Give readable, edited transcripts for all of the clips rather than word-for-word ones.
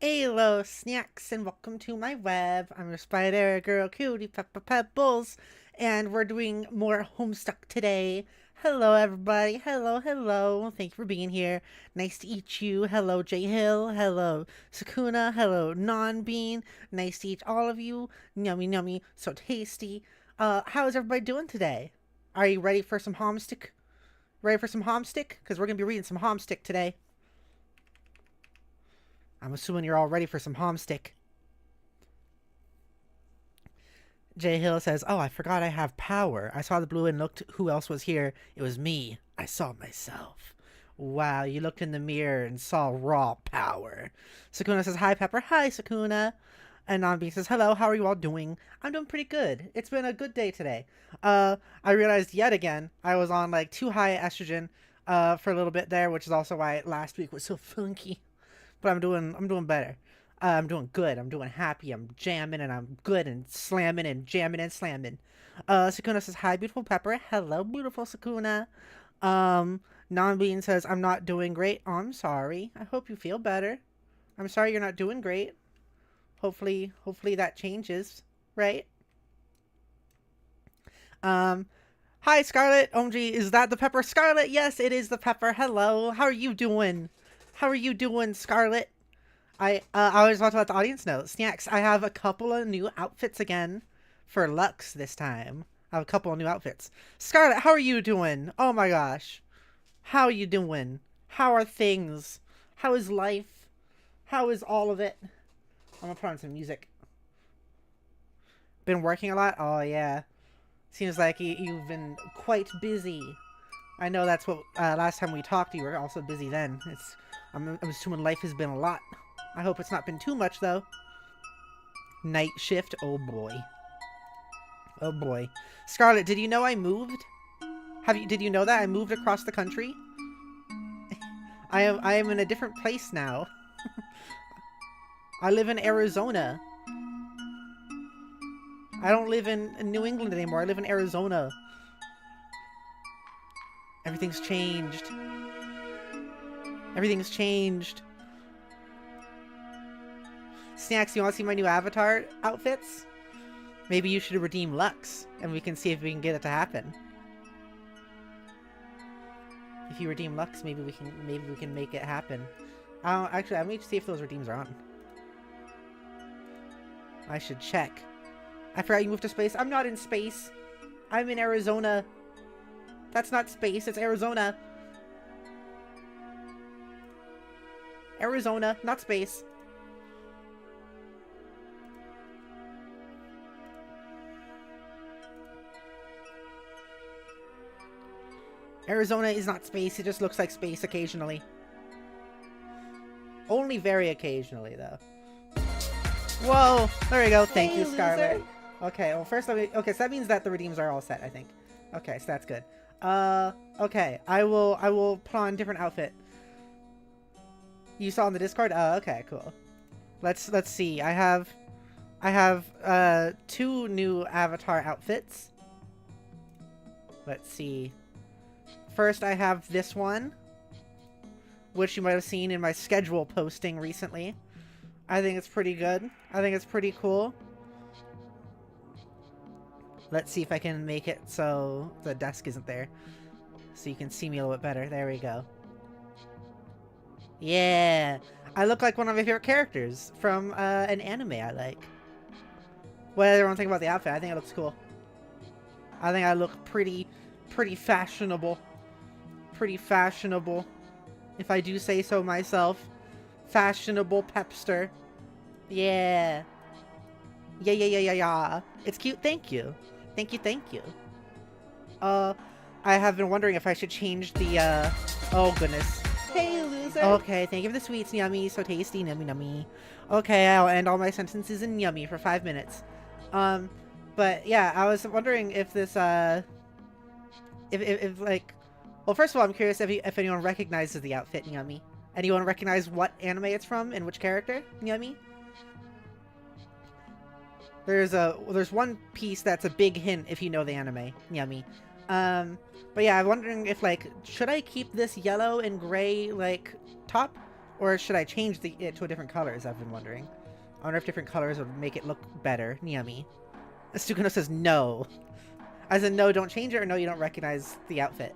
Hello, snacks, and welcome to my web. I'm your spider girl, cutie Peppa Pebbles, and we're doing more Homestuck today. Hello, everybody. Hello, hello. Thank you for being here. Nice to eat you. Hello, J Hill. Hello, Sakuna. Hello, Non Bean. Nice to eat all of you. Yummy, yummy. So tasty. How is everybody doing today? Are you ready for some Homestuck? Ready for some Homestuck? Because we're gonna be reading some Homestuck today. I'm assuming you're all ready for some Homestuck. Jay Hill says, "Oh, I forgot I have power. I saw the blue and looked who else was here. It was me. I saw myself." Wow, you looked in the mirror and saw raw power. Sakuna says, "Hi, Pepper." "Hi, Sakuna." And Nambi says, "Hello, how are you all doing?" "I'm doing pretty good. It's been a good day today." I realized yet again I was on like too high estrogen for a little bit there, which is also why last week was so funky. But I'm doing better. I'm doing good. I'm doing happy. I'm jamming and I'm good and slamming and jamming and slamming. Sakuna says, "Hi, beautiful Pepper." "Hello, beautiful Sakuna." Non-Bean says, "I'm not doing great." "Oh, I'm sorry. I hope you feel better." "I'm sorry you're not doing great. Hopefully that changes, right?" Hi, Scarlet. OMG, is that the Pepper? Scarlet, yes, it is the Pepper. Hello. How are you doing? How are you doing, Scarlet? I was about to let the audience know. Snacks, I have a couple of new outfits again for Lux this time. I have a couple of new outfits. Scarlet, how are you doing? Oh my gosh. How are you doing? How are things? How is life? How is all of it? I'm gonna put on some music. Been working a lot? Oh yeah. Seems like you've been quite busy. I know that's what last time we talked you were also busy then. I'm assuming life has been a lot. I hope it's not been too much though. Night shift, oh boy. Oh boy. Scarlet, did you know I moved? Did you know that I moved across the country? I am in a different place now. I live in Arizona. I don't live in New England anymore. I live in Arizona. Everything's changed. Everything's changed. Snacks, you want to see my new avatar outfits? Maybe you should redeem Lux, and we can see if we can get it to happen. If you redeem Lux, maybe we can make it happen. Actually, let me see if those redeems are on. I should check. I forgot you moved to space. I'm not in space. I'm in Arizona. That's not space, it's Arizona. Arizona, not space. Arizona is not space, it just looks like space occasionally. Only very occasionally, though. Whoa! There we go. Thank you, Scarlet. Loser. Okay, well first let me... Okay, so that means that the redeems are all set, I think. Okay, so that's good. Okay. I will put on a different outfit. You saw in the Discord? Oh, okay, cool. Let's see. I have two new avatar outfits. Let's see. First, I have this one, which you might have seen in my schedule posting recently. I think it's pretty good. I think it's pretty cool. Let's see if I can make it so the desk isn't there, so you can see me a little bit better. There we go. Yeah, I look like one of my favorite characters from an anime I like. What does everyone think about the outfit? I think it looks cool. I think I look pretty fashionable. Pretty fashionable, if I do say so myself. Fashionable Pepster. Yeah. Yeah. It's cute. Thank you. Thank you. I have been wondering if I should change the, oh goodness. Hey, loser. Okay, thank you for the sweets, yummy, so tasty, nummy. Okay, I'll end all my sentences in yummy for 5 minutes. But yeah, I was wondering if this, if like, well, first of all, I'm curious if anyone recognizes the outfit, yummy. Anyone recognize what anime it's from and which character, yummy? There's one piece that's a big hint if you know the anime, yummy. But yeah, I'm wondering if, like, should I keep this yellow and gray, like, top? Or should I change it to a different colors, I've been wondering. I wonder if different colors would make it look better. Yummy. Stukano says no. As in, no, don't change it, or no, you don't recognize the outfit.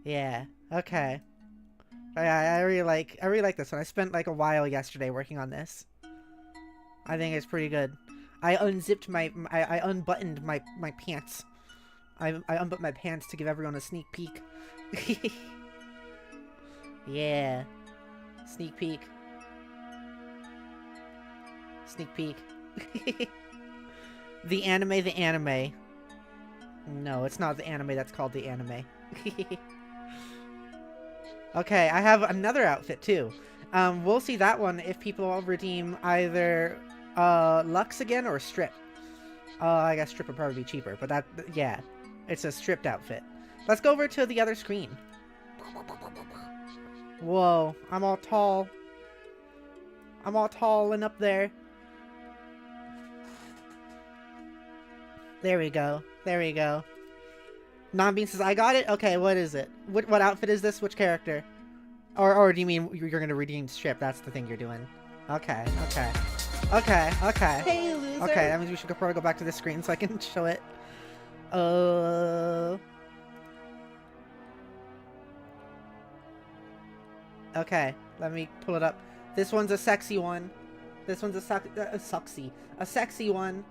Yeah, okay. I really like this one. I spent like a while yesterday working on this. I think it's pretty good. I unzipped I unbuttoned my pants. I unbuttoned my pants to give everyone a sneak peek. Yeah. Sneak peek. Sneak peek. The anime. No, it's not the anime that's called the anime. Okay, I have another outfit too. We'll see that one if people redeem either Lux again or Strip. I guess Strip would probably be cheaper, but that, yeah. It's a stripped outfit. Let's go over to the other screen. Whoa, I'm all tall. I'm all tall and up there. There we go. There we go. Nonbean says, I got it? Okay, what is it? What outfit is this? Which character? Or do you mean you're going to redeem Strip? That's the thing you're doing. Okay, okay. Okay, okay. Hey, loser! Okay, that means we should probably go back to this screen so I can show it. Okay, let me pull it up. This one's a sexy one. This one's a sexy one.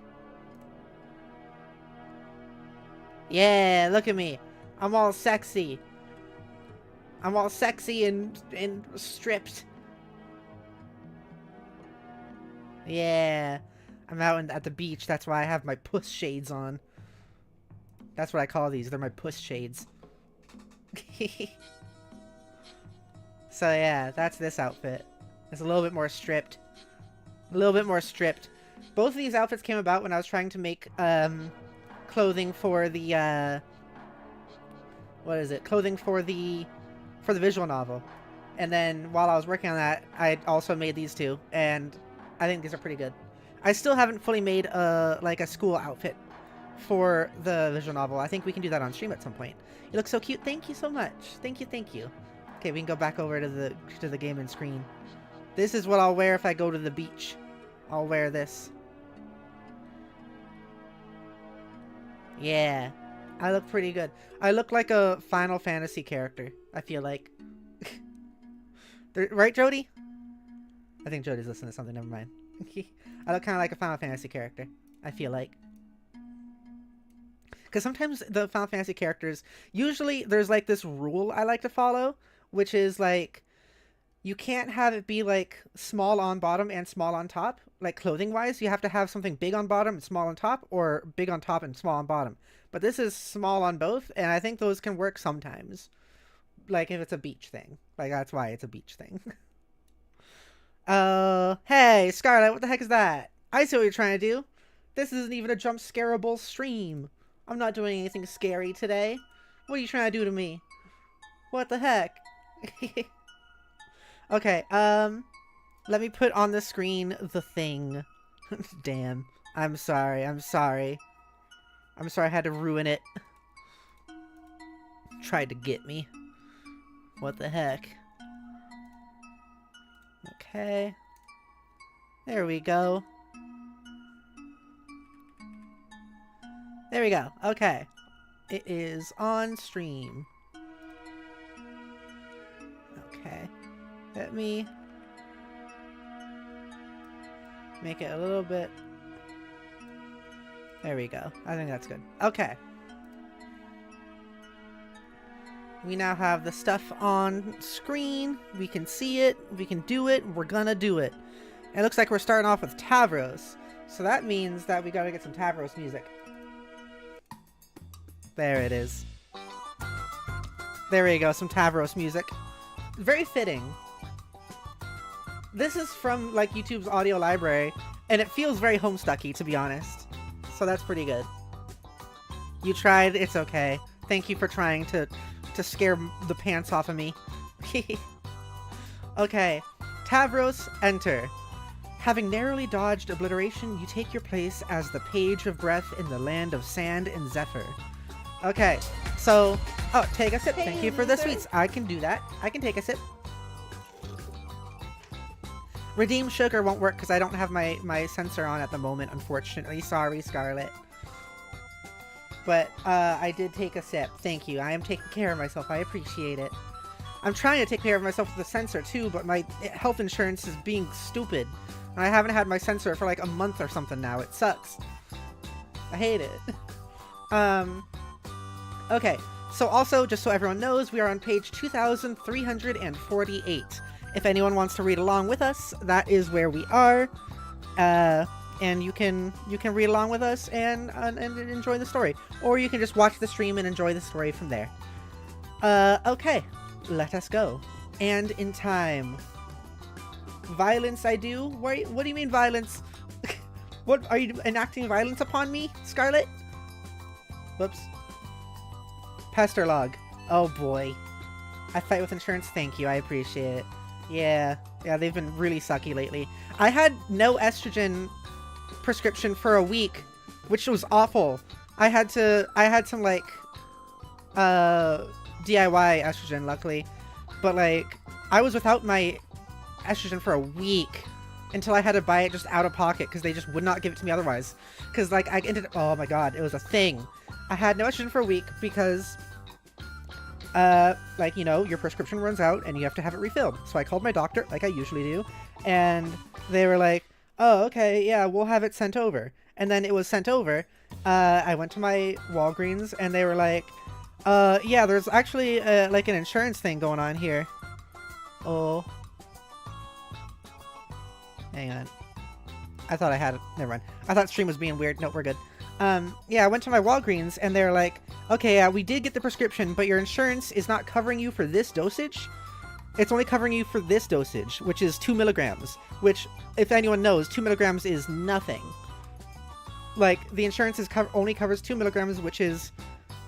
Yeah, look at me. I'm all sexy. I'm all sexy and stripped. Yeah. I'm out at the beach. That's why I have my puss shades on. That's what I call these. They're my puss shades. So yeah, that's this outfit. It's a little bit more stripped. A little bit more stripped. Both of these outfits came about when I was trying to make clothing for the what is it? Clothing for the visual novel. And then while I was working on that, I also made these two, and I think these are pretty good. I still haven't fully made like a school outfit for the visual novel. I think we can do that on stream at some point. You look so cute. Thank you so much. Thank you, thank you. Okay, we can go back over to the gaming screen. This is what I'll wear if I go to the beach. I'll wear this. Yeah. I look pretty good. I look like a Final Fantasy character, I feel like. Right, Jodi? I think Jodi's listening to something, never mind. I look kind of like a Final Fantasy character, I feel like. Because sometimes the Final Fantasy characters, usually there's like this rule I like to follow, which is like, you can't have it be like small on bottom and small on top. Like clothing wise, you have to have something big on bottom and small on top, or big on top and small on bottom. But this is small on both, and I think those can work sometimes. Like if it's a beach thing. Like that's why it's a beach thing. Hey, Scarlet, what the heck is that? I see what you're trying to do. This isn't even a jump scareable stream. I'm not doing anything scary today. What are you trying to do to me? What the heck? Okay, let me put on the screen the thing. Damn. I'm sorry, I'm sorry. I'm sorry I had to ruin it. Tried to get me. What the heck? Okay. There we go. There we go. Okay. It is on stream. Okay. Let me make it a little bit. There we go. I think that's good. Okay. We now have the stuff on screen. We can see it. We can do it. We're gonna do it. It looks like we're starting off with Tavros. So that means that we gotta get some Tavros music. There it is. There we go. Some Tavros music. Very fitting. This is from like YouTube's audio library, and it feels very Homestucky, to be honest. So that's pretty good. You tried, it's okay. Thank you for trying to scare the pants off of me. Okay, Tavros, enter. Having narrowly dodged obliteration, you take your place as the page of breath in the land of sand and zephyr. Okay, so, oh, take a sip. Thank you for the sweets. I can do that. I can take a sip. Redeem sugar won't work because I don't have my sensor on at the moment, unfortunately. Sorry, Scarlet. But I did take a sip. Thank you. I am taking care of myself. I appreciate it. I'm trying to take care of myself with the sensor too, but my health insurance is being stupid. And I haven't had my sensor for like a month or something now. It sucks. I hate it. Okay. So also, just so everyone knows, we are on page 2348. If anyone wants to read along with us, that is where we are. And you can read along with us and enjoy the story. Or you can just watch the stream and enjoy the story from there. Okay. Let us go. And in time. Violence I do? What do you mean violence? What, are you enacting violence upon me, Scarlet? Whoops. Pester log. Oh boy. I fight with insurance, thank you, I appreciate it. Yeah, they've been really sucky lately. I had no estrogen prescription for a week, which was awful. I had some like DIY estrogen, luckily, but like I was without my estrogen for a week until I had to buy it just out of pocket because they just would not give it to me otherwise. Because like I ended, oh my god, it was a thing. I had no estrogen for a week because like, you know, your prescription runs out and you have to have it refilled. So I called my doctor like I usually do, and they were like, oh, okay, yeah, we'll have it sent over. And then it was sent over. I went to my Walgreens and they were like, yeah, there's actually like an insurance thing going on here. Oh. Hang on. I thought I had it. Never mind. I thought stream was being weird. No, we're good. Yeah, I went to my Walgreens and they're like, okay, yeah, we did get the prescription, but your insurance is not covering you for this dosage. It's only covering you for this dosage, which is 2 milligrams, which, if anyone knows, 2 milligrams is nothing. Like, the insurance only covers 2 milligrams, which is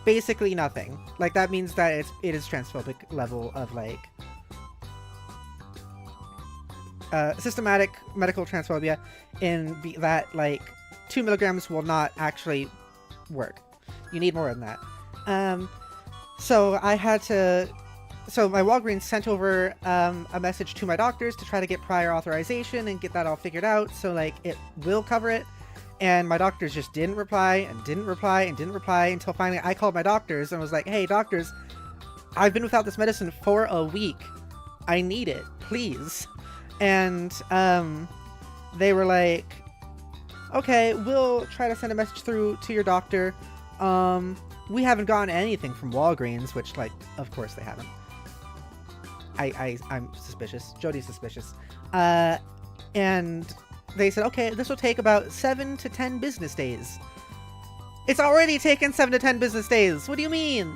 basically nothing. Like, that means that it is transphobic level of, like, systematic medical transphobia in that, like, 2 milligrams will not actually work. You need more than that. So I had to... So my Walgreens sent over a message to my doctors to try to get prior authorization and get that all figured out, so, like, it will cover it. And my doctors just didn't reply and didn't reply and didn't reply until finally I called my doctors and was like, hey, doctors, I've been without this medicine for a week. I need it, please. And they were like, okay, we'll try to send a message through to your doctor. We haven't gotten anything from Walgreens, which, like, of course they haven't. I'm suspicious. Jodi's suspicious. And they said, okay, this will take about 7 to 10 business days. It's already taken 7 to 10 business days. What do you mean?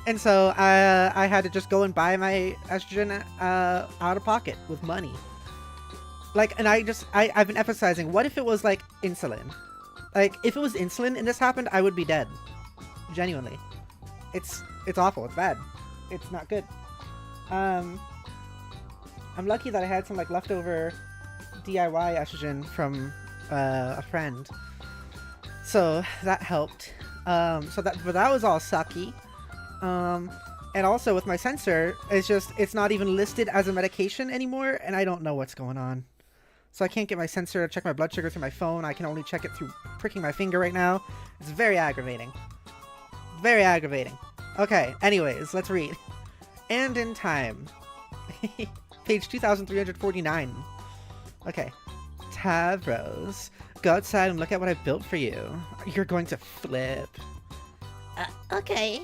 And so I had to just go and buy my estrogen out of pocket with money. Like, and I've been emphasizing, what if it was like insulin? Like, if it was insulin and this happened, I would be dead. Genuinely. It's awful. It's bad. It's not good. I'm lucky that I had some, like, leftover DIY estrogen from a friend. So that helped. But that was all sucky. And also with my sensor, it's not even listed as a medication anymore, and I don't know what's going on. So I can't get my sensor to check my blood sugar through my phone. I can only check it through pricking my finger right now. It's very aggravating. Very aggravating. Okay, anyways, let's read. And in time. Page 2349. Okay. Tavros. Go outside and look at what I built for you. You're going to flip. Okay.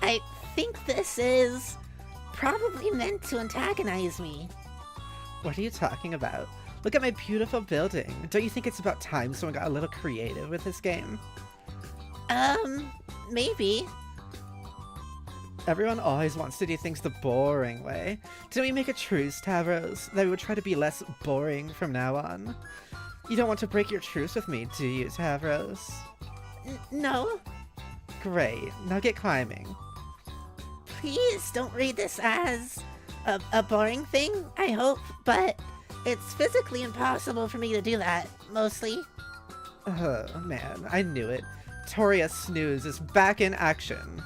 I think this is probably meant to antagonize me. What are you talking about? Look at my beautiful building. Don't you think it's about time someone got a little creative with this game? Maybe. Everyone always wants to do things the boring way. Didn't we make a truce, Tavros, that we would try to be less boring from now on? You don't want to break your truce with me, do you, Tavros? No. Great. Now get climbing. Please don't read this as a boring thing, I hope, but it's physically impossible for me to do that, mostly. Oh, man, I knew it. Toria Snooze is back in action.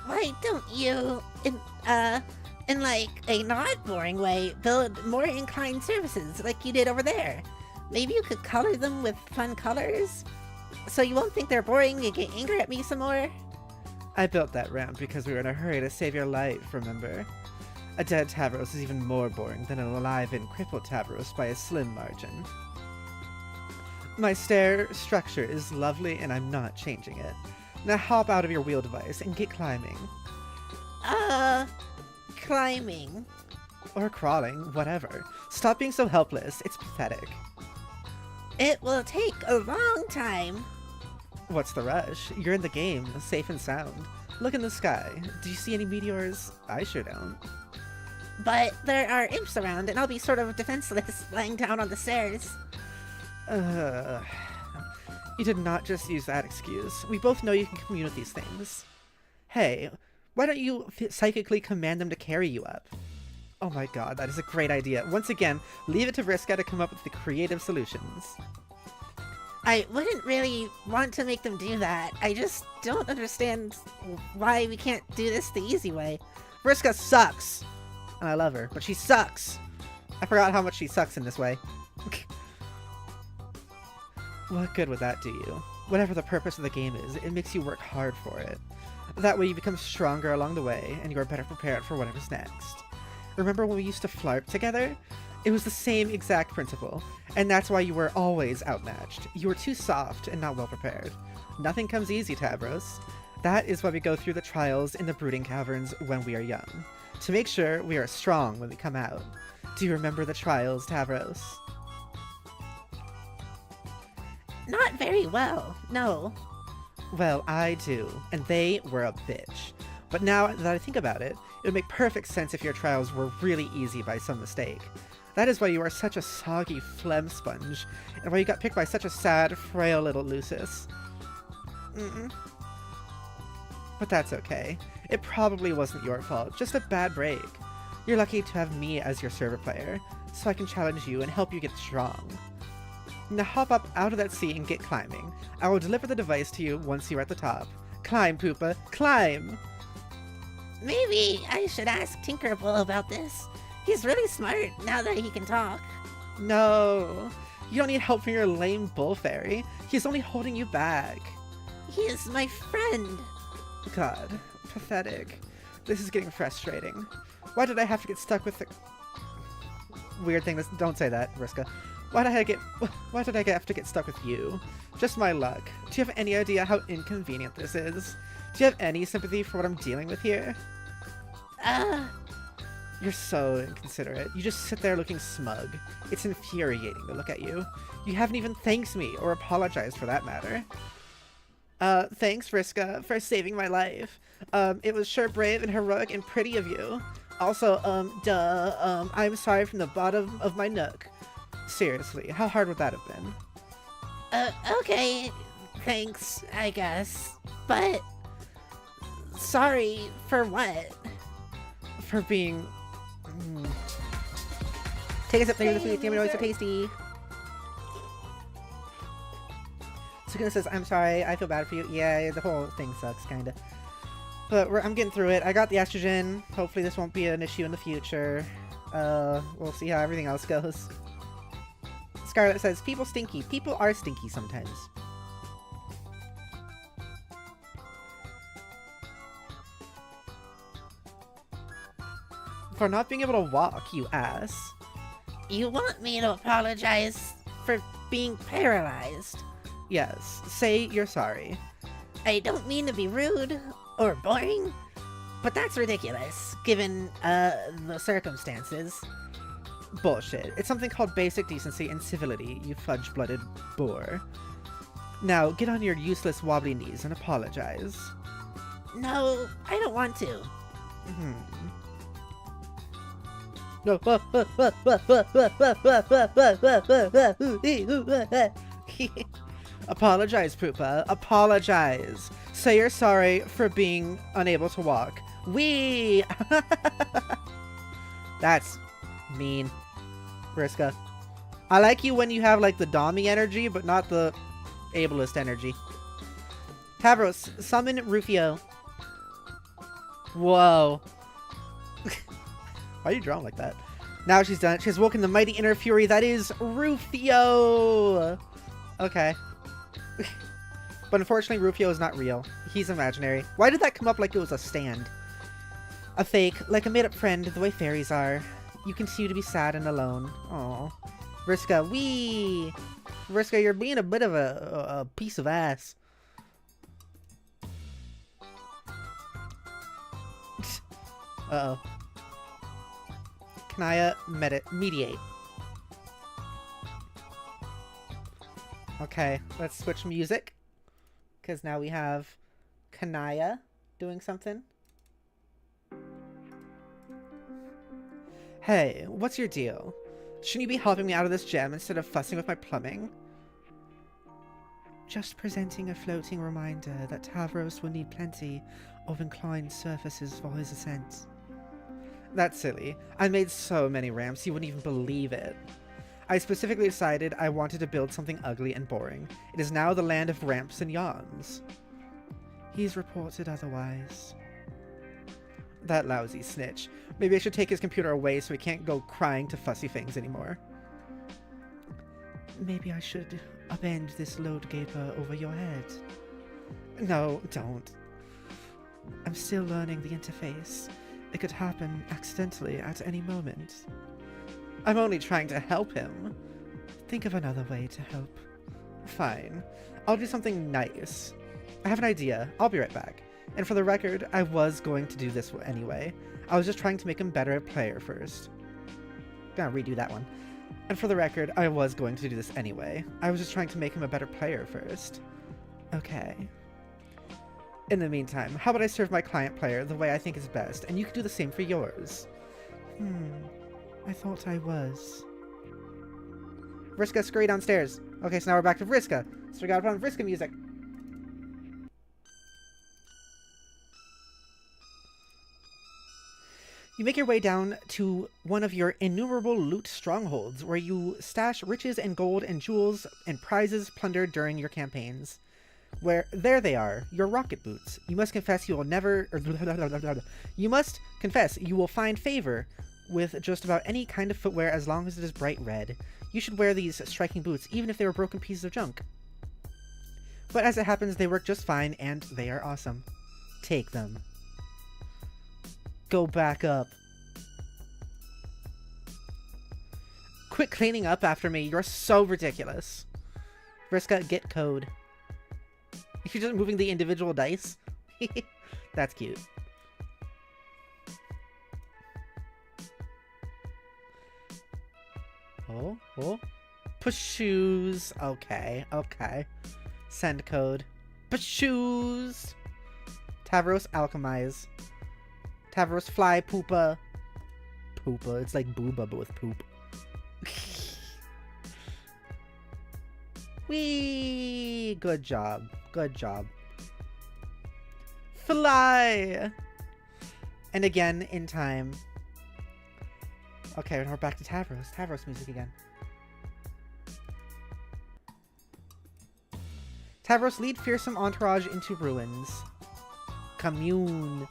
Why don't you, in like a not boring way, build more inclined surfaces like you did over there. Maybe you could color them with fun colors, so you won't think they're boring and get angry at me some more. I built that ramp because we were in a hurry to save your life, remember? A dead Tavros is even more boring than an alive and crippled Tavros by a slim margin. My stair structure is lovely and I'm not changing it. Now hop out of your wheel device and get climbing. Climbing. Or crawling, whatever. Stop being so helpless, it's pathetic. It will take a long time. What's the rush? You're in the game, safe and sound. Look in the sky. Do you see any meteors? I sure don't. But there are imps around, and I'll be sort of defenseless lying down on the stairs. You did not just use that excuse. We both know you can commune with these things. Hey, why don't you psychically command them to carry you up? Oh my god, that is a great idea. Once again, leave it to Vriska to come up with the creative solutions. I wouldn't really want to make them do that. I just don't understand why we can't do this the easy way. Vriska sucks! And I love her, but she sucks! I forgot how much she sucks in this way. What good would that do you? Whatever the purpose of the game is, it makes you work hard for it. That way you become stronger along the way, and you are better prepared for whatever's next. Remember when we used to flarp together? It was the same exact principle, and that's why you were always outmatched. You were too soft and not well prepared. Nothing comes easy, Tavros. That is why we go through the trials in the brooding caverns when we are young, to make sure we are strong when we come out. Do you remember the trials, Tavros? Not very well, no. Well, I do, and they were a bitch. But now that I think about it, it would make perfect sense if your trials were really easy by some mistake. That is why you are such a soggy phlegm sponge, and why you got picked by such a sad, frail little Lucis. But that's okay. It probably wasn't your fault, just a bad break. You're lucky to have me as your server player, so I can challenge you and help you get strong. Now hop up out of that seat and get climbing. I will deliver the device to you once you're at the top. Climb, Poopa, climb! Maybe I should ask Tinkerable about this. He's really smart now that he can talk. No, you don't need help from your lame bull fairy. He's only holding you back. He is my friend. God, pathetic. This is getting frustrating. Why did I have to get stuck with the... Weird thing, don't say that, Vriska. Why did I have to get stuck with you? Just my luck. Do you have any idea how inconvenient this is? Do you have any sympathy for what I'm dealing with here? You're so inconsiderate. You just sit there looking smug. It's infuriating to look at you. You haven't even thanked me, or apologized for that matter. Thanks, Vriska, for saving my life. It was sure brave and heroic and pretty of you. Also, I'm sorry from the bottom of my nook. Seriously, how hard would that have been? Okay, thanks, I guess. But... sorry for what? For being... Take a sip, thank you for the sweet, always so tasty. Sukuna says, I'm sorry, I feel bad for you. Yeah, the whole thing sucks, kinda. But I'm getting through it. I got the estrogen. Hopefully this won't be an issue in the future. We'll see how everything else goes. Scarlet says, people stinky. People are stinky sometimes. For not being able to walk, you ass. You want me to apologize for being paralyzed? Yes, say you're sorry. I don't mean to be rude or boring, but that's ridiculous, given, the circumstances. Bullshit. It's something called basic decency and civility, you fudge-blooded boor. Now, get on your useless wobbly knees and apologize. No, I don't want to. No. Apologize, Poopa. Apologize. Say you're sorry for being unable to walk. Wee! That's mean, Vriska. I like you when you have, like, the Dommy energy, but not the ableist energy. Tavros, summon Rufio. Whoa. Why are you drawing like that? Now she's done it. She has woken the mighty inner fury that is Rufio. Okay. But unfortunately, Rufio is not real. He's imaginary. Why did that come up like it was a stand? A fake, like a made-up friend, the way fairies are. You continue to be sad and alone. Aww. Vriska, wee! Vriska, you're being a bit of a piece of ass. Uh-oh. Kanaya, mediate. Okay, let's switch music. Because now we have Kanaya doing something. Hey, what's your deal? Shouldn't you be helping me out of this gem instead of fussing with my plumbing? Just presenting a floating reminder that Tavros will need plenty of inclined surfaces for his ascent. That's silly. I made so many ramps you wouldn't even believe it. I specifically decided I wanted to build something ugly and boring. It is now the land of ramps and yawns. He's reported otherwise. That lousy snitch. Maybe I should take his computer away so he can't go crying to fussy things anymore. Maybe I should upend this load gaper over your head. No, don't. I'm still learning the interface. It could happen accidentally at any moment. I'm only trying to help him. Think of another way to help. Fine. I'll do something nice. I have an idea. I'll be right back. And for the record, I was going to do this anyway. I was just trying to make him better at player first. Gonna redo that one. And for the record, I was going to do this anyway. I was just trying to make him a better player first. Okay. In the meantime, how about I serve my client player the way I think is best, and you can do the same for yours? I thought I was. Vriska, scurry downstairs. Okay, so now we're back to Vriska. So we gotta put on Vriska music. You make your way down to one of your innumerable loot strongholds, where you stash riches and gold and jewels and prizes plundered during your campaigns. There they are, your rocket boots. You must confess you will never... You must confess you will find favor with just about any kind of footwear as long as it is bright red. You should wear these striking boots, even if they were broken pieces of junk. But as it happens, they work just fine, and they are awesome. Take them. Go back up. Quit cleaning up after me. You're so ridiculous. Vriska, get code. You're just moving the individual dice. That's cute. Oh. Push shoes. Okay. Send code. Push shoes. Tavros alchemize. Tavros fly poopa. Poopa. It's like booba, but with poop. Whee! Good job. Fly! And again, in time. Okay, now we're back to Tavros. Tavros music again. Tavros lead fearsome entourage into ruins. Commune.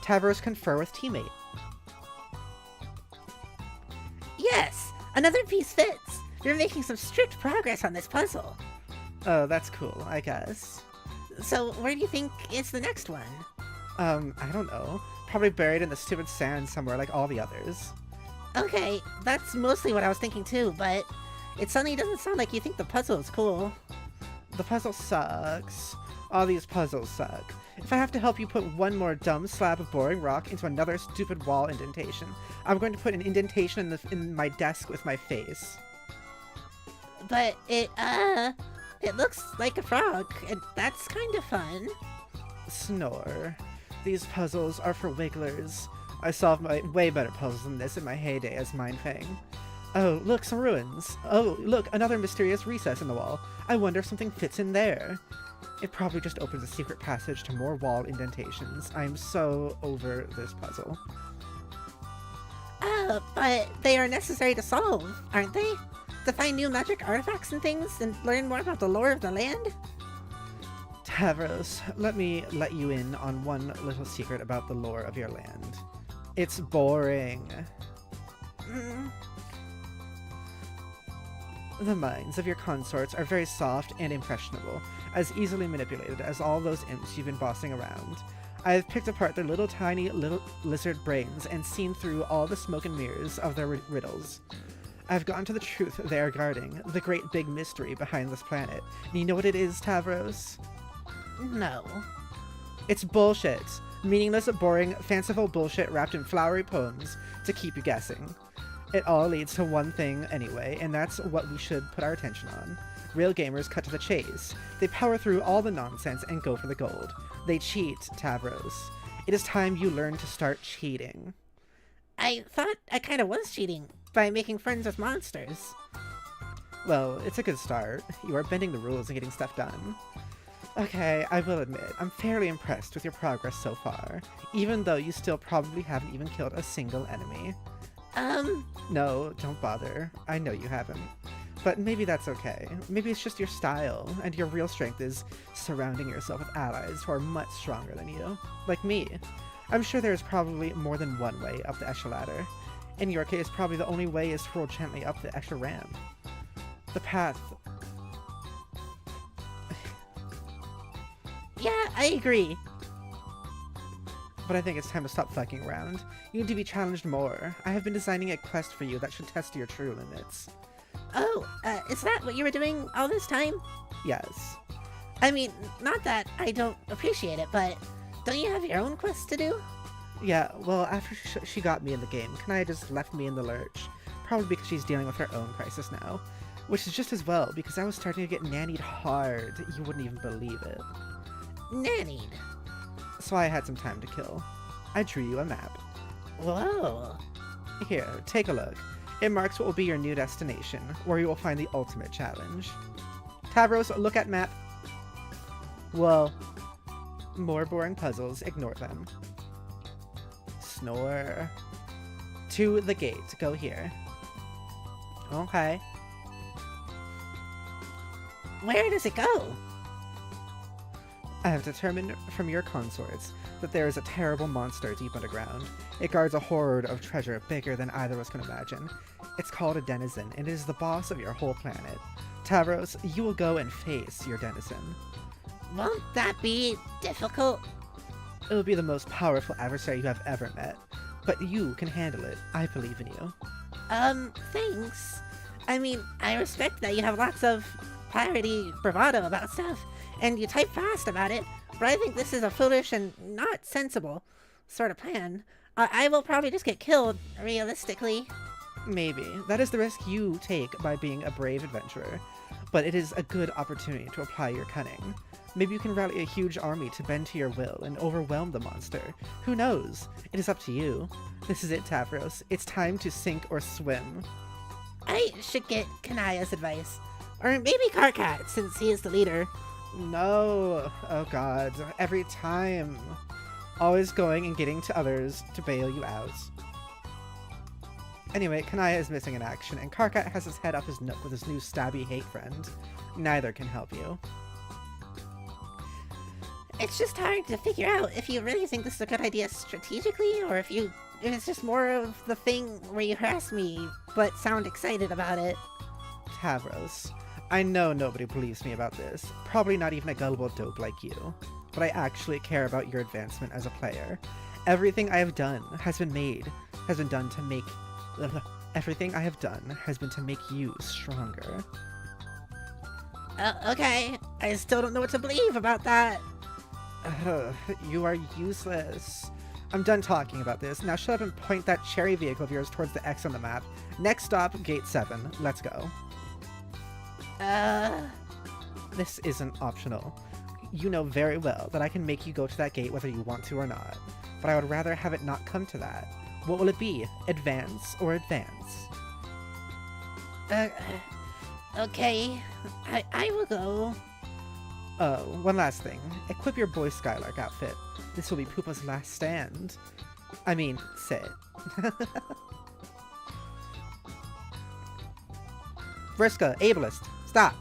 Tavros confer with teammate. Yes! Another piece fits! You're making some strict progress on this puzzle. Oh, that's cool, I guess. So, where do you think is the next one? I don't know. Probably buried in the stupid sand somewhere like all the others. Okay, that's mostly what I was thinking too, but it suddenly doesn't sound like you think the puzzle is cool. The puzzle sucks. All these puzzles suck. If I have to help you put one more dumb slab of boring rock into another stupid wall indentation, I'm going to put an indentation in my desk with my face. But it looks like a frog, and that's kind of fun. Snore. These puzzles are for wigglers. I solved way better puzzles than this in my heyday as Mindfang. Oh, look, some ruins. Oh, look, another mysterious recess in the wall. I wonder if something fits in there. It probably just opens a secret passage to more wall indentations. I'm so over this puzzle. But they are necessary to solve, aren't they? To find new magic artifacts and things, and learn more about the lore of the land? Havros, let me let you in on one little secret about the lore of your land. It's boring. Mm, The minds of your consorts are very soft and impressionable, as easily manipulated as all those imps you've been bossing around. I have picked apart their little tiny little lizard brains and seen through all the smoke and mirrors of their riddles. I've gotten to the truth they are guarding, the great big mystery behind this planet. And you know what it is, Tavros? no. It's bullshit. Meaningless, boring, fanciful bullshit wrapped in flowery poems to keep you guessing. It all leads to one thing anyway, and that's what we should put our attention on. Real gamers cut to the chase. They power through all the nonsense and go for the gold. They cheat, Tavros. It is time you learn to start cheating. I thought I kind of was cheating by making friends with monsters. Well, it's a good start. You are bending the rules and getting stuff done. Okay, I will admit, I'm fairly impressed with your progress so far, even though you still probably haven't even killed a single enemy. No, don't bother. I know you haven't. But maybe that's okay. Maybe it's just your style, and your real strength is surrounding yourself with allies who are much stronger than you. Like me. I'm sure there's probably more than one way up the Escher ladder. In your case, probably the only way is to roll gently up the Escher ramp. The path... Yeah, I agree. But I think it's time to stop fucking around. You need to be challenged more. I have been designing a quest for you that should test your true limits. Oh, is that what you were doing all this time? Yes. I mean, not that I don't appreciate it, but don't you have your own quest to do? Yeah, well, after she got me in the game, Kanaya just left me in the lurch. Probably because she's dealing with her own crisis now. Which is just as well, because I was starting to get nannied hard. You wouldn't even believe it. Nannied. So I had some time to kill. I drew you a map. Whoa. Here, take a look. It marks what will be your new destination, where you will find the ultimate challenge. Tavros, look at map. Whoa. More boring puzzles, ignore them. Snore. To the gate, go here. Okay. Where does it go? I have determined from your consorts that there is a terrible monster deep underground. It guards a hoard of treasure bigger than either of us can imagine. It's called a denizen, and it is the boss of your whole planet. Tavros, you will go and face your denizen. Won't that be difficult? It will be the most powerful adversary you have ever met, but you can handle it. I believe in you. Thanks. I mean, I respect that you have lots of piratey bravado about stuff, and you type fast about it, but I think this is a foolish and not sensible sort of plan. I will probably just get killed, realistically. Maybe. That is the risk you take by being a brave adventurer, but it is a good opportunity to apply your cunning. Maybe you can rally a huge army to bend to your will and overwhelm the monster. Who knows? It is up to you. This is it, Tavros. It's time to sink or swim. I should get Kanaya's advice. Or maybe Karkat, since he is the leader. No. Oh god. Every time. Always going and getting to others to bail you out. Anyway, Kanaya is missing in action, and Karkat has his head up his nook with his new stabby hate friend. Neither can help you. It's just hard to figure out if you really think this is a good idea strategically, or if it's just more of the thing where you harass me, but sound excited about it. Tavros, I know nobody believes me about this, probably not even a gullible dope like you, but I actually care about your advancement as a player. Everything I have done has been done to make... everything I have done has been to make you stronger. Okay, I still don't know what to believe about that. You are useless. I'm done talking about this. Now shut up and point that cherry vehicle of yours towards the X on the map. Next stop, Gate 7. Let's go. This isn't optional. You know very well that I can make you go to that gate whether you want to or not. But I would rather have it not come to that. What will it be? Advance or advance? Okay. I will go. Oh, one last thing. Equip your Boy Skylark outfit. This will be Poopa's last stand. I mean, sit. Vriska, ableist, stop.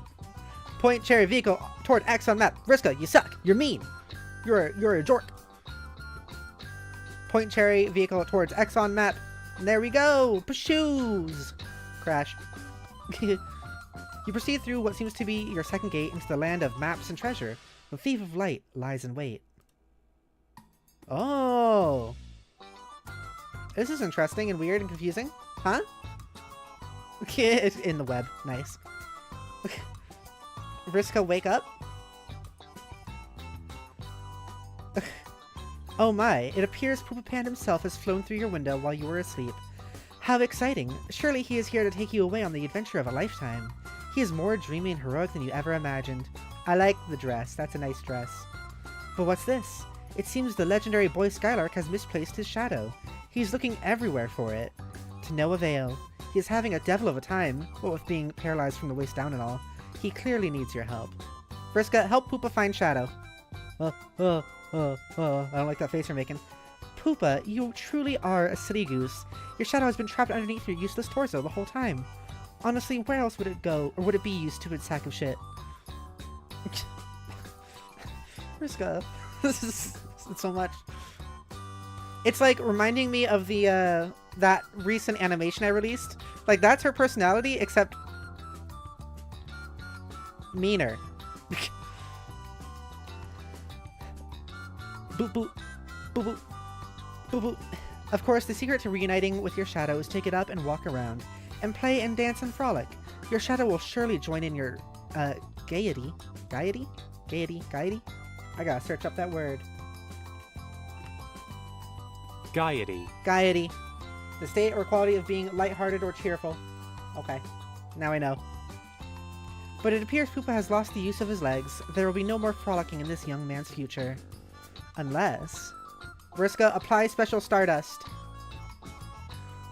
Point cherry vehicle toward X on map. Vriska, you suck. You're mean. You're a jork. Point cherry vehicle towards X on map. And there we go. Shoes. Crash. You proceed through what seems to be your second gate into the land of maps and treasure. The thief of light lies in wait. Oh. This is interesting and weird and confusing. Huh? It's in the web. Nice. Vriska, wake up. Oh my, it appears Poopa Pan himself has flown through your window while you were asleep. How exciting! Surely he is here to take you away on the adventure of a lifetime. He is more dreamy and heroic than you ever imagined. I like the dress. That's a nice dress. But what's this? It seems the legendary boy Skylark has misplaced his shadow. He's looking everywhere for it. To no avail. He is having a devil of a time, what with being paralyzed from the waist down and all. He clearly needs your help. Vriska, help Poopa find Shadow. I don't like that face you're making. Poopa, you truly are a silly goose. Your shadow has been trapped underneath your useless torso the whole time. Honestly, where else would it go, or would it be, you stupid sack of shit? Vriska, this is so much. It's like reminding me of the that recent animation I released. Like, that's her personality, except meaner. Boop boop. Boop boop. Boop boop. Of course, the secret to reuniting with your shadow is to take it up and walk around. And play and dance and frolic. Your shadow will surely join in your, gaiety. Gaiety? Gaiety? Gaiety? I gotta search up that word. Gaiety. Gaiety. The state or quality of being lighthearted or cheerful. Okay. Now I know. But it appears Poopa has lost the use of his legs. There will be no more frolicking in this young man's future. Unless... Vriska, apply special stardust.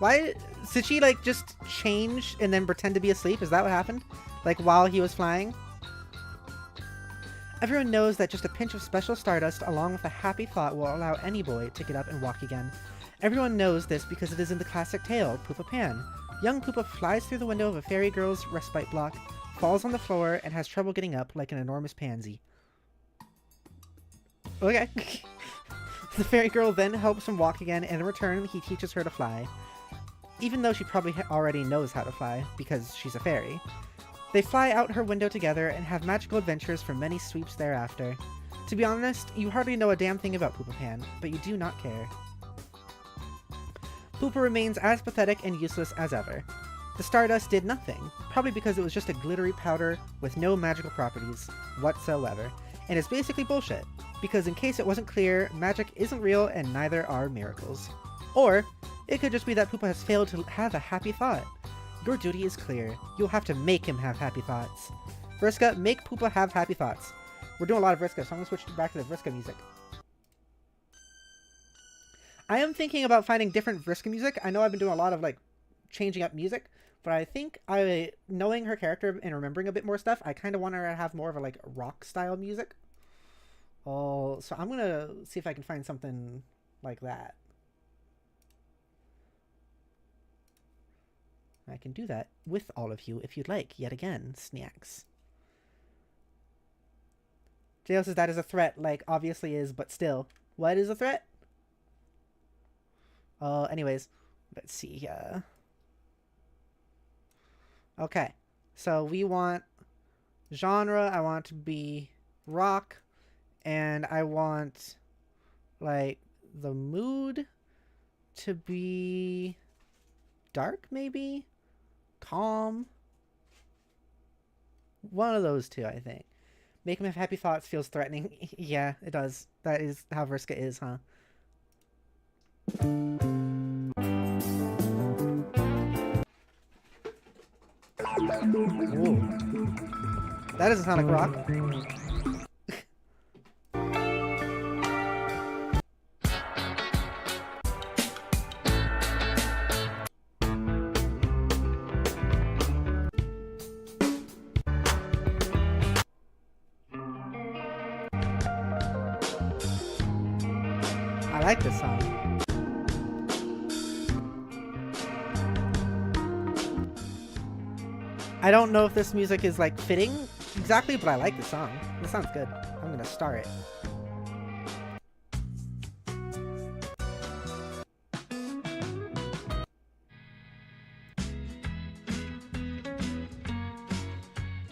Why... Did she, like, just change and then pretend to be asleep? Is that what happened? Like, while he was flying? Everyone knows that just a pinch of special stardust along with a happy thought will allow any boy to get up and walk again. Everyone knows this because it is in the classic tale, Poopa Pan. Young Poopa flies through the window of a fairy girl's respite block, falls on the floor, and has trouble getting up like an enormous pansy. Okay. The fairy girl then helps him walk again, and in return, he teaches her to fly. Even though she probably already knows how to fly, because she's a fairy. They fly out her window together and have magical adventures for many sweeps thereafter. To be honest, you hardly know a damn thing about Poopa Pan, but you do not care. Poopa remains as pathetic and useless as ever. The stardust did nothing, probably because it was just a glittery powder with no magical properties whatsoever, and it's basically bullshit, because in case it wasn't clear, magic isn't real and neither are miracles. Or, it could just be that Poopa has failed to have a happy thought. Your duty is clear. You'll have to make him have happy thoughts. Vriska, make Poopa have happy thoughts. We're doing a lot of Vriska, so I'm going to switch back to the Vriska music. I am thinking about finding different Vriska music. I know I've been doing a lot of, like, changing up music, but I think knowing her character and remembering a bit more stuff, I kind of want her to have more of a, like, rock-style music. Oh, so I'm going to see if I can find something like that. I can do that with all of you if you'd like, yet again, snacks. JL says that is a threat, like, obviously is, but still. What is a threat? Anyways, let's see, okay, so we want genre, I want to be rock, and I want, like, the mood to be dark, maybe? Calm? One of those two, I think. Make him have happy thoughts feels threatening. Yeah, it does. That is how Vriska is, huh? Ooh. That doesn't sound like rock. I like this song. I don't know if this music is, like, fitting, exactly, but I like the song. This sounds good. I'm gonna star it.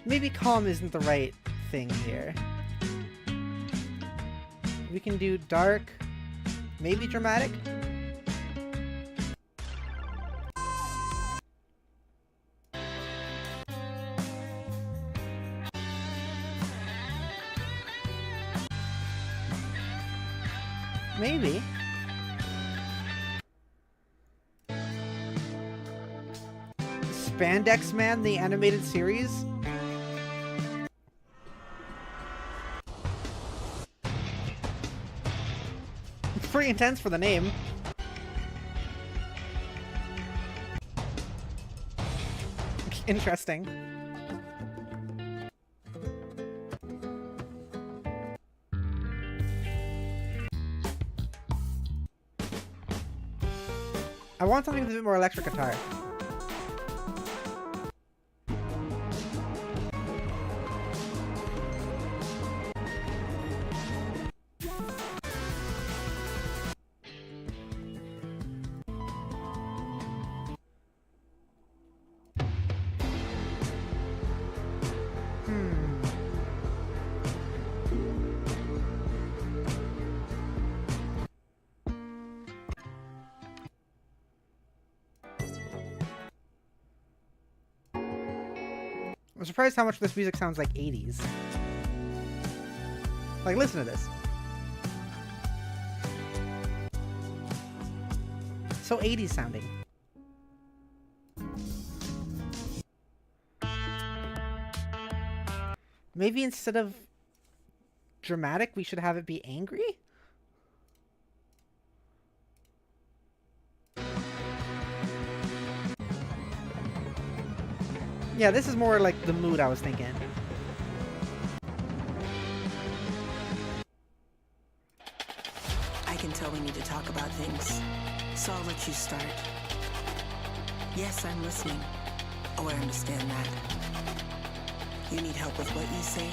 Maybe calm isn't the right thing here. We can do dark, maybe dramatic. Maybe. Spandex Man, the animated series? It's pretty intense for the name. Interesting. I want something with a bit more electric guitar. I'm surprised how much this music sounds like 80s. Like, listen to this. So 80s sounding. Maybe instead of dramatic, we should have it be angry? Yeah, this is more like the mood I was thinking. I can tell we need to talk about things, so I'll let you start. Yes, I'm listening. Oh, I understand that. You need help with what you say?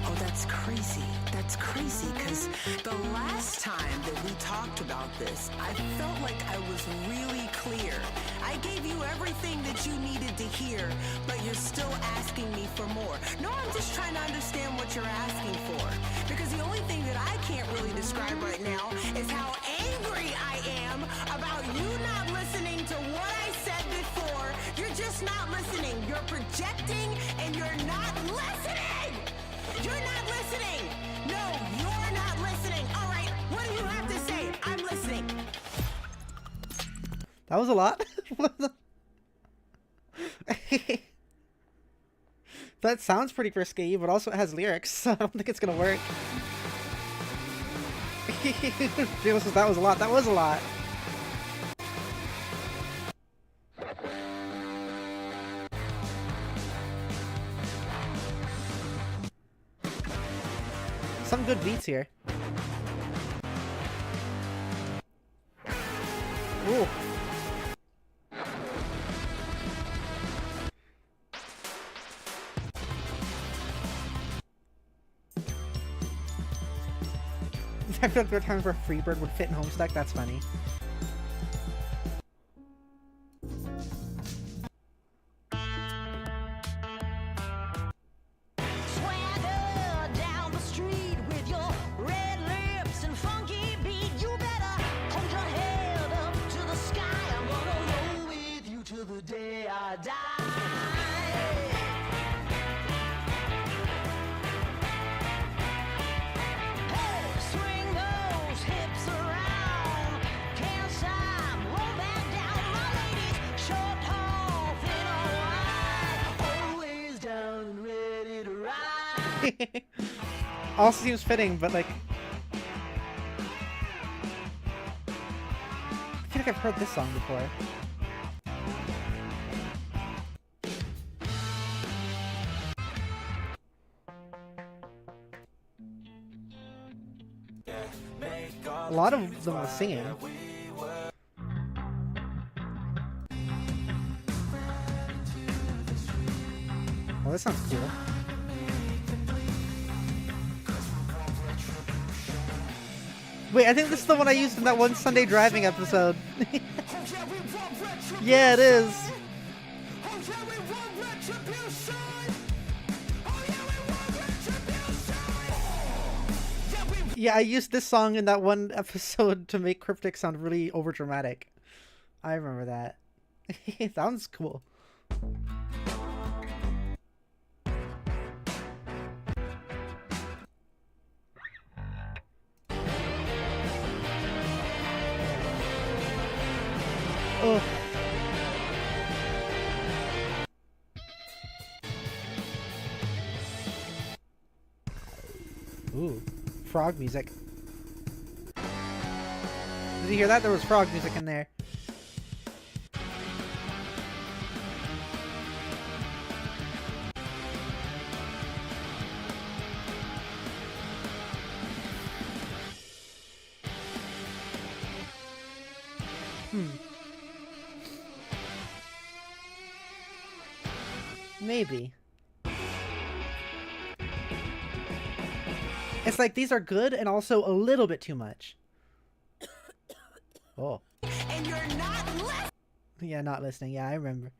Oh, that's crazy. That's crazy, because the last time that we talked about this, I felt like I was really clear. I gave you everything that you needed to hear, but you're still asking me for more. No, I'm just trying to understand what you're asking for. Because the only thing that I can't really describe right now is how angry I am about you not listening to what I said before. You're just not listening. You're projecting and you're not listening! You're not listening! No, you're not listening! Alright, what do you have to say? I'm listening. That was a lot. That sounds pretty risky, but also it has lyrics, so I don't think it's gonna work. Fearless says that was a lot. That was a lot. Some good beats here. Ooh. I feel like there are times where Freebird would fit in Homestuck. That's funny. Also seems fitting, but like I feel like I've heard this song before. A lot of them were singing. Well, this sounds cool. Wait, I think this is the one I used in that one Sunday driving episode. Yeah, it is. Yeah, I used this song in that one episode to make Cryptic sound really overdramatic. I remember that. It sounds cool. Oh. Ooh, frog music. Did you hear that? There was frog music in there. Maybe. It's like these are good and also a little bit too much. Oh. And you're not listening. Yeah, not listening. Yeah, I remember.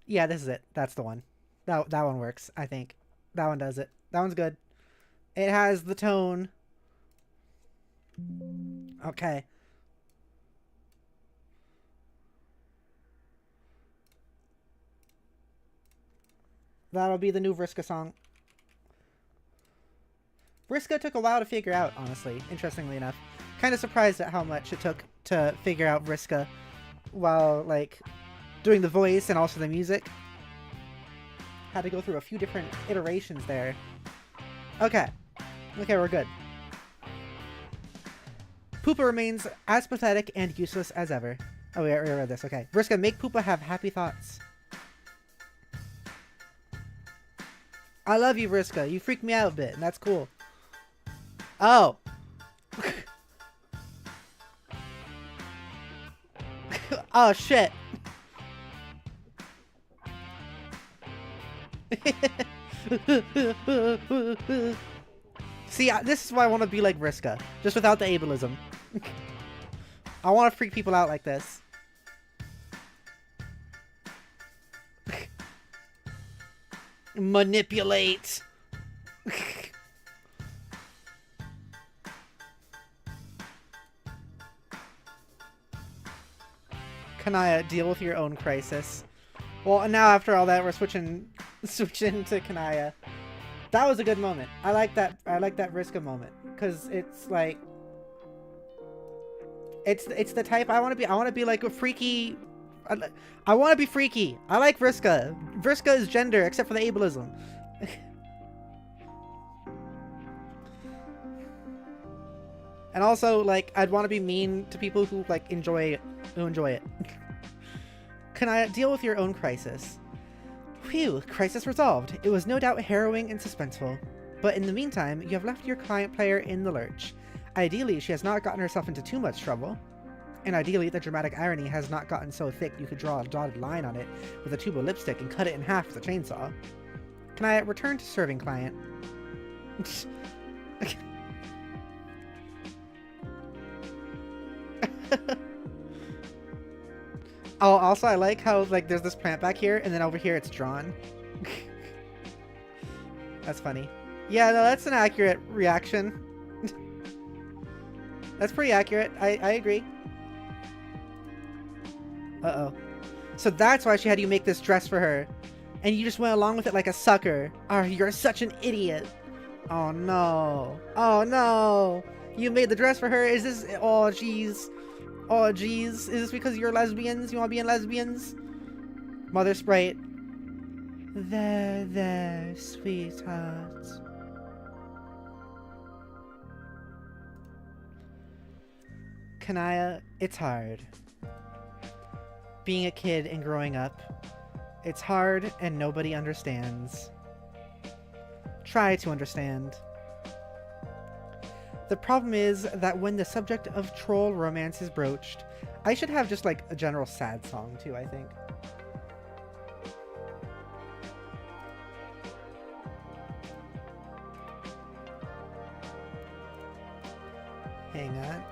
Yeah, this is it. That's the one. That one works, I think. That one does it. That one's good. It has the tone. Okay. That'll be the new Vriska song. Vriska took a while to figure out, honestly, interestingly enough. Kind of surprised at how much it took to figure out Vriska while, like, doing the voice and also the music. Had to go through a few different iterations there. Okay. Okay, we're good. Poopa remains as pathetic and useless as ever. Oh, we already read this. Okay. Vriska, make Poopa have happy thoughts. I love you, Vriska. You freak me out a bit, and that's cool. Oh. Oh, shit. See, this is why I want to be like Vriska, just without the ableism. I want to freak people out like this. Manipulate. Kanaya, deal with your own crisis. Well, and now after all that, we're switching to Kanaya. That was a good moment. I like that. I like that Vriska moment because it's like it's the type I want to be. I want to be like a freaky. I want to be freaky. I like Vriska. Vriska is gender except for the ableism. And also, like, I'd want to be mean to people who like enjoy it. Can I deal with your own crisis? Phew, crisis resolved. It was no doubt harrowing and suspenseful. But in the meantime, you have left your client player in the lurch. Ideally, she has not gotten herself into too much trouble. And ideally, the dramatic irony has not gotten so thick you could draw a dotted line on it with a tube of lipstick and cut it in half with a chainsaw. Can I return to serving client? Oh, also I like how like there's this plant back here and then over here it's drawn. That's funny. Yeah, no, that's an accurate reaction. That's pretty accurate. I agree. Uh-oh. So that's why she had you make this dress for her. And you just went along with it like a sucker. Oh, you're such an idiot. Oh no. Oh no. You made the dress for her? Is this... Oh, jeez. Oh, jeez. Is this because you're lesbians? You want to be in lesbians? Mother Sprite. There, sweetheart. Kanaya, it's hard. Being a kid and growing up, it's hard and nobody understands. Try to understand. The problem is that when the subject of troll romance is broached, I should have just like a general sad song too, I think. Hang on.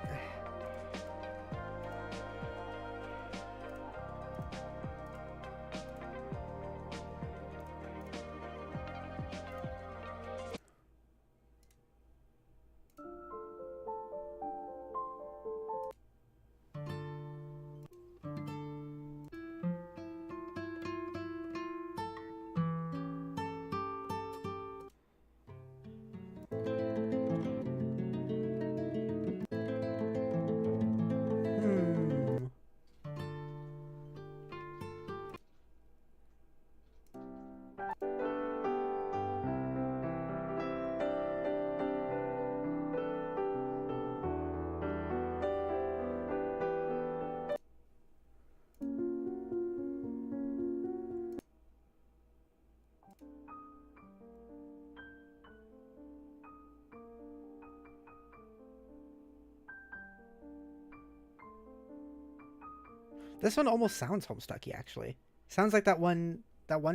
This one almost sounds Homestucky, actually. Sounds like that one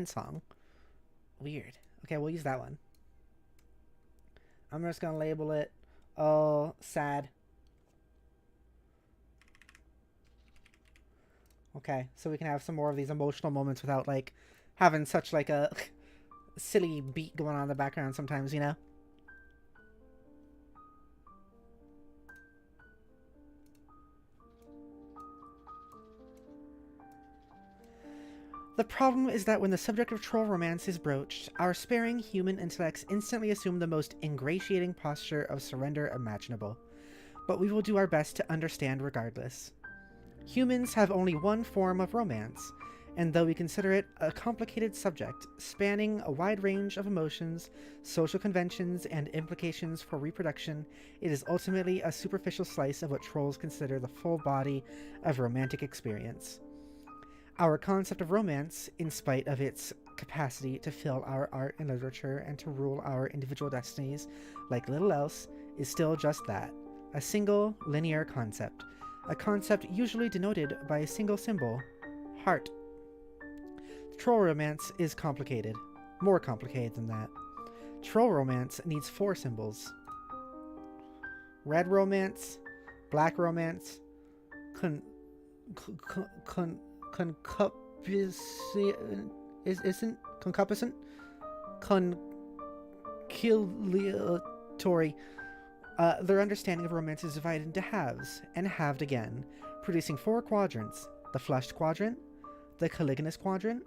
song. Weird. Okay, we'll use that one. I'm just gonna label it, oh, sad. Okay, so we can have some more of these emotional moments without, like, having such, like, a silly beat going on in the background sometimes, you know? The problem is that when the subject of troll romance is broached, our sparing human intellects instantly assume the most ingratiating posture of surrender imaginable. But we will do our best to understand regardless. Humans have only one form of romance, and though we consider it a complicated subject, spanning a wide range of emotions, social conventions, and implications for reproduction, it is ultimately a superficial slice of what trolls consider the full body of romantic experience. Our concept of romance, in spite of its capacity to fill our art and literature and to rule our individual destinies like little else, is still just that, a single, linear concept, a concept usually denoted by a single symbol, heart. Troll romance is complicated, more complicated than that. Troll romance needs 4 symbols. Red romance, black romance, concupiscent, conciliatory. Their understanding of romance is divided into halves, and halved again, producing 4 quadrants: the flushed quadrant, the caliginous quadrant,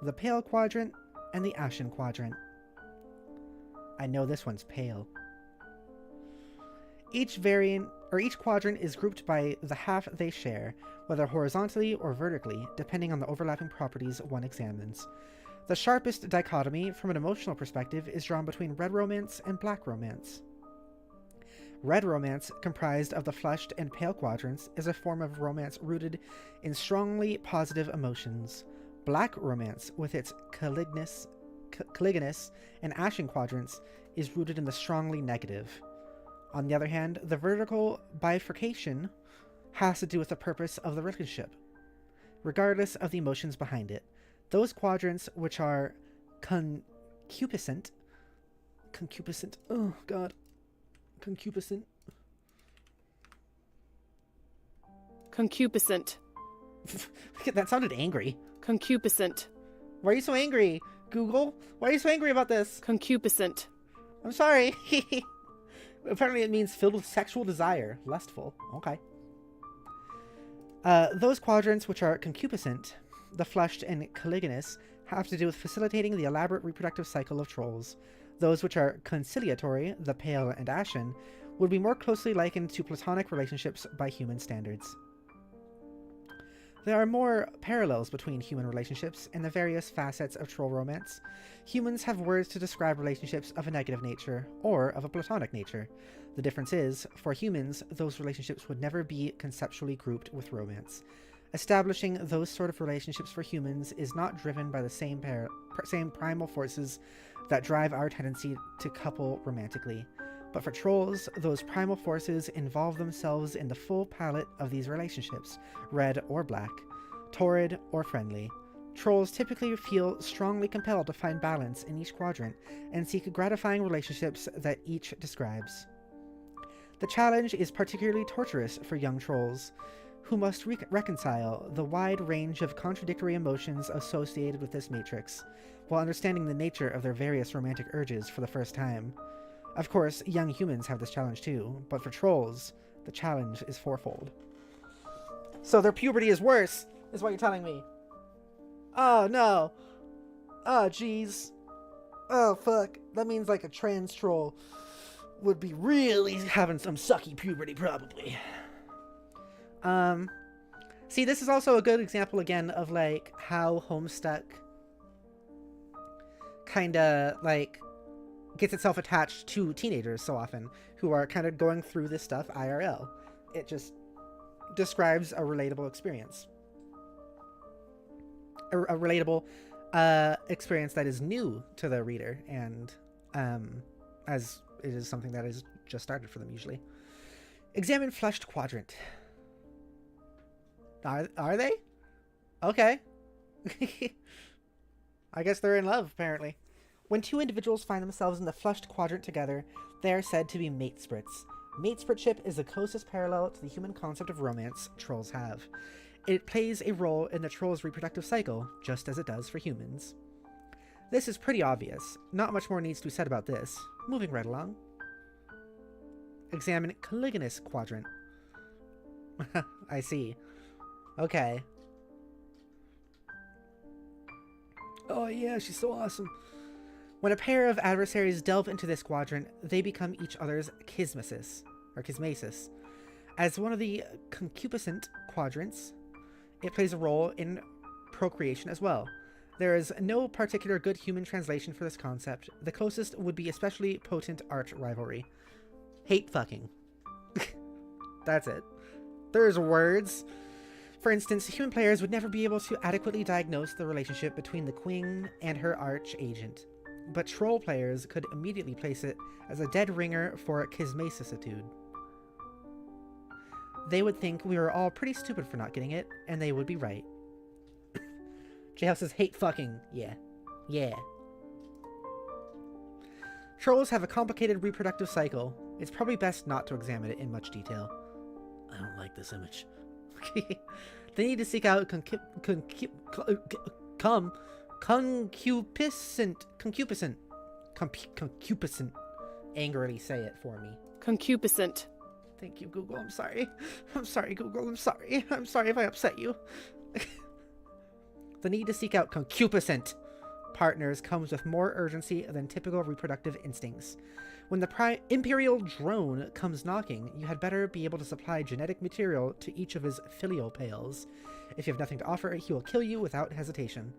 the pale quadrant, and the ashen quadrant. I know this one's pale. Each quadrant is grouped by the half they share, whether horizontally or vertically, depending on the overlapping properties one examines. The sharpest dichotomy, from an emotional perspective, is drawn between red romance and black romance. Red romance, comprised of the flushed and pale quadrants, is a form of romance rooted in strongly positive emotions. Black romance, with its caliginous and ashen quadrants, is rooted in the strongly negative. On the other hand, the vertical bifurcation has to do with the purpose of the relationship, regardless of the emotions behind it. Those quadrants which are concupiscent, oh god, concupiscent. Concupiscent. That sounded angry. Concupiscent. Why are you so angry, Google? Why are you so angry about this? Concupiscent. I'm sorry. Apparently it means filled with sexual desire. Lustful. Okay. Those quadrants which are concupiscent, the flushed and caliginous, have to do with facilitating the elaborate reproductive cycle of trolls. Those which are conciliatory, the pale and ashen, would be more closely likened to platonic relationships by human standards. There are more parallels between human relationships and the various facets of troll romance. Humans have words to describe relationships of a negative nature or of a platonic nature. The difference is, for humans, those relationships would never be conceptually grouped with romance. Establishing those sort of relationships for humans is not driven by the same primal forces that drive our tendency to couple romantically. But for trolls, those primal forces involve themselves in the full palette of these relationships, red or black, torrid or friendly. Trolls typically feel strongly compelled to find balance in each quadrant and seek gratifying relationships that each describes. The challenge is particularly torturous for young trolls, who must reconcile the wide range of contradictory emotions associated with this matrix, while understanding the nature of their various romantic urges for the first time. Of course, young humans have this challenge too, but for trolls, the challenge is fourfold. So their puberty is worse, is what you're telling me. Oh no. Oh jeez. Oh fuck. That means like a trans troll would be really having some sucky puberty probably. See, this is also a good example again of like how Homestuck kinda like gets itself attached to teenagers so often who are kind of going through this stuff IRL. It just describes a relatable experience. A relatable experience that is new to the reader, and as it is something that is just started for them usually. Examine flushed quadrant. Are they? Okay. I guess they're in love, apparently. When two individuals find themselves in the flushed quadrant together, they are said to be matesprits. Matespritship is the closest parallel to the human concept of romance trolls have. It plays a role in the troll's reproductive cycle, just as it does for humans. This is pretty obvious. Not much more needs to be said about this. Moving right along. Examine Caligulous quadrant. I see. Okay. Oh yeah, she's so awesome. When a pair of adversaries delve into this quadrant, they become each other's kismesis, or kismesis. As one of the concupiscent quadrants, it plays a role in procreation as well. There is no particular good human translation for this concept. The closest would be especially potent arch rivalry. Hate fucking. That's it. There's words. For instance, human players would never be able to adequately diagnose the relationship between the queen and her arch agent, but troll players could immediately place it as a dead ringer for kismesicitude. They would think we were all pretty stupid for not getting it, and they would be right. J-House says, hate fucking. Yeah. Yeah. Trolls have a complicated reproductive cycle. It's probably best not to examine it in much detail. I don't like this image. They need to seek out concupiscent. Angrily say it for me. Concupiscent. Thank you, Google. I'm sorry. I'm sorry, Google. I'm sorry. I'm sorry if I upset you. The need to seek out concupiscent partners comes with more urgency than typical reproductive instincts. When the Imperial drone comes knocking, you had better be able to supply genetic material to each of his filial pails. If you have nothing to offer, he will kill you without hesitation.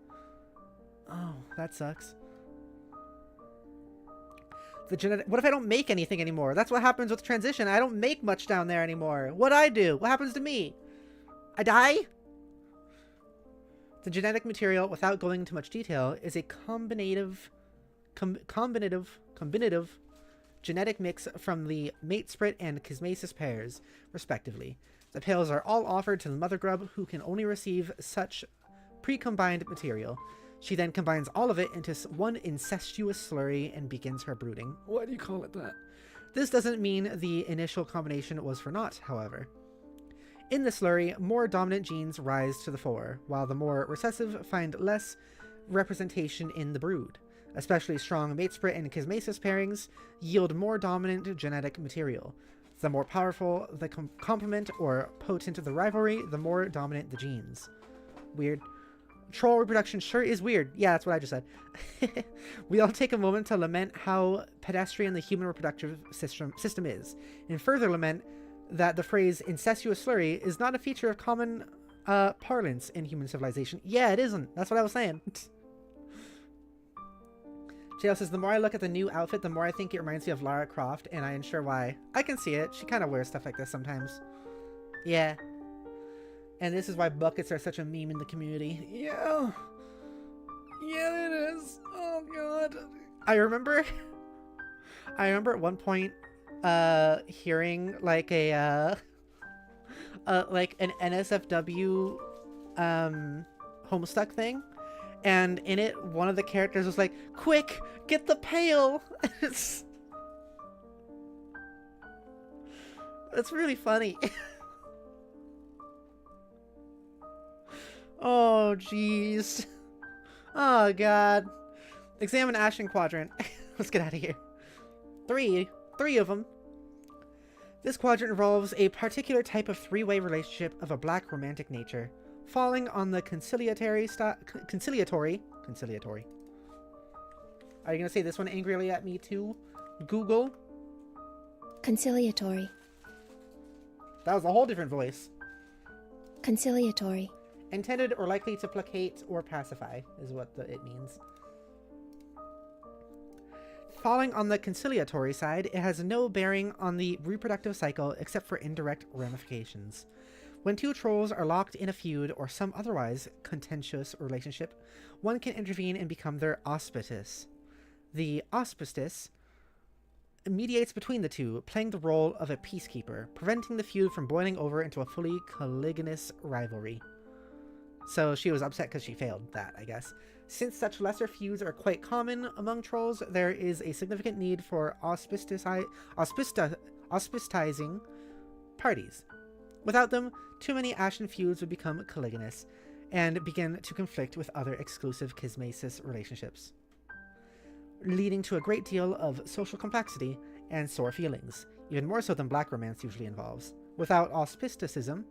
Oh, that sucks. What if I don't make anything anymore? That's what happens with transition. I don't make much down there anymore. What'd I do? What happens to me? I die? The genetic material, without going into much detail, is a combinative genetic mix from the matesprit and kismesis pairs, respectively. The pails are all offered to the mother grub, who can only receive such pre-combined material. She then combines all of it into one incestuous slurry and begins her brooding. Why do you call it that? This doesn't mean the initial combination was for naught, however. In the slurry, more dominant genes rise to the fore, while the more recessive find less representation in the brood. Especially strong matesprit and kismesis pairings yield more dominant genetic material. The more powerful the complement or potent the rivalry, the more dominant the genes. Weird. Troll reproduction sure is weird. Yeah, that's what I just said. We all take a moment to lament how pedestrian the human reproductive system is, and further lament that the phrase incestuous slurry is not a feature of common parlance in human civilization. Yeah, it isn't. That's what I was saying. JL says, the more I look at the new outfit, the more I think it reminds me of Lara Croft, and I ain't sure why. I can see it. She kind of wears stuff like this sometimes. Yeah. And this is why buckets are such a meme in the community. Yeah. Yeah, it is. Oh, God. I remember at one point, hearing, like, like an NSFW, Homestuck thing. And in it, one of the characters was like, quick, get the pail. It's really funny. Oh, jeez. Oh, God. Examine Ashen Quadrant. Let's get out of here. Three of them. This quadrant involves a particular type of three-way relationship of a black romantic nature, falling on the conciliatory. Are you gonna say this one angrily at me too? Google. Conciliatory. That was a whole different voice. Conciliatory. Intended or likely to placate or pacify is what it means. Falling on the conciliatory side, it has no bearing on the reproductive cycle except for indirect ramifications. When two trolls are locked in a feud or some otherwise contentious relationship, one can intervene and become their auspicious. The auspicious mediates between the two, playing the role of a peacekeeper, preventing the feud from boiling over into a fully colliginous rivalry. So she was upset because she failed that, I guess. Since such lesser feuds are quite common among trolls, there is a significant need for auspicizing parties. Without them, too many ashen feuds would become colliginous and begin to conflict with other exclusive kismesis relationships, leading to a great deal of social complexity and sore feelings, even more so than black romance usually involves. Without auspisticism,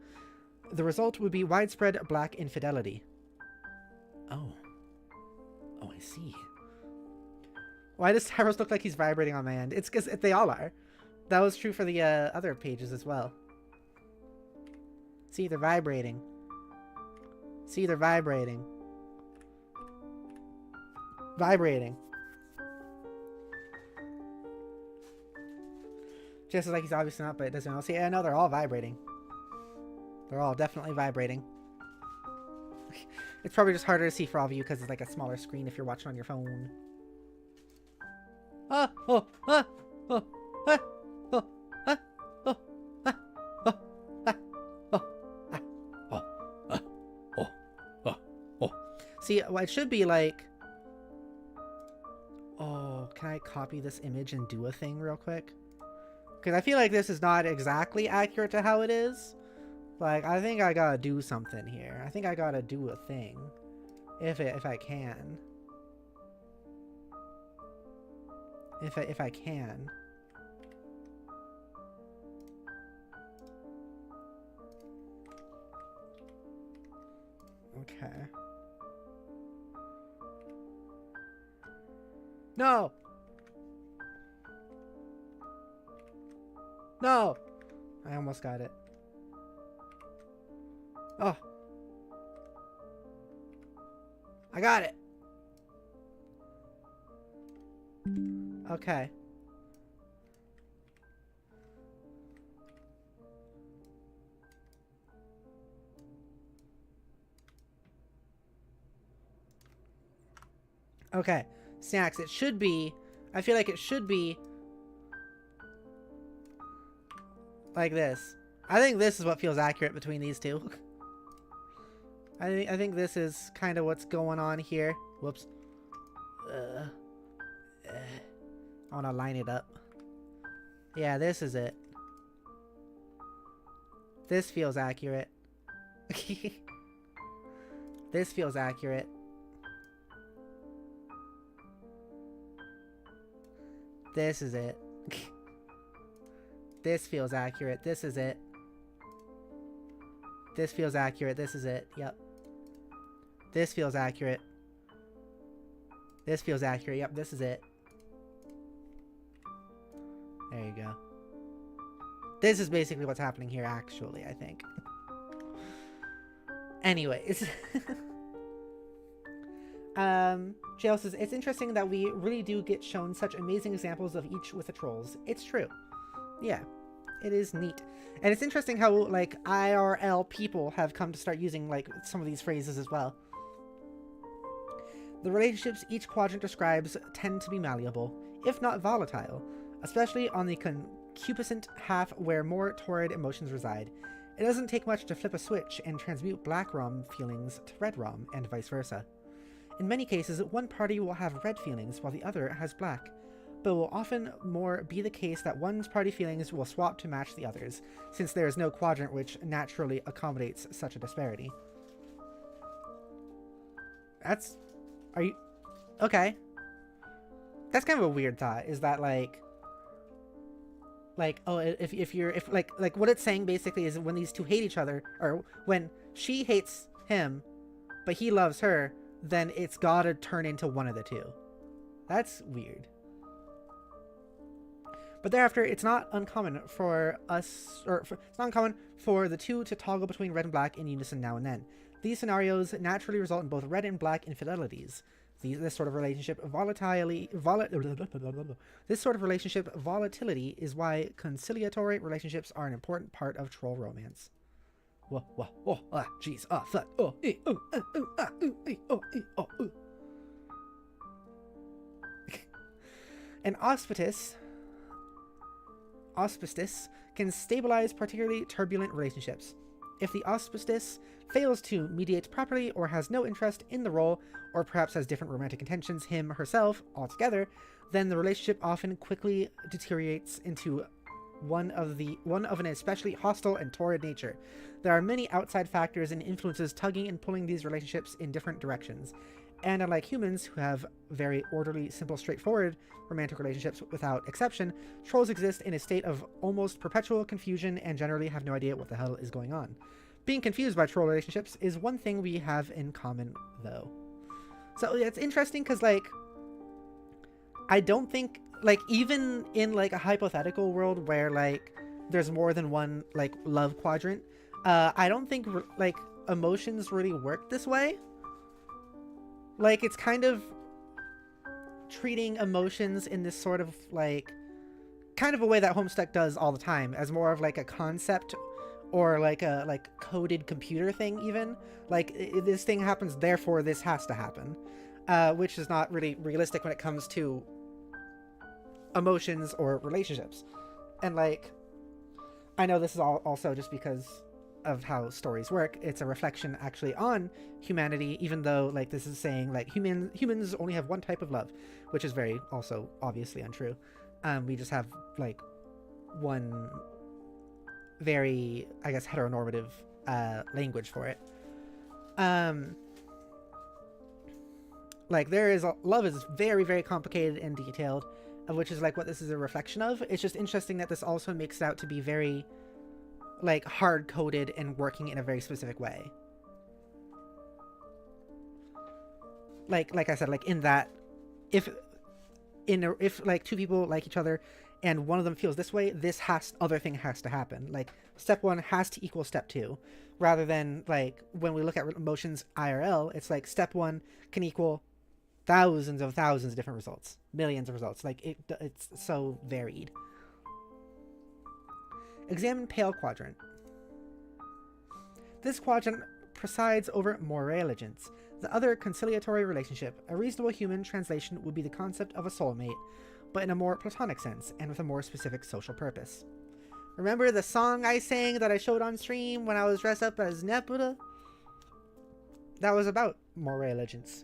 the result would be widespread black infidelity. Oh, I see. Why does Tyros look like he's vibrating on my end? It's because they all are. That was true for the other pages as well. See, they're vibrating. See, they're vibrating. Vibrating. Just like he's obviously not, but it doesn't all see. I know they're all vibrating. They're all definitely vibrating. It's probably just harder to see for all of you because it's like a smaller screen if you're watching on your phone. See, well, it should be like... Oh, can I copy this image and do a thing real quick? Because I feel like this is not exactly accurate to how it is. Like, I think I gotta do something here. I think I gotta do a thing. If I can. If I can. Okay. No! No! I almost got it. Oh. I got it. Okay. Okay. Snacks. It should be... I feel like it should be... like this. I think this is what feels accurate between these two. I think this is kind of what's going on here. Whoops. I want to line it up. Yeah, this is it. This feels accurate. This feels accurate. This is it. This feels accurate. This is it. This feels accurate. This is it. Yep. This feels accurate. This feels accurate. Yep, this is it. There you go. This is basically what's happening here, actually, I think. Anyways. JL says, it's interesting that we really do get shown such amazing examples of each with the trolls. It's true. Yeah, it is neat. And it's interesting how, like, IRL people have come to start using, like, some of these phrases as well. The relationships each quadrant describes tend to be malleable, if not volatile, especially on the concupiscent half where more torrid emotions reside. It doesn't take much to flip a switch and transmute black rom feelings to red rom, and vice versa. In many cases, one party will have red feelings while the other has black, but will often more be the case that one's party feelings will swap to match the other's, since there is no quadrant which naturally accommodates such a disparity. Are you... Okay. That's kind of a weird thought, is that, like, oh, if what it's saying basically is when these two hate each other, or when she hates him, but he loves her, then it's gotta turn into one of the two. That's weird. But thereafter, it's not uncommon for us, it's not uncommon for the two to toggle between red and black in unison now and then. These scenarios naturally result in both red and black infidelities. This sort of relationship volatility is why conciliatory relationships are an important part of troll romance. Jeez, fuck, An auspice can stabilize particularly turbulent relationships. If the auspice fails to mediate properly or has no interest in the role, or perhaps has different romantic intentions herself altogether, then the relationship often quickly deteriorates into one of an especially hostile and torrid nature. There are many outside factors and influences tugging and pulling these relationships in different directions. And unlike humans, who have very orderly, simple, straightforward romantic relationships without exception, trolls exist in a state of almost perpetual confusion and generally have no idea what the hell is going on. Being confused by troll relationships is one thing we have in common, though. So it's interesting because, like, I don't think, like, even in, like, a hypothetical world where, like, there's more than one, like, love quadrant, I don't think, like, emotions really work this way. Like, it's kind of treating emotions in this sort of, like, kind of a way that Homestuck does all the time, as more of, like, a concept or, like, a, like, coded computer thing, even. Like, this thing happens, therefore this has to happen. Which is not really realistic when it comes to emotions or relationships. And, like, I know this is also just because of how stories work. It's a reflection actually on humanity, even though, like, this is saying, like, humans only have one type of love, which is very also obviously untrue. We just have, like, one very, I guess, heteronormative language for it. Like, love is very, very complicated and detailed, which is, like, what this is a reflection of. It's just interesting that this also makes it out to be very, like, hard-coded and working in a very specific way. Like I said, like, in that, if like, two people like each other and one of them feels this way, this other thing has to happen. Like, step one has to equal step two, rather than, like, when we look at emotions IRL, it's like step one can equal thousands of different results, millions of results. Like, it's so varied. Examine pale quadrant. This quadrant presides over moralligence, the other conciliatory relationship. A reasonable human translation would be the concept of a soulmate, but in a more platonic sense and with a more specific social purpose. Remember the song I sang that I showed on stream when I was dressed up as Nebuda? That was about moralligence.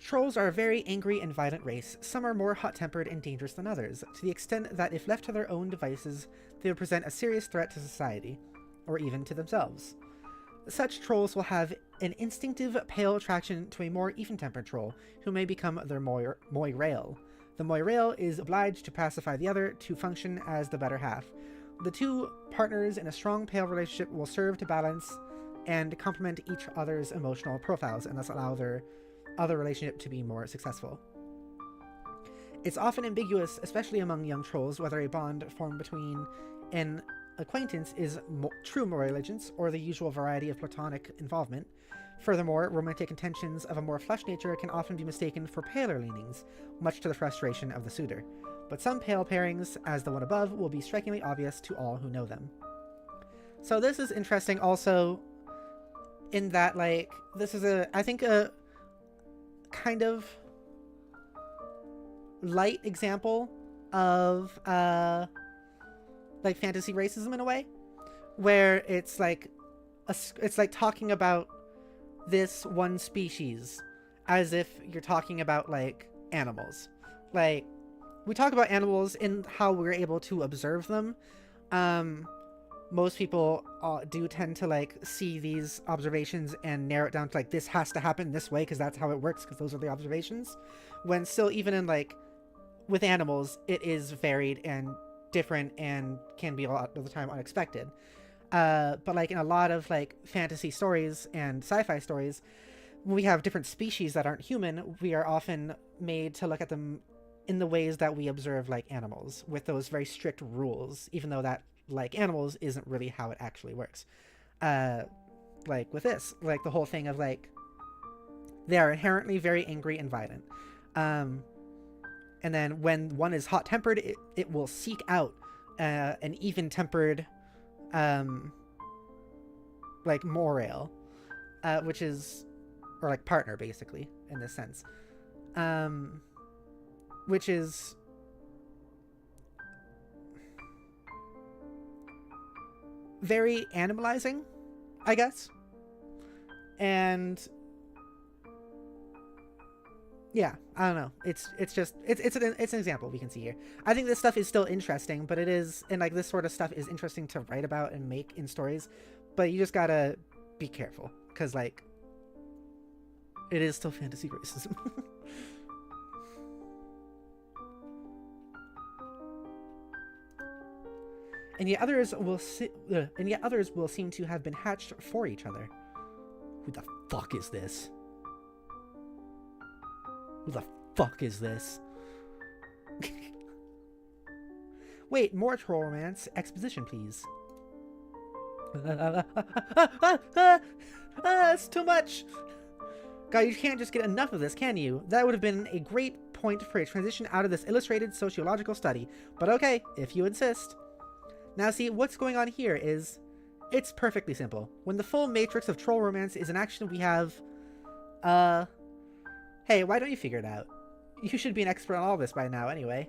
Trolls are a very angry and violent race. Some are more hot-tempered and dangerous than others, to the extent that if left to their own devices, they would present a serious threat to society, or even to themselves. Such trolls will have an instinctive pale attraction to a more even-tempered troll, who may become their moirail. The moirail is obliged to pacify the other to function as the better half. The two partners in a strong pale relationship will serve to balance and complement each other's emotional profiles, and thus allow their other relationship to be more successful. It's often ambiguous, especially among young trolls, whether a bond formed between an acquaintance is true moral allegiance, or the usual variety of platonic involvement. Furthermore, romantic intentions of a more flesh nature can often be mistaken for paler leanings, much to the frustration of the suitor. But some pale pairings, as the one above, will be strikingly obvious to all who know them. So this is interesting also in that, like, this is I think a kind of light example of, like, fantasy racism in a way, where it's like, it's like talking about this one species as if you're talking about, like, animals. Like, we talk about animals in how we're able to observe them. Most people do tend to, like, see these observations and narrow it down to, like, this has to happen this way because that's how it works, because those are the observations. When still, even in, like, with animals, it is varied and different and can be a lot of the time unexpected. But, like, in a lot of, like, fantasy stories and sci-fi stories, when we have different species that aren't human, we are often made to look at them in the ways that we observe, like, animals, with those very strict rules, even though that, like animals, isn't really how it actually works. Like with this, like the whole thing of, like, they are inherently very angry and violent. And then when one is hot-tempered, it will seek out an even-tempered, like, morale, which is, or like partner, basically, in this sense. Which is very animalizing, I guess. And yeah, I don't know. It's an example we can see here. I think this stuff is still interesting, but it is, and like this sort of stuff is interesting to write about and make in stories, but you just gotta be careful, because, like, it is still fantasy racism. And yet others will seem to have been hatched for each other. Who the fuck is this? Who the fuck is this? Wait, more troll romance exposition, please. It's too much. God, you can't just get enough of this, can you? That would have been a great point for a transition out of this illustrated sociological study. But okay, if you insist. Now see, what's going on here is, it's perfectly simple. When the full matrix of troll romance is in action, we have, hey, why don't you figure it out? You should be an expert on all this by now, anyway.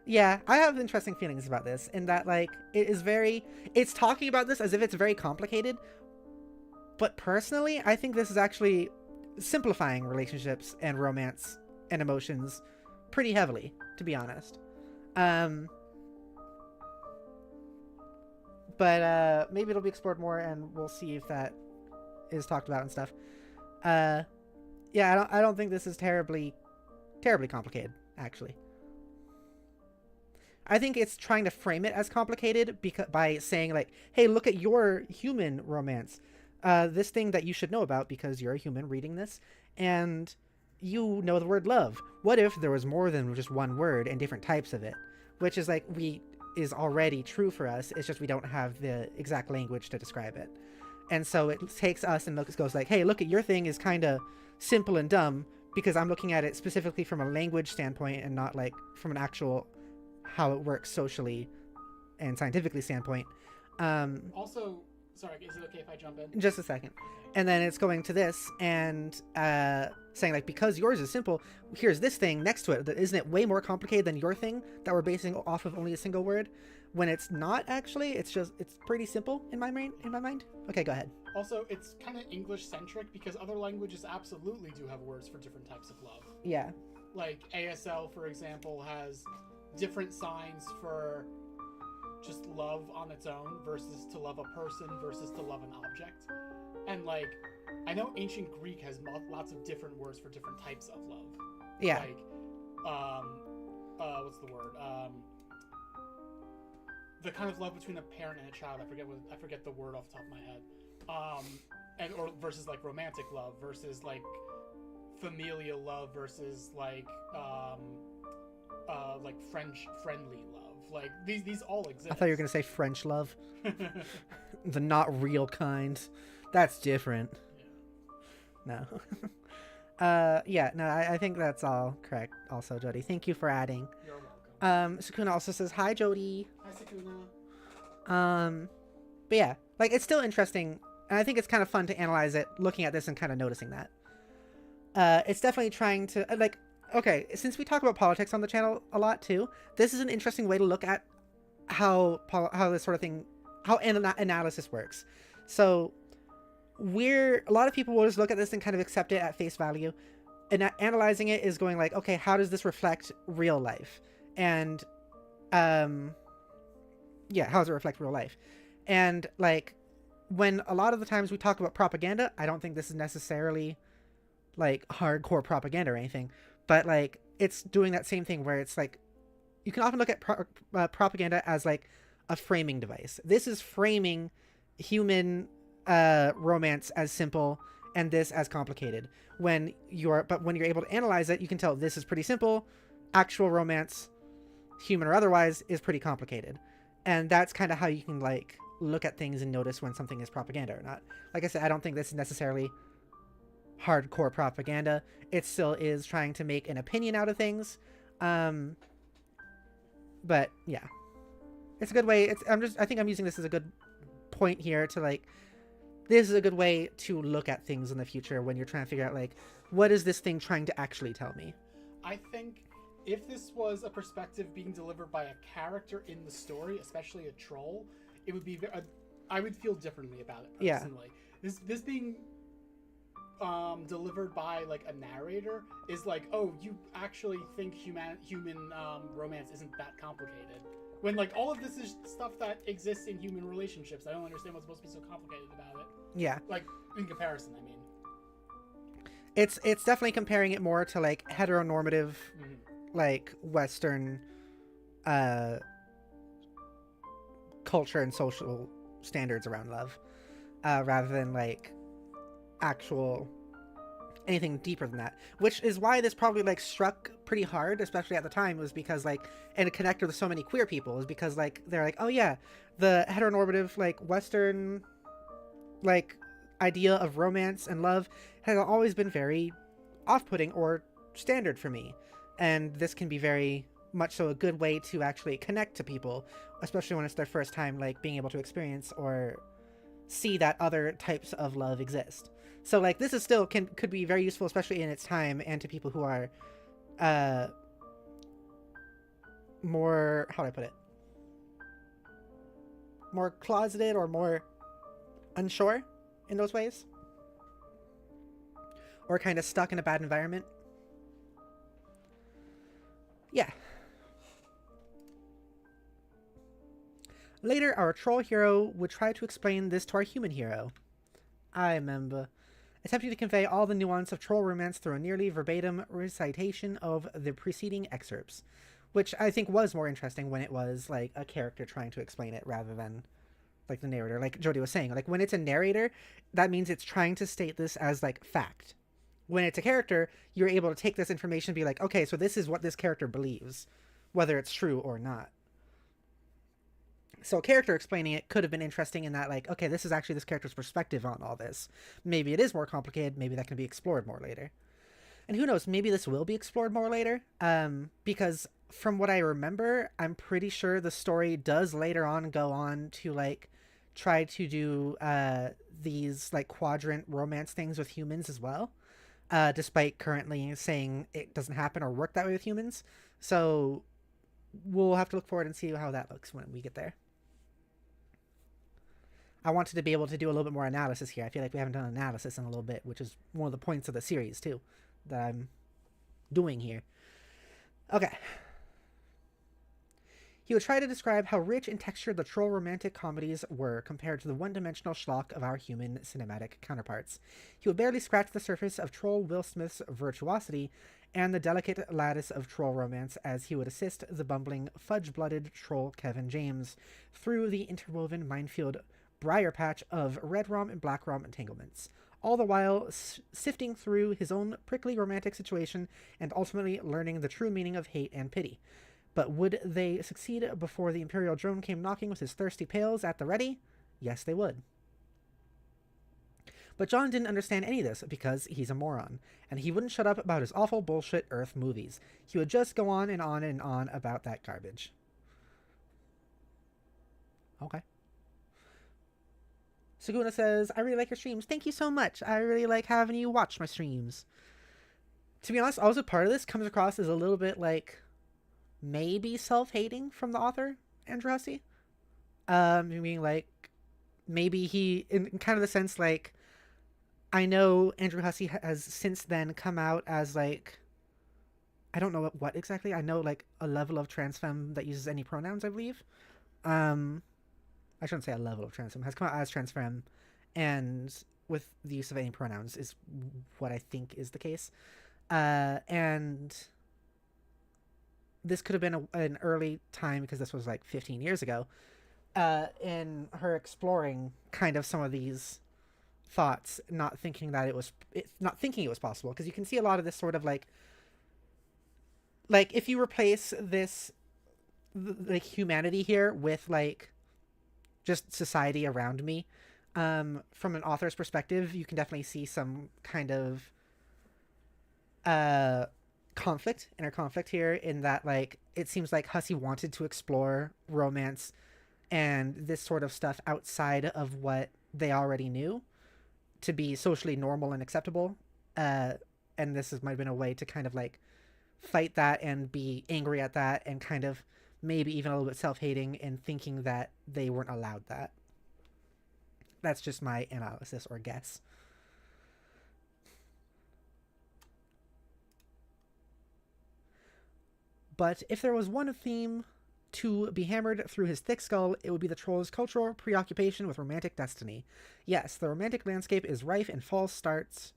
Yeah, I have interesting feelings about this, in that, like, it's talking about this as if it's very complicated, but personally, I think this is actually simplifying relationships and romance and emotions pretty heavily, to be honest. But maybe it'll be explored more, and we'll see if that is talked about and stuff. Yeah, I don't think this is terribly complicated, actually. I think it's trying to frame it as complicated by saying, like, hey, look at your human romance. This thing that you should know about because you're a human reading this, and you know the word love. What if there was more than just one word and different types of it? Which is, like, is already true for us. It's just we don't have the exact language to describe it. And so it takes us and goes like, hey, look at your thing is kind of simple and dumb because I'm looking at it specifically from a language standpoint and not, like, from an actual how it works socially and scientifically standpoint. Also, sorry, is it okay if I jump in? Just a second. And then it's going to this and saying, like, because yours is simple, here's this thing next to it. Isn't it way more complicated than your thing that we're basing off of only a single word? When it's not, actually. It's pretty simple in my mind. Okay, go ahead. Also, it's kind of English-centric because other languages absolutely do have words for different types of love. Yeah. Like, ASL, for example, has different signs for just love on its own versus to love a person versus to love an object. And, like, I know ancient Greek has lots of different words for different types of love. Yeah. Like, what's the word? The kind of love between a parent and a child. I forget the word off the top of my head. Or versus, like, romantic love versus, like, familial love versus, like, like friendly love. Like these all exist. I thought you were gonna say French love, the not real kind. That's different. Yeah. No. Yeah, no, I think that's all correct. Also, Jodi, thank you for adding. You're welcome. Sakuna also says hi, Jodi. Hi, Sakuna. But yeah, like it's still interesting, and I think it's kind of fun to analyze it, looking at this and kind of noticing that. It's definitely trying to like. Okay, since we talk about politics on the channel a lot too, this is an interesting way to look at how this sort of thing, how analysis works. So a lot of people will just look at this and kind of accept it at face value, and analyzing it is going like, okay, how does this reflect real life? And yeah, how does it reflect real life? And like, when a lot of the times we talk about propaganda, I don't think this is necessarily like hardcore propaganda or anything, but like it's doing that same thing where it's like you can often look at propaganda as like a framing device. This is framing human romance as simple and this as complicated. When you're able to analyze it, you can tell this is pretty simple. Actual romance, human or otherwise, is pretty complicated. And that's kind of how you can like look at things and notice when something is propaganda or not. Like I said, I don't think this is necessarily hardcore propaganda. It still is trying to make an opinion out of things. But yeah, it's a good way. I think I'm using this as a good point here to like, this is a good way to look at things in the future when you're trying to figure out like, what is this thing trying to actually tell me? I think if this was a perspective being delivered by a character in the story, especially a troll, it would be. I would feel differently about it personally. Yeah. This being delivered by like a narrator is like, oh, you actually think human romance isn't that complicated, when like all of this is stuff that exists in human relationships. I don't understand what's supposed to be so complicated about it. Yeah, like in comparison, I mean, it's definitely comparing it more to like heteronormative, like Western culture and social standards around love, rather than like actual anything deeper than that, which is why this probably like struck pretty hard, especially at the time, was because like, and it connected with so many queer people, is because like they're like, oh yeah, the heteronormative like Western like idea of romance and love has always been very off-putting or standard for me, and this can be very much so a good way to actually connect to people, especially when it's their first time like being able to experience or see that other types of love exist. So like this is still could be very useful, especially in its time, and to people who are more, how do I put it, more closeted or more unsure in those ways, or kind of stuck in a bad environment. Yeah. Later, our troll hero would try to explain this to our human hero. I remember. Attempting to convey all the nuance of troll romance through a nearly verbatim recitation of the preceding excerpts, which I think was more interesting when it was like a character trying to explain it rather than like the narrator. Like Jodi was saying, like when it's a narrator, that means it's trying to state this as like fact. When it's a character, you're able to take this information and be like, okay, so this is what this character believes, whether it's true or not. So a character explaining it could have been interesting in that, like, okay, this is actually this character's perspective on all this. Maybe it is more complicated. Maybe that can be explored more later. And who knows, maybe this will be explored more later. Because from what I remember, I'm pretty sure the story does later on go on to, like, try to do these, like, quadrant romance things with humans as well. Despite currently saying it doesn't happen or work that way with humans. So we'll have to look forward and see how that looks when we get there. I wanted to be able to do a little bit more analysis here. I feel like we haven't done analysis in a little bit, which is one of the points of the series, too, that I'm doing here. Okay. He would try to describe how rich and textured the troll romantic comedies were compared to the one-dimensional schlock of our human cinematic counterparts. He would barely scratch the surface of troll Will Smith's virtuosity and the delicate lattice of troll romance as he would assist the bumbling, fudge-blooded troll Kevin James through the interwoven minefield briar patch of red rom and black rom entanglements, all the while sifting through his own prickly romantic situation and ultimately learning the true meaning of hate and pity. But would they succeed before the Imperial drone came knocking with his thirsty pails at the ready? Yes, they would. But John didn't understand any of this because he's a moron, and he wouldn't shut up about his awful bullshit Earth movies. He would just go on and on and on about that garbage. Okay. Saguna says, I really like your streams. Thank you so much. I really like having you watch my streams. To be honest, also part of this comes across as a little bit like maybe self-hating from the author, Andrew Hussey. Meaning like maybe he, in kind of the sense like, I know Andrew Hussey has since then come out as like, I don't know what exactly. I know like a level of trans femme that uses any pronouns, I believe. I shouldn't say a level of trans femme, has come out as trans femme, and with the use of any pronouns is what I think is the case. And this could have been an early time because this was like 15 years ago, in her exploring kind of some of these thoughts, not thinking it was possible, because you can see a lot of this sort of like if you replace this like humanity here with like just society around me, from an author's perspective, you can definitely see some kind of inner conflict here, in that like it seems like Hussey wanted to explore romance and this sort of stuff outside of what they already knew to be socially normal and acceptable, and might have been a way to kind of like fight that and be angry at that, and kind of maybe even a little bit self-hating and thinking that they weren't allowed that. That's just my analysis or guess. But if there was one theme to be hammered through his thick skull, it would be the troll's cultural preoccupation with romantic destiny. Yes, the romantic landscape is rife with false starts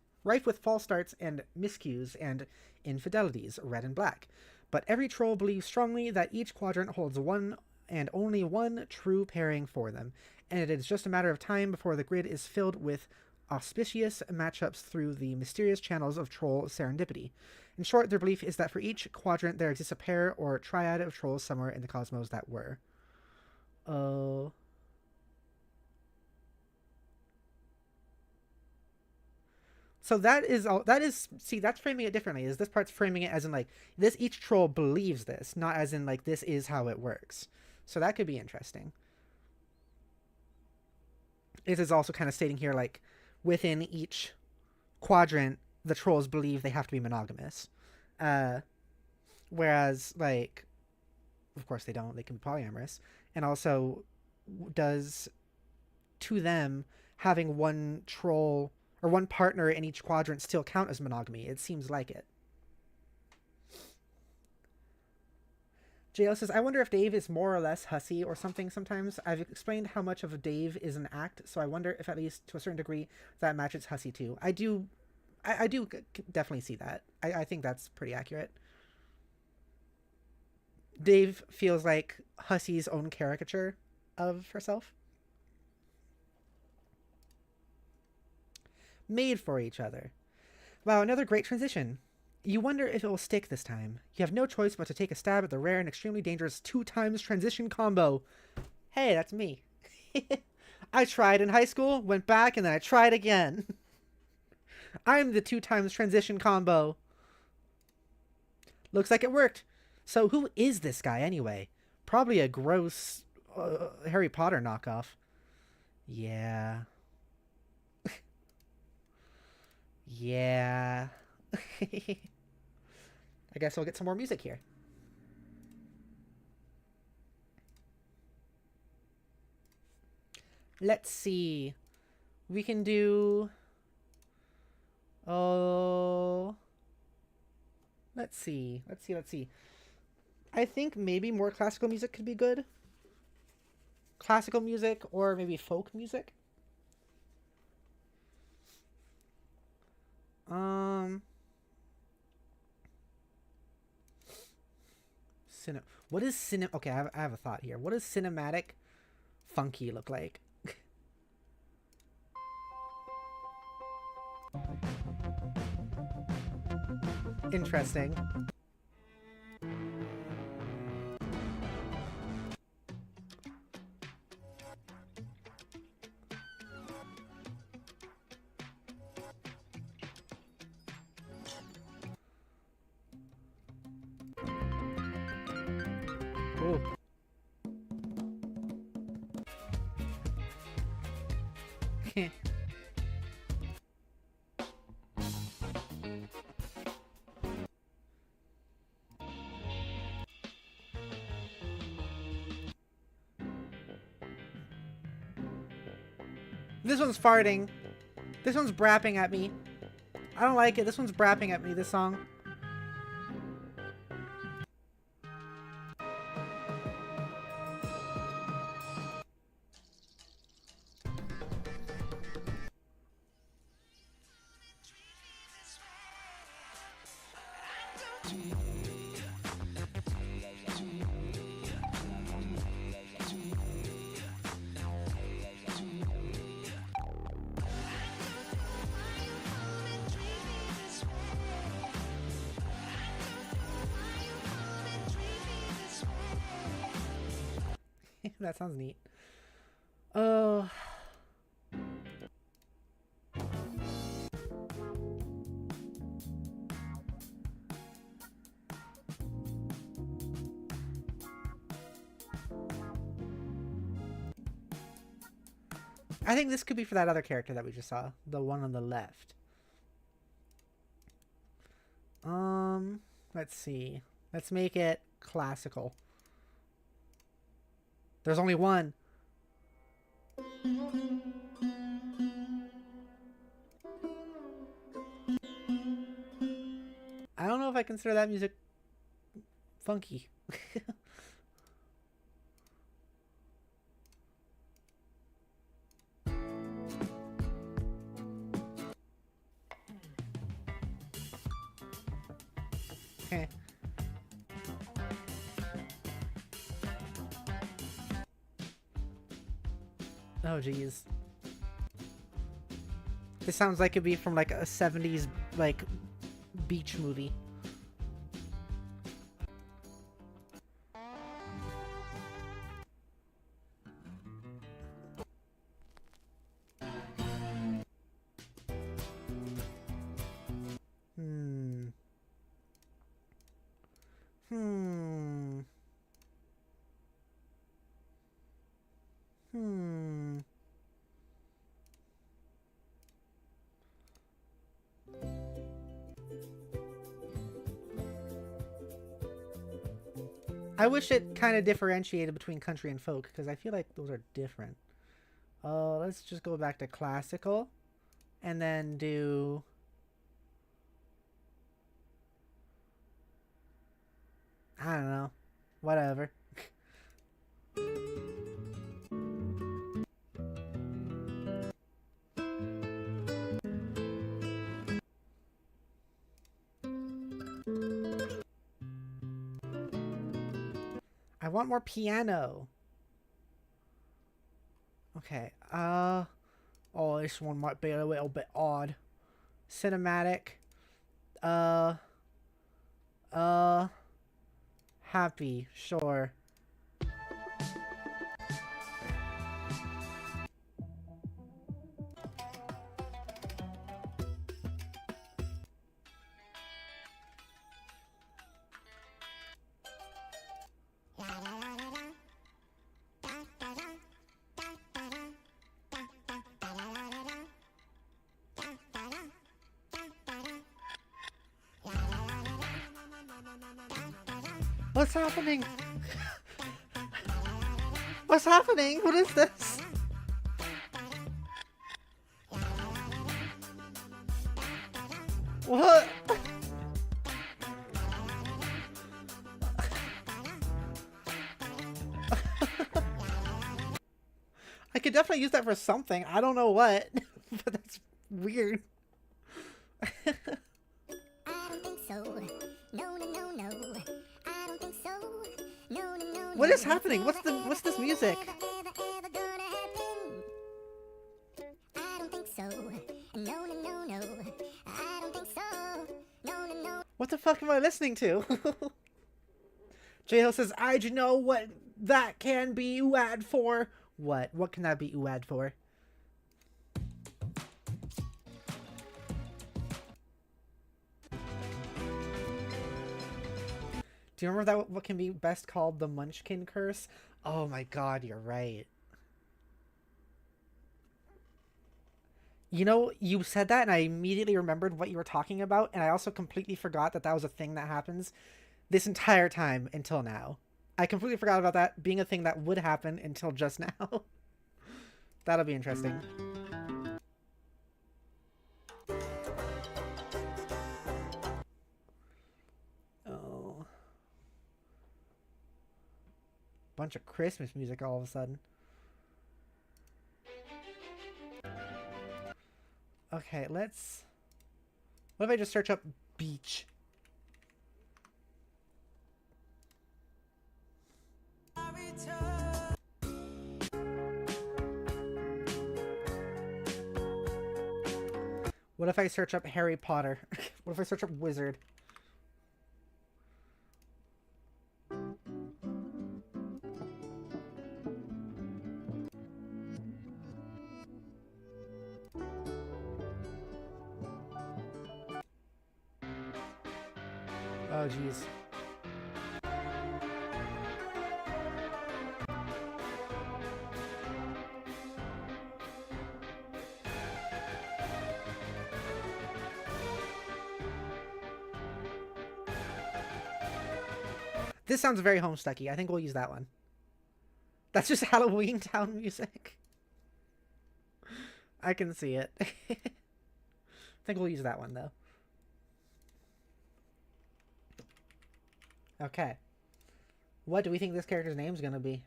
and miscues and infidelities, red and black. But every troll believes strongly that each quadrant holds one and only one true pairing for them, and it is just a matter of time before the grid is filled with auspicious matchups through the mysterious channels of troll serendipity. In short, their belief is that for each quadrant there exists a pair or triad of trolls somewhere in the cosmos that were. Oh. So that's framing it differently. Is this part's framing it as in like this, each troll believes this, not as in like this is how it works. So that could be interesting. It is also kind of stating here like within each quadrant the trolls believe they have to be monogamous, whereas like of course they don't, they can be polyamorous. And also, does to them having one troll or one partner in each quadrant still count as monogamy? It seems like it. JL says, I wonder if Dave is more or less Hussey or something sometimes. I've explained how much of a Dave is an act, so I wonder if at least to a certain degree that matches Hussey too. I do definitely see that. I think that's pretty accurate. Dave feels like Hussey's own caricature of herself. Made for each other. Wow, another great transition. You wonder if it will stick this time. You have no choice but to take a stab at the rare and extremely dangerous 2x transition combo. Hey, that's me. I tried in high school, went back, and then I tried again. I'm the 2x transition combo. Looks like it worked. So who is this guy anyway? Probably a gross Harry Potter knockoff. Yeah. Yeah. I guess we'll get some more music here. Let's see. We can do... Oh... Let's see. I think maybe more classical music could be good. Classical music or maybe folk music. What is okay, I have a thought here. What does cinematic funky look like? interesting. Ooh. This one's farting. This one's brapping at me. I don't like it. This one's brapping at me, this song. That sounds neat. Oh. I think this could be for that other character that we just saw, the one on the left. Let's see. Let's make it classical. There's only one. I don't know if I consider that music funky. Okay. Oh geez. This sounds like it'd be from like a 70s like beach movie. I wish it kind of differentiated between country and folk, because I feel like those are different. Let's just go back to classical and then do... I don't know. Whatever. I want more piano. Okay. Oh, this one might be a little bit odd. Cinematic. Happy. Sure. What's happening? What's happening? What is this? What? I could definitely use that for something. I don't know what, but that's weird. I don't think so. No, no, no, no. I don't think so. No, no, no. What is happening? What's this music? Ever gonna happen? I don't think so. No, no, no, no. I don't think so. No, no, no. What What the fuck am I listening to? J Hill says, I do know what that can be UAD for. What? What can that be UAD for? Do you remember that what can be best called the Munchkin curse? Oh my god, you're right. You know, you said that and I immediately remembered what you were talking about, and I also completely forgot that that was a thing that happens this entire time until now. I completely forgot about that being a thing that would happen until just now. That'll be interesting. Oh. Bunch of Christmas music all of a sudden. Okay, let's... What if I just search up beach? What if I search up Harry Potter? What if I search up wizard? Oh, jeez. This sounds very Homestucky. I think we'll use that one. That's just Halloween Town music. I can see it. I think we'll use that one, though. Okay. What do we think this character's name is going to be?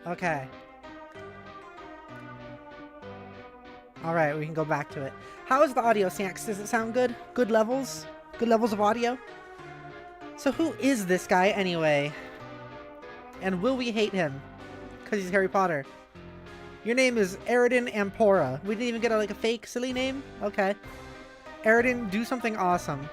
Okay. Alright, we can go back to it. How is the audio, Snacks? Does it sound good? Good levels? Good levels of audio? So who is this guy anyway? And will we hate him? Because he's Harry Potter. Your name is Aridin Ampora. We didn't even get a fake silly name? Okay. Aridin, do something awesome.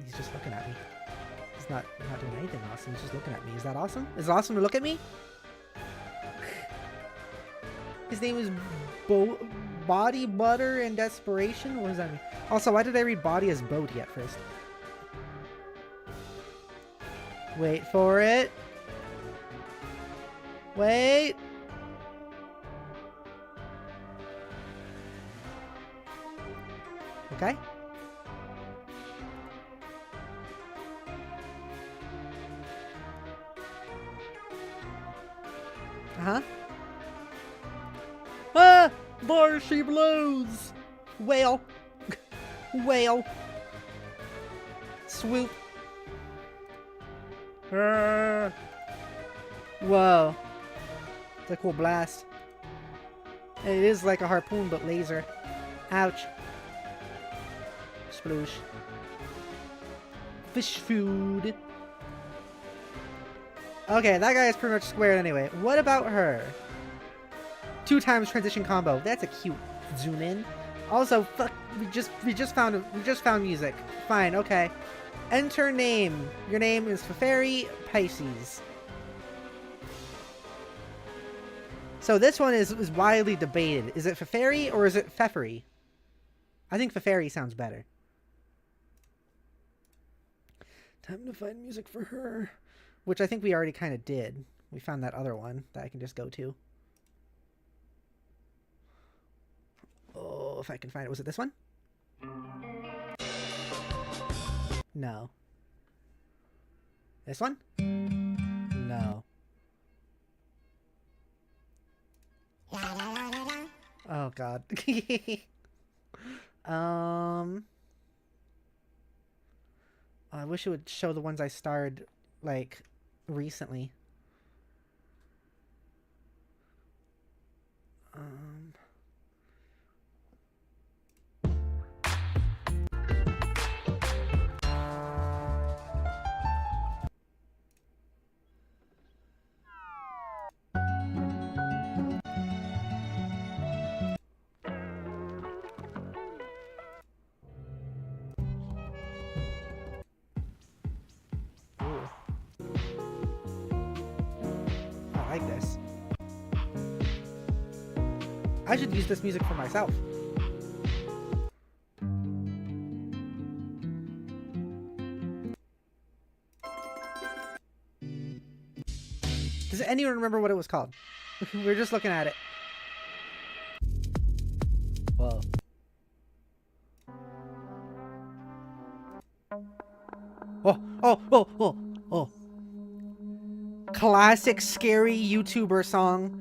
He's just looking at me. He's not doing anything awesome. He's just looking at me. Is that awesome? Is it awesome to look at me? His name is Body, Butter, and Desperation? What does that mean? Also, why did I read body as Bodhi at first? Wait for it. Wait. Okay. Uh-huh. Ah! There she blows! Whale. Whale. Swoop. Whoa. It's a cool blast. It is like a harpoon, but laser. Ouch. Sploosh. Fish food. Okay, that guy is pretty much squared anyway. What about her? 2 times transition combo. That's a cute zoom in. Also, fuck, we just found music. Fine, okay. Enter name. Your name is Feferi Pisces. So this one is widely debated. Is it Feferi or is it Feferi? I think Feferi sounds better. Time to find music for her. Which I think we already kind of did. We found that other one that I can just go to. Oh, if I can find it. Was it this one? No. This one? No. Oh, God. I wish it would show the ones I starred, like, recently. I should use this music for myself. Does anyone remember what it was called? We were just looking at it. Whoa. Oh. Classic scary YouTuber song.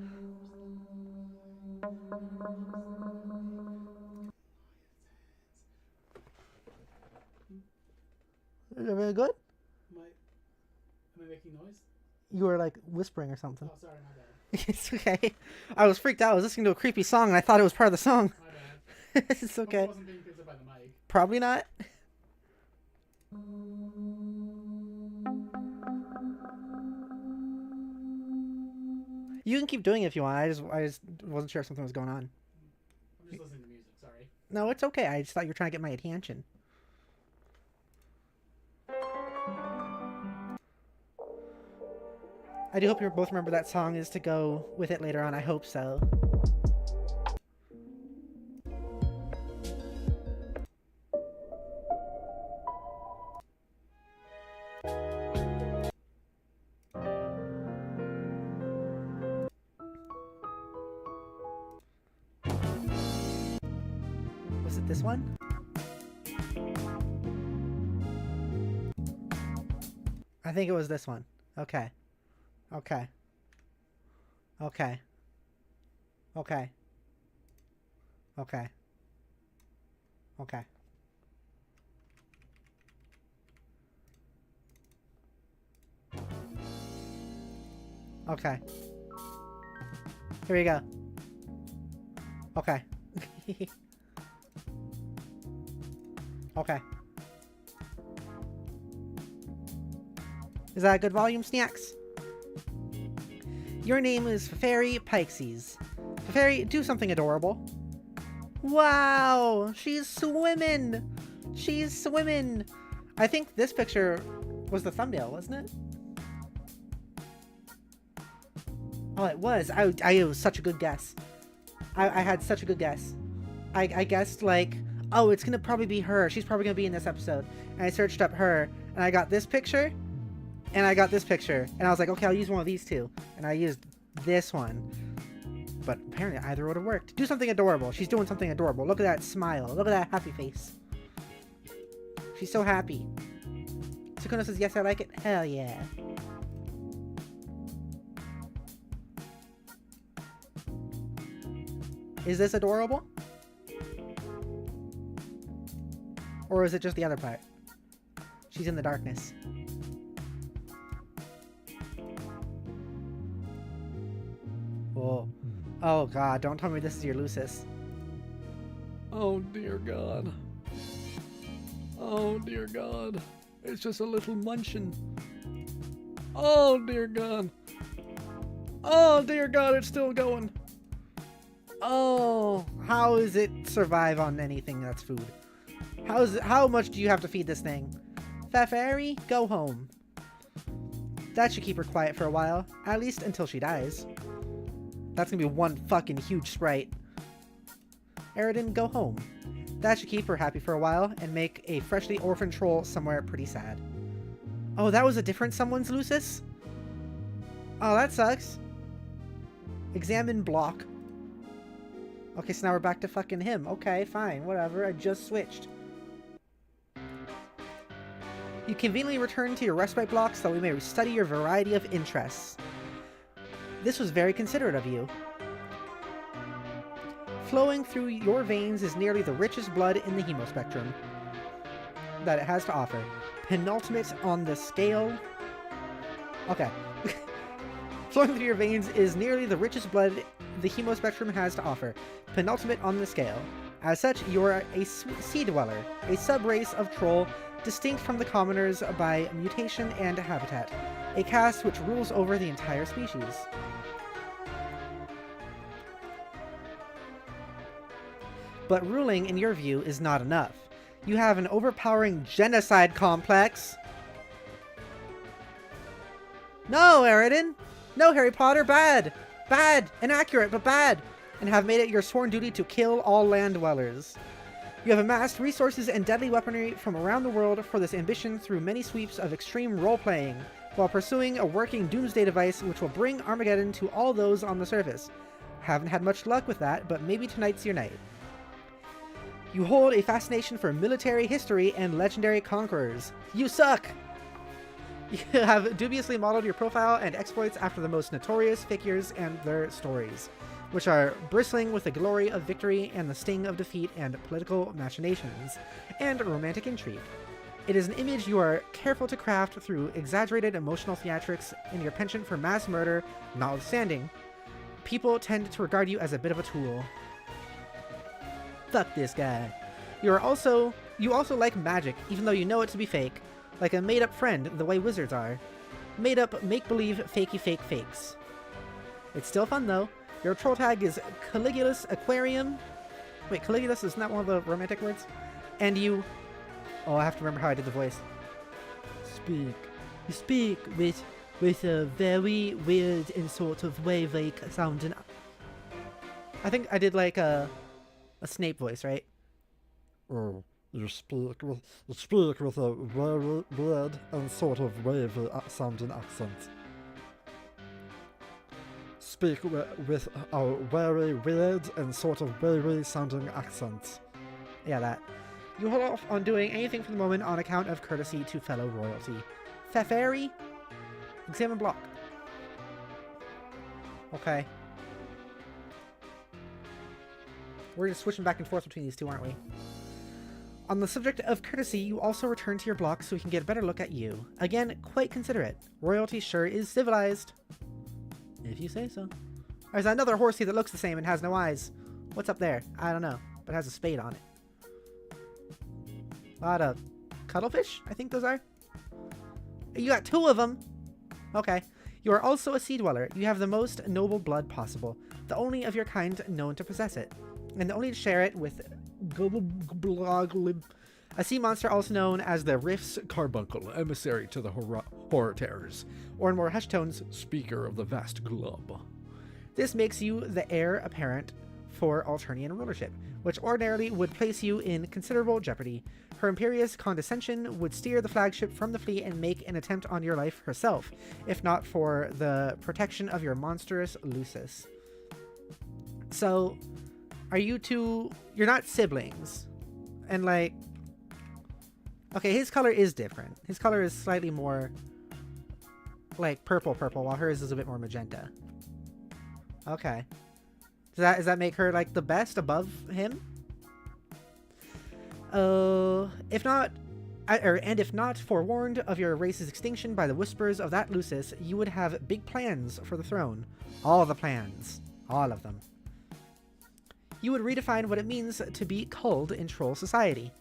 Is it really good? Am I making noise? You were like whispering or something. Oh, sorry, my bad. It's okay. I was freaked out. I was listening to a creepy song and I thought it was part of the song. My bad. It's Hope okay. I wasn't being picked up by the mic. Probably not. You can keep doing it if you want. I just wasn't sure if something was going on. I'm just listening to music, sorry. No, it's okay. I just thought you were trying to get my attention. I do hope you both remember that song is to go with it later on. I hope so. Was it this one? I think it was this one. Okay. Okay. Okay. Okay. Okay. Okay. Okay. Here we go. Okay. Okay. Is that a good volume, Snacks? Your name is Fairy Pixies. Fairy, do something adorable. Wow! She's swimming! She's swimming! I think this picture was the thumbnail, wasn't it? Oh, it was. It was such a good guess. I had such a good guess. I guessed, like, oh, it's gonna probably be her. She's probably gonna be in this episode. And I searched up her, and I got this picture, and I got this picture. And I was like, okay, I'll use one of these two. And I used this one. But apparently either would have worked. Do something adorable. She's doing something adorable. Look at that smile. Look at that happy face. She's so happy. Sukuna says, yes, I like it. Hell yeah. Is this adorable? Or is it just the other part? She's in the darkness. Whoa. Oh god, don't tell me this is your Lucis. Oh dear god. Oh dear god. It's just a little munchin. Oh dear god. Oh dear god, it's still going. Oh, how does it survive on anything that's food? How much do you have to feed this thing? Fairy, go home. That should keep her quiet for a while, at least until she dies. That's gonna be one fucking huge sprite. Aridin, go home. That should keep her happy for a while and make a freshly orphaned troll somewhere pretty sad. Oh, that was a different someone's Lucis? Oh, that sucks. Examine block. Okay, so now we're back to fucking him. Okay, fine, whatever. I just switched. You conveniently return to your respite block so we may study your variety of interests. This was very considerate of you. Flowing through your veins is nearly the richest blood in the hemospectrum that it has to offer. Penultimate on the scale. Okay. Flowing through your veins is nearly the richest blood the hemospectrum has to offer. Penultimate on the scale. As such, you are a sea dweller, a sub-race of troll distinct from the commoners by mutation and habitat. A caste which rules over the entire species. But ruling, in your view, is not enough. You have an overpowering genocide complex. No, Aridin! No, Harry Potter, bad! Bad! Inaccurate, but bad! and have made it your sworn duty to kill all land dwellers. You have amassed resources and deadly weaponry from around the world for this ambition through many sweeps of extreme role-playing, while pursuing a working doomsday device which will bring Armageddon to all those on the surface. Haven't had much luck with that, but maybe tonight's your night. You hold a fascination for military history and legendary conquerors. You suck! You have dubiously modeled your profile and exploits after the most notorious figures and their stories, which are bristling with the glory of victory and the sting of defeat and political machinations, and romantic intrigue. It is an image you are careful to craft through exaggerated emotional theatrics, and your penchant for mass murder notwithstanding. People tend to regard you as a bit of a tool. Fuck this guy. You also like magic, even though you know it to be fake. Like a made-up friend, the way wizards are. Made-up, make-believe, fakey fake fakes. It's still fun, though. Your troll tag is Caligulus Aquarium. Wait, Caligulus is not one of the romantic words? And you... Oh, I have to remember how I did the voice. You speak with a very weird and sort of wave-like sounding... I think I did like a Snape voice, right? Oh, you speak with a very weird and sort of wavy sounding accent. Speak with a very weird and sort of wavy sounding accent. Yeah, that. You hold off on doing anything for the moment on account of courtesy to fellow royalty. Feferi? Examine block. Okay. We're just switching back and forth between these two, aren't we? On the subject of courtesy, you also return to your block so we can get a better look at you. Again, quite considerate. Royalty sure is civilized. If you say so. There's another horsey that looks the same and has no eyes. What's up there? I don't know, but has a spade on it. A lot of cuttlefish, I think those are. You got 2 of them. Okay. You are also a sea dweller. You have the most noble blood possible, the only of your kind known to possess it, and the only to share it with a sea monster also known as the Rift's Carbuncle, emissary to the horror terrors, or in more hushed tones, speaker of the vast globe. This makes you the heir apparent for Alternian rulership, which ordinarily would place you in considerable jeopardy. Her imperious condescension would steer the flagship from the fleet and make an attempt on your life herself, if not for the protection of your monstrous Lucis. So, are you two... You're not siblings. And like... Okay, his color is different. His color is slightly more... like purple, while hers is a bit more magenta. Okay. Does that make her like the best above him? If not forewarned of your race's extinction by the whispers of that Lucis, you would have big plans for the throne. All the plans. All of them. You would redefine what it means to be culled in troll society.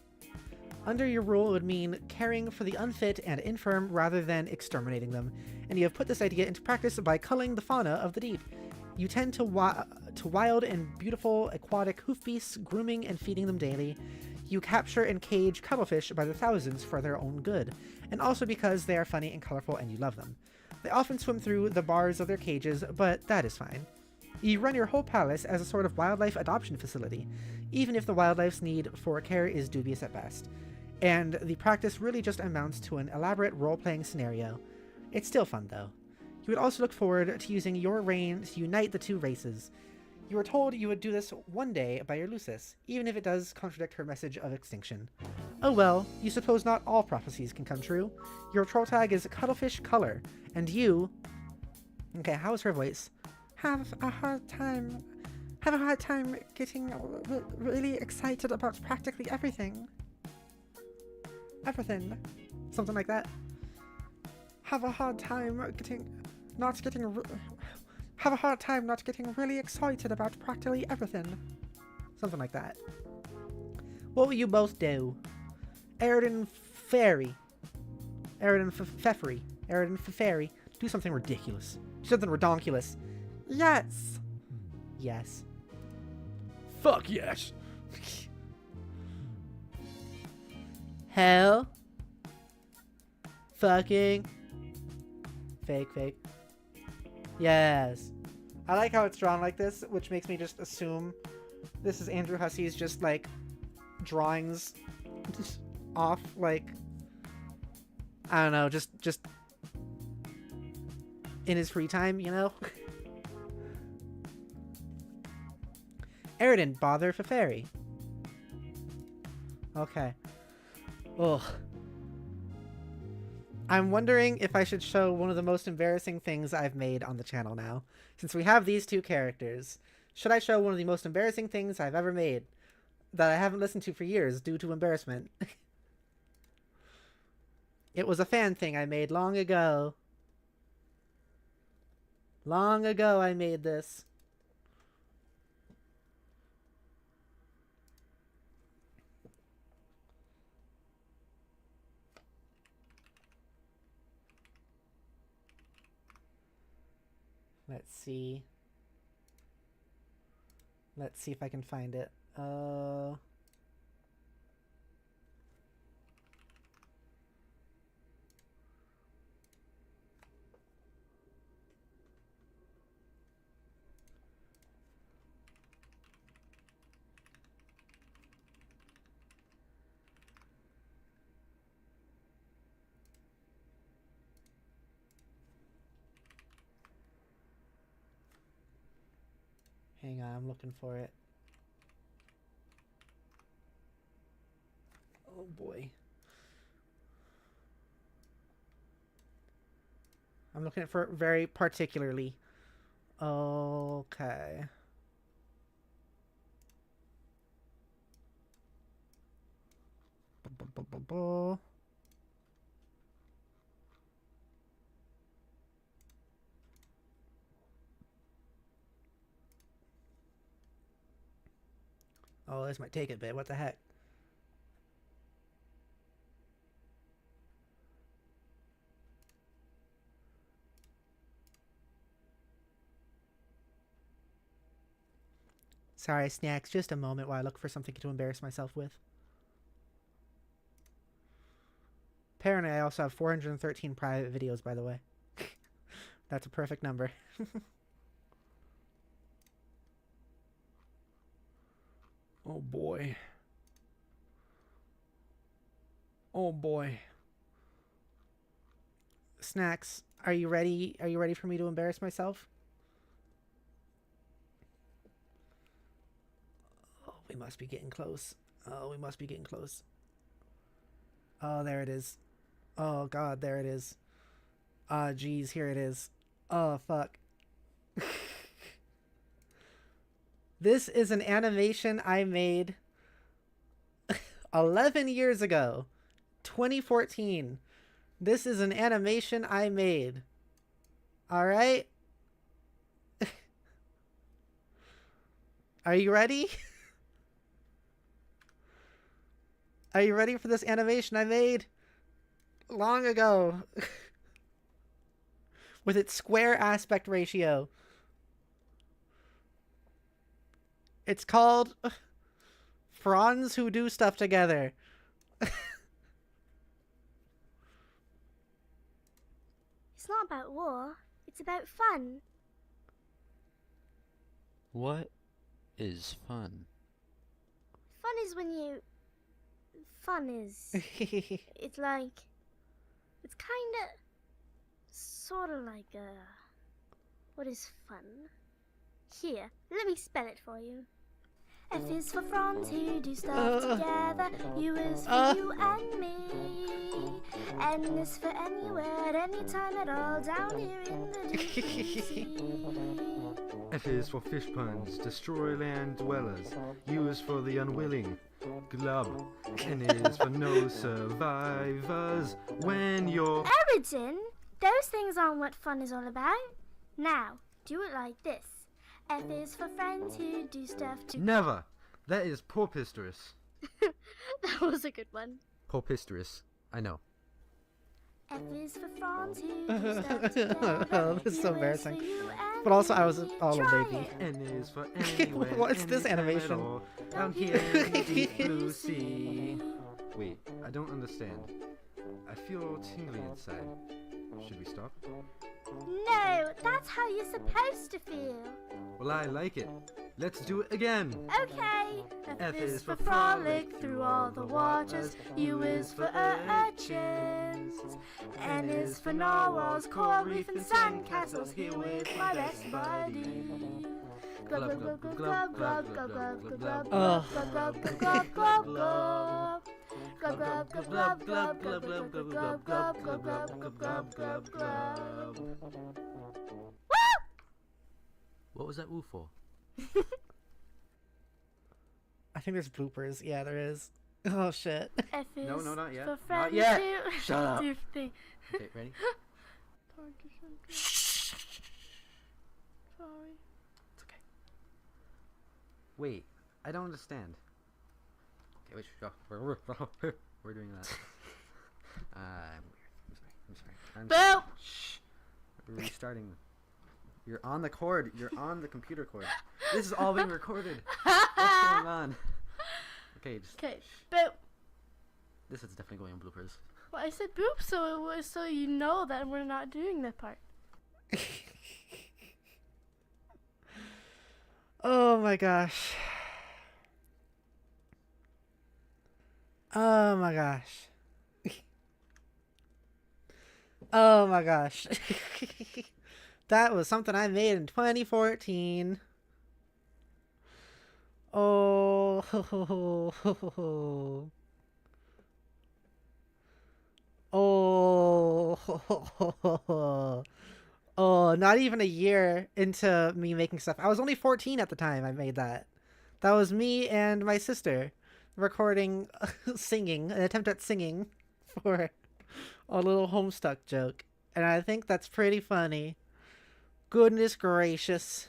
Under your rule, it would mean caring for the unfit and infirm rather than exterminating them, and you have put this idea into practice by culling the fauna of the deep. You tend to wild and beautiful aquatic hoofbeasts, grooming and feeding them daily. You capture and cage cuttlefish by the thousands for their own good, and also because they are funny and colorful and you love them. They often swim through the bars of their cages, but that is fine. You run your whole palace as a sort of wildlife adoption facility, even if the wildlife's need for care is dubious at best. And the practice really just amounts to an elaborate role-playing scenario. It's still fun, though. You would also look forward to using your reign to unite the two races. You were told you would do this one day by your Lucis, even if it does contradict her message of extinction. Oh well, you suppose not all prophecies can come true. Your troll tag is Cuttlefish Color, and you... Okay, how is her voice? Have a hard time getting really excited about practically everything. Everything. Something like that. Have a hard time not getting really excited about practically everything. Something like that. What will you both do? Eridan Fairy. Eridan Fairy. Do something ridiculous. Do something redonkulous. Yes. Yes. Fuck yes. Hell. Fucking. Fake. Yes. I like how it's drawn like this, which makes me just assume this is Andrew Hussey's just like drawings off, like, I don't know, just in his free time, you know? Eridan, bother for fairy. Okay. Ugh. I'm wondering if I should show one of the most embarrassing things I've made on the channel now. Since we have these two characters, should I show one of the most embarrassing things I've ever made that I haven't listened to for years due to embarrassment? It was a fan thing I made long ago. Long ago I made this. Let's see. Let's see if I can find it. Hang on, I'm looking for it. Oh boy. I'm looking for it very particularly. Okay. Bu-bu-bu-bu-bu. Oh, this might take a bit. What the heck? Sorry, Snacks. Just a moment while I look for something to embarrass myself with. Apparently, I also have 413 private videos, by the way. That's a perfect number. Oh boy. Oh boy. Snacks, are you ready? Are you ready for me to embarrass myself? Oh, we must be getting close. Oh, we must be getting close. Oh, there it is. Oh, God, there it is. Ah, geez, here it is. Oh, fuck. This is an animation I made 11 years ago. 2014. This is an animation I made. Alright? Are you ready? Are you ready for this animation I made long ago? With its square aspect ratio. It's called Fronds Who Do Stuff Together. It's not about war, it's about fun. What is fun? Fun is when you... Fun is... it's like... It's kinda... Sorta like a... What is fun? Here, let me spell it for you. F is for fronds who do stuff together. U is for you and me. N is for anywhere, anytime at all, down here in the deep sea. F is for fish puns, destroy land dwellers. U is for the unwilling, glub. N is for no survivors when you're... Eridan, those things aren't what fun is all about. Now, do it like this. F is for friends who do stuff to... Never! That is porpisterous. That was a good one. Porpisterous, I know. F is for fronds who do stuff together. Oh, this is so U embarrassing. for you and But also, I was me. all a Try baby. it. N is for anywhere. What's this anytime at animation? all, down here in the deep blue sea. Wait, I don't understand. I feel tingly inside. Should we stop? No, that's how you're supposed to feel. Well, I like it. Let's do it again. Okay. F is for frolic through all the waters. U is for urchins. N is for narwhals, coral reef and sandcastles. Here with my best buddy. Glub glub glub glub glub glub glub glub glub glub glub glub glub glub. Glub glub glub glub glub glub glub glub glub glub glub glub glub glub. Woo! What was that woo for? I think there's bloopers. Yeah, there is. Oh shit. F is No, not yet. for Not friends yet. who- Shut up. Sorry. Okay, ready? It's okay. Wait, I don't understand. Okay, wait, we're doing that. I'm weird. I'm sorry. Boo! Shh. We're restarting. You're on the cord. You're on the computer cord. This is all being recorded. What's going on? Okay, just. Okay, boop. This is definitely going on bloopers. Well, I said boop, so it was so you know that we're not doing that part. Oh my gosh. Oh my gosh. Oh my gosh. That was something I made in 2014. Oh. Oh. Oh, not even a year into me making stuff. I was only 14 at the time I made that. That was me and my sister recording singing, an attempt at singing for a little Homestuck joke. And I think that's pretty funny. Goodness gracious.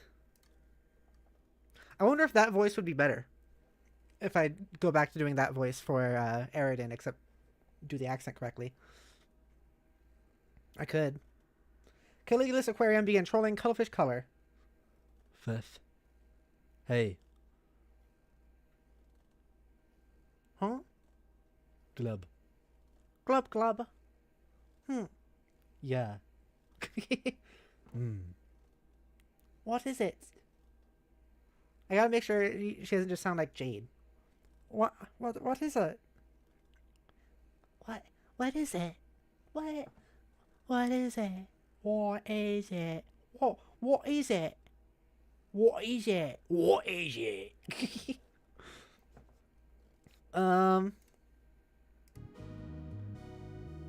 I wonder if that voice would be better. If I go back to doing that voice for Aridin, except do the accent correctly. I could. Caligula's aquarium began trolling cuttlefish color. Fifth. Hey. Huh? Glub. Glub glub. Yeah. What is it? I gotta make sure she doesn't just sound like Jade. What is it? What is it? What is it? What is it? What is it? What is it? What is it?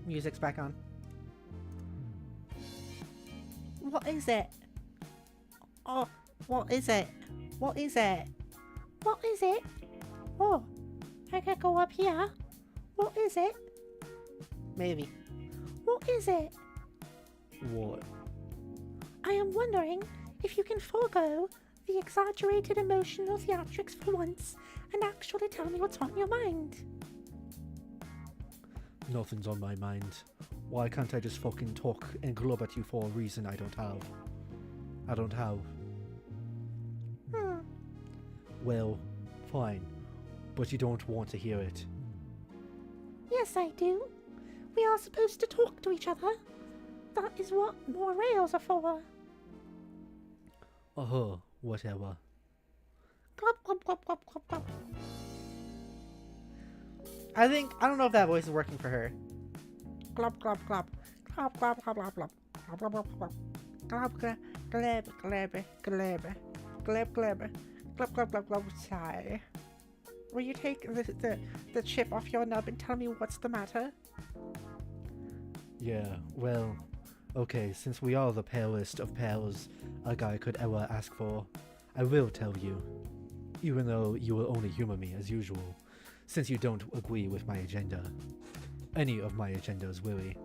Music's back on. What is it? Oh, what is it? What is it? What is it? Oh, I could go up here. What is it? Maybe. What is it? What? I am wondering if you can forego the exaggerated emotional theatrics for once and actually tell me what's on your mind. Nothing's on my mind. Why can't I just fucking talk and glub at you for a reason I don't have? Well, fine. But you don't want to hear it. Yes, I do. We are supposed to talk to each other. That is what more rails are for. Whatever. Glub, glub, glub, glub, glub, glub. I don't know if that voice is working for her. Glub, glub, glub. Glub, glub, glub, glub, glub. Glub, glub, glub, glub. Glub, glub, glub, glub, glub. Glub, glub. Glub, glub, glub, glub, sigh. Will you take the chip off your nub and tell me what's the matter? Yeah, well, okay, since we are the palest of pales a guy could ever ask for, I will tell you. Even though you will only humor me as usual, since you don't agree with my agenda. Any of my agendas, Willie.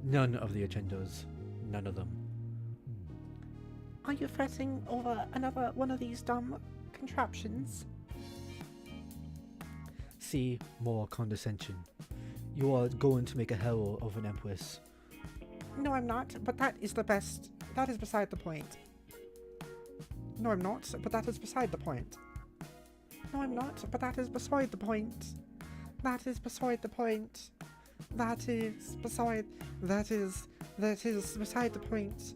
None of the agendas. None of them. Are you fretting over another one of these dumb contraptions? See, more condescension. You are going to make a hell of an empress. No, I'm not, but that is beside the point. No, I'm not, but that is beside the point. No, I'm not, but that is beside the point. That is beside the point. That is beside the point.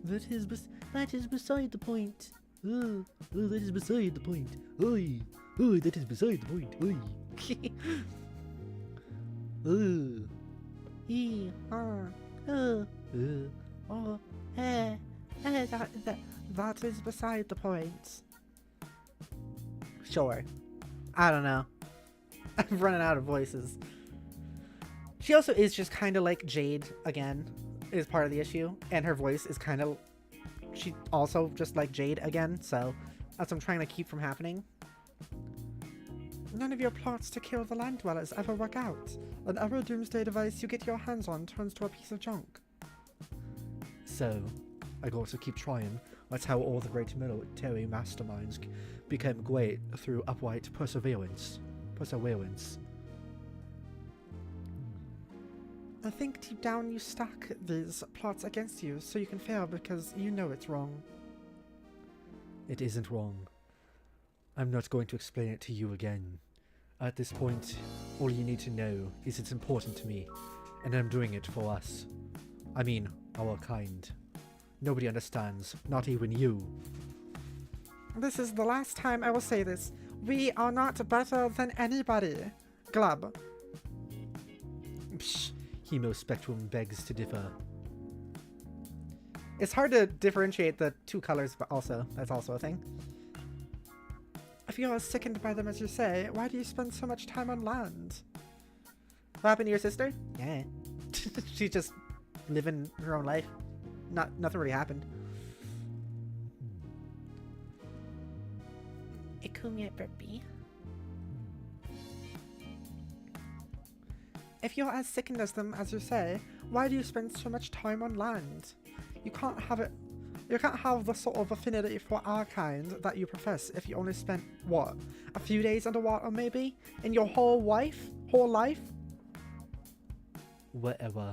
That is beside the point. Oh, that is beside the point. Oi, oi, that is beside the point. Oi. That is beside the point. Sure. I don't know. I'm running out of voices. She also is just kind of like Jade, again, is part of the issue. And her voice is kind of... She also just like Jade again, so that's what I'm trying to keep from happening. None of your plots to kill the land dwellers ever work out. Whatever doomsday device you get your hands on turns to a piece of junk. So, I got to keep trying. That's how all the great military masterminds became great, through upright perseverance. I think deep down you stack these plots against you so you can fail because you know it's wrong. It isn't wrong. I'm not going to explain it to you again. At this point, all you need to know is it's important to me, and I'm doing it for us. I mean, our kind. Nobody understands, not even you. This is the last time I will say this. We are not better than anybody. Glub. Psh, Hemo Spectrum begs to differ. It's hard to differentiate the two colors, but also, that's also a thing. If you are sickened by them as you say, why do you spend so much time on land? What happened to your sister? Yeah. She's just living her own life. Nothing really happened. Ikumia Burpee. If you're as sickened as them as you say, why do you spend so much time on land? You can't have it. You can't have the sort of affinity for our kind that you profess if you only spent, what, a few days underwater maybe? In your whole life? Whatever.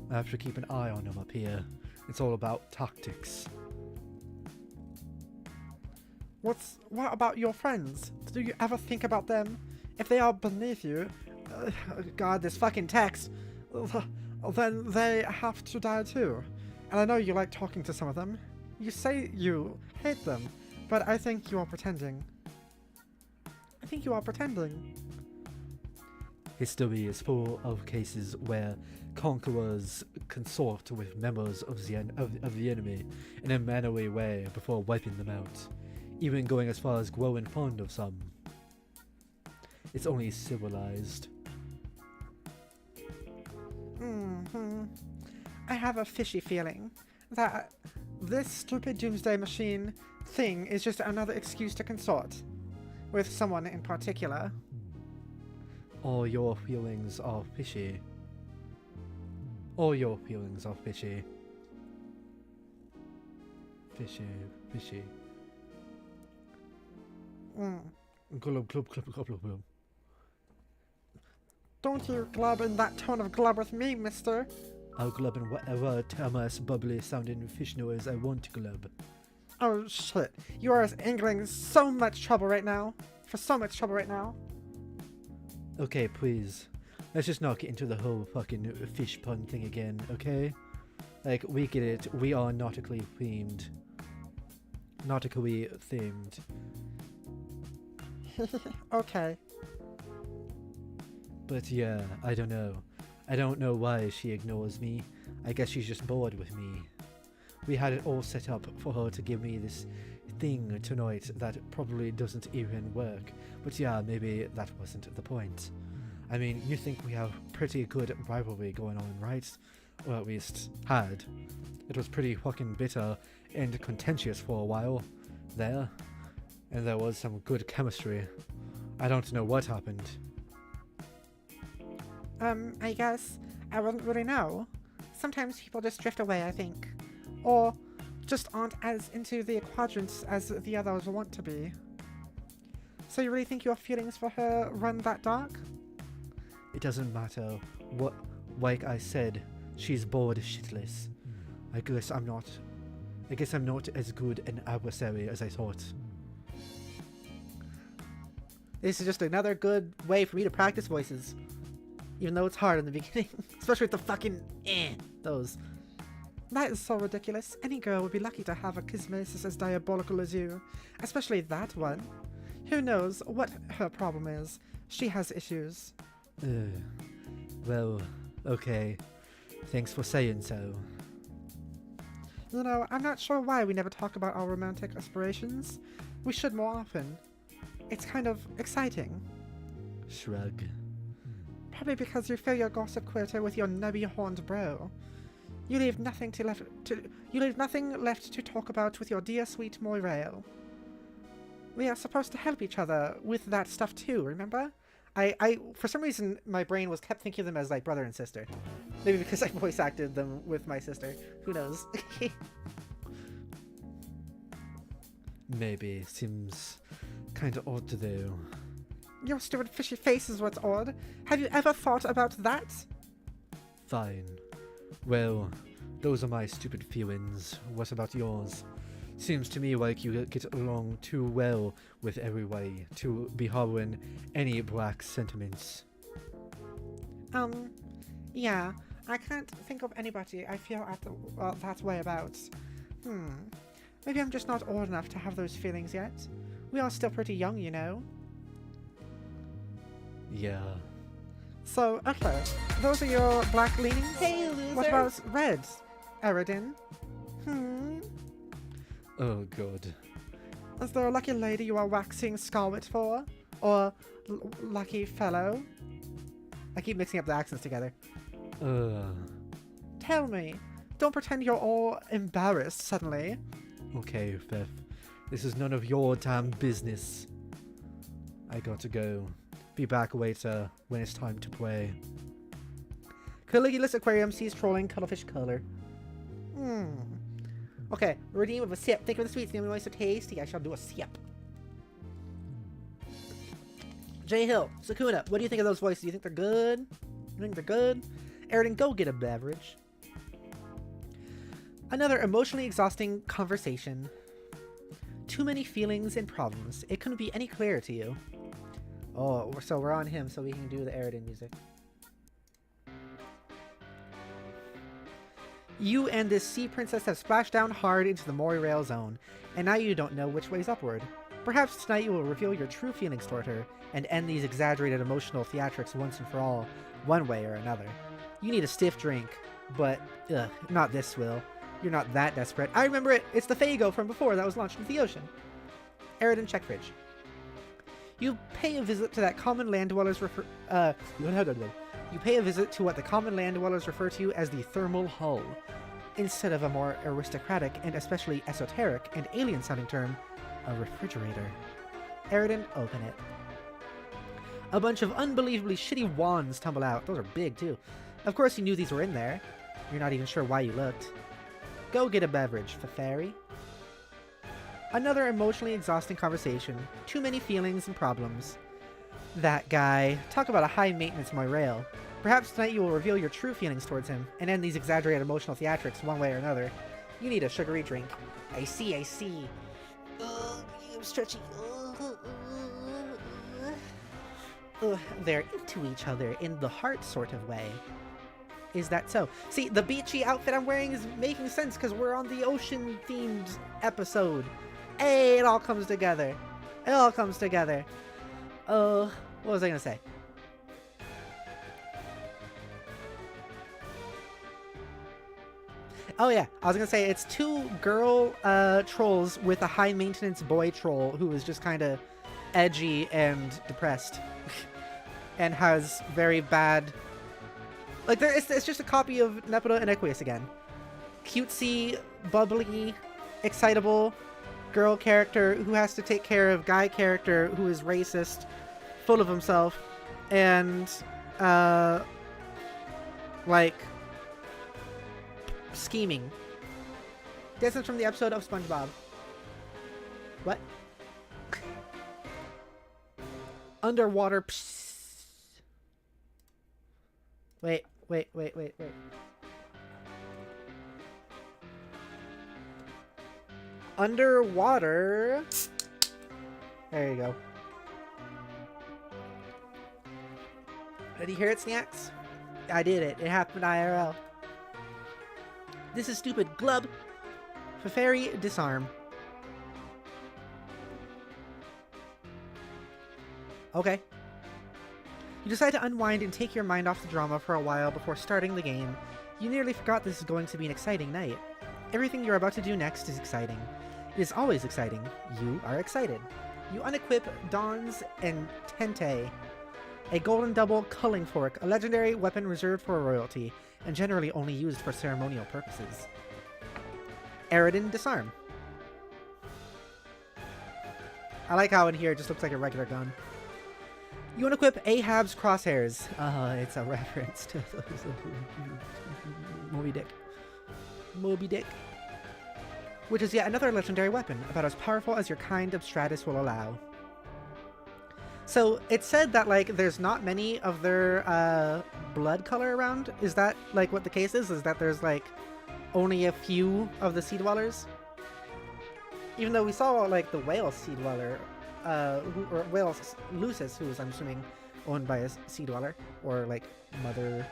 I have to keep an eye on them up here. It's all about tactics. What about your friends? Do you ever think about them? If they are beneath you, God, this fucking text, then they have to die too. And I know you like talking to some of them. You say you hate them, but I think you are pretending. History is full of cases where conquerors consort with members of the enemy in a mannerly way before wiping them out, even going as far as growing fond of some. It's only civilized. I have a fishy feeling that this stupid doomsday machine thing is just another excuse to consort with someone in particular. All your feelings are fishy. Fishy. Glub, glub, glub, glub, glub, glub. Don't you glub in that tone of glub with me, mister. I'll glub in whatever Thomas bubbly sounding fish noise I want to glub. Oh shit, you are angling so much trouble right now. Okay, please. Let's just not get into the whole fucking fish pun thing again, okay? Like, we get it. We are nautically themed. Okay. But yeah, I don't know. I don't know why she ignores me. I guess she's just bored with me. We had it all set up for her to give me this thing tonight that probably doesn't even work. But yeah, maybe that wasn't the point. I mean, you think we have pretty good rivalry going on, right? Or at least had. It was pretty fucking bitter and contentious for a while there. And there was some good chemistry. I don't know what happened. I guess I wouldn't really know. Sometimes people just drift away, I think. Or just aren't as into the quadrants as the others want to be. So you really think your feelings for her run that dark? It doesn't matter. What, like I said, she's bored shitless. I guess I'm not as good an adversary as I thought. This is just another good way for me to practice voices. Even though it's hard in the beginning. Especially with the fucking those. That is so ridiculous. Any girl would be lucky to have a chismesis as diabolical as you. Especially that one. Who knows what her problem is? She has issues. Well, okay. Thanks for saying so. You know, I'm not sure why we never talk about our romantic aspirations. We should more often. It's kind of exciting. Shrug. Probably because you fill your gossip quitter with your nubby-horned bro. You leave nothing left to talk about with your dear sweet Moirael. We are supposed to help each other with that stuff too, remember? I for some reason my brain was kept thinking of them as like brother and sister. Maybe because I voice acted them with my sister. Who knows? Maybe. Seems kinda odd to do. Your stupid fishy face is what's odd. Have you ever thought about that? Fine. Well, those are my stupid feelings. What about yours? Seems to me like you get along too well with everybody to be harboring any black sentiments. Yeah. I can't think of anybody I feel that way about. Maybe I'm just not old enough to have those feelings yet. We are still pretty young, you know. Yeah. So, okay. Those are your black leanings? Hey, loser! What about red, Eredin? Oh, God. Is there a lucky lady you are waxing scarlet for? Or lucky fellow? I keep mixing up the accents together. Tell me. Don't pretend you're all embarrassed suddenly. Okay, Fifth. This is none of your damn business. I got to go. Be back later when it's time to play. Caligula's aquarium sees trolling cuttlefish color. Okay, redeem with a sip. Think of the sweets, the only way so tasty. I shall do a sip. J Hill, Sakuna, what do you think of those voices? Do you think they're good? You think they're good? Aridin, go get a beverage. Another emotionally exhausting conversation. Too many feelings and problems. It couldn't be any clearer to you. Oh, so we're on him so we can do the Aridin music. You and this sea princess have splashed down hard into the Moirail zone, and now you don't know which way's upward. Perhaps tonight you will reveal your true feelings toward her, and end these exaggerated emotional theatrics once and for all, one way or another. You need a stiff drink, but, not this, Will. You're not that desperate. I remember it! It's the Fago from before that was launched into the ocean. Aridin, check fridge. You pay a visit to that common land dwellers You pay a visit to what the common land dwellers refer to as the thermal hull, instead of a more aristocratic and especially esoteric and alien-sounding term, a refrigerator. Aridin, open it. A bunch of unbelievably shitty wands tumble out. Those are big, too. Of course you knew these were in there. You're not even sure why you looked. Go get a beverage, Fafari. Another emotionally exhausting conversation. Too many feelings and problems. That guy. Talk about a high-maintenance Moirail. Perhaps tonight you will reveal your true feelings towards him, and end these exaggerated emotional theatrics one way or another. You need a sugary drink. I see, I see. I'm stretchy. They're into each other in the heart sort of way. Is that so? See, the beachy outfit I'm wearing is making sense because we're on the ocean-themed episode. Hey, it all comes together. It all comes together. What was I gonna say? Oh yeah, I was gonna say it's two girl trolls with a high maintenance boy troll who is just kind of edgy and depressed and has very bad, like it's just a copy of Nepeta and Equius again. Cutesy, bubbly, excitable girl character who has to take care of guy character who is racist, full of himself, and like scheming. This is from the episode of SpongeBob. What? Underwater. Psst. Wait. Underwater. There you go. Did you hear it, Snacks? I did it. It happened IRL. This is stupid. Glub. Fairy, disarm. Okay. You decide to unwind and take your mind off the drama for a while before starting the game. You nearly forgot this is going to be an exciting night. Everything you're about to do next is exciting. It is always exciting. You are excited. You unequip Dons and Tente, a golden double culling fork, a legendary weapon reserved for royalty, and generally only used for ceremonial purposes. Aridin, disarm. I like how in here it just looks like a regular gun. You unequip Ahab's crosshairs. It's a reference to Moby Dick. Moby Dick. Which is yet another legendary weapon, about as powerful as your kind of Stratus will allow. So, it said that, like, there's not many of their, blood color around. Is that, like, what the case is? Is that there's, like, only a few of the Sea Dwellers? Even though we saw, like, the whale Sea Dweller, or whale Lucis, who was, I'm assuming, owned by a Sea Dweller, or, like, mother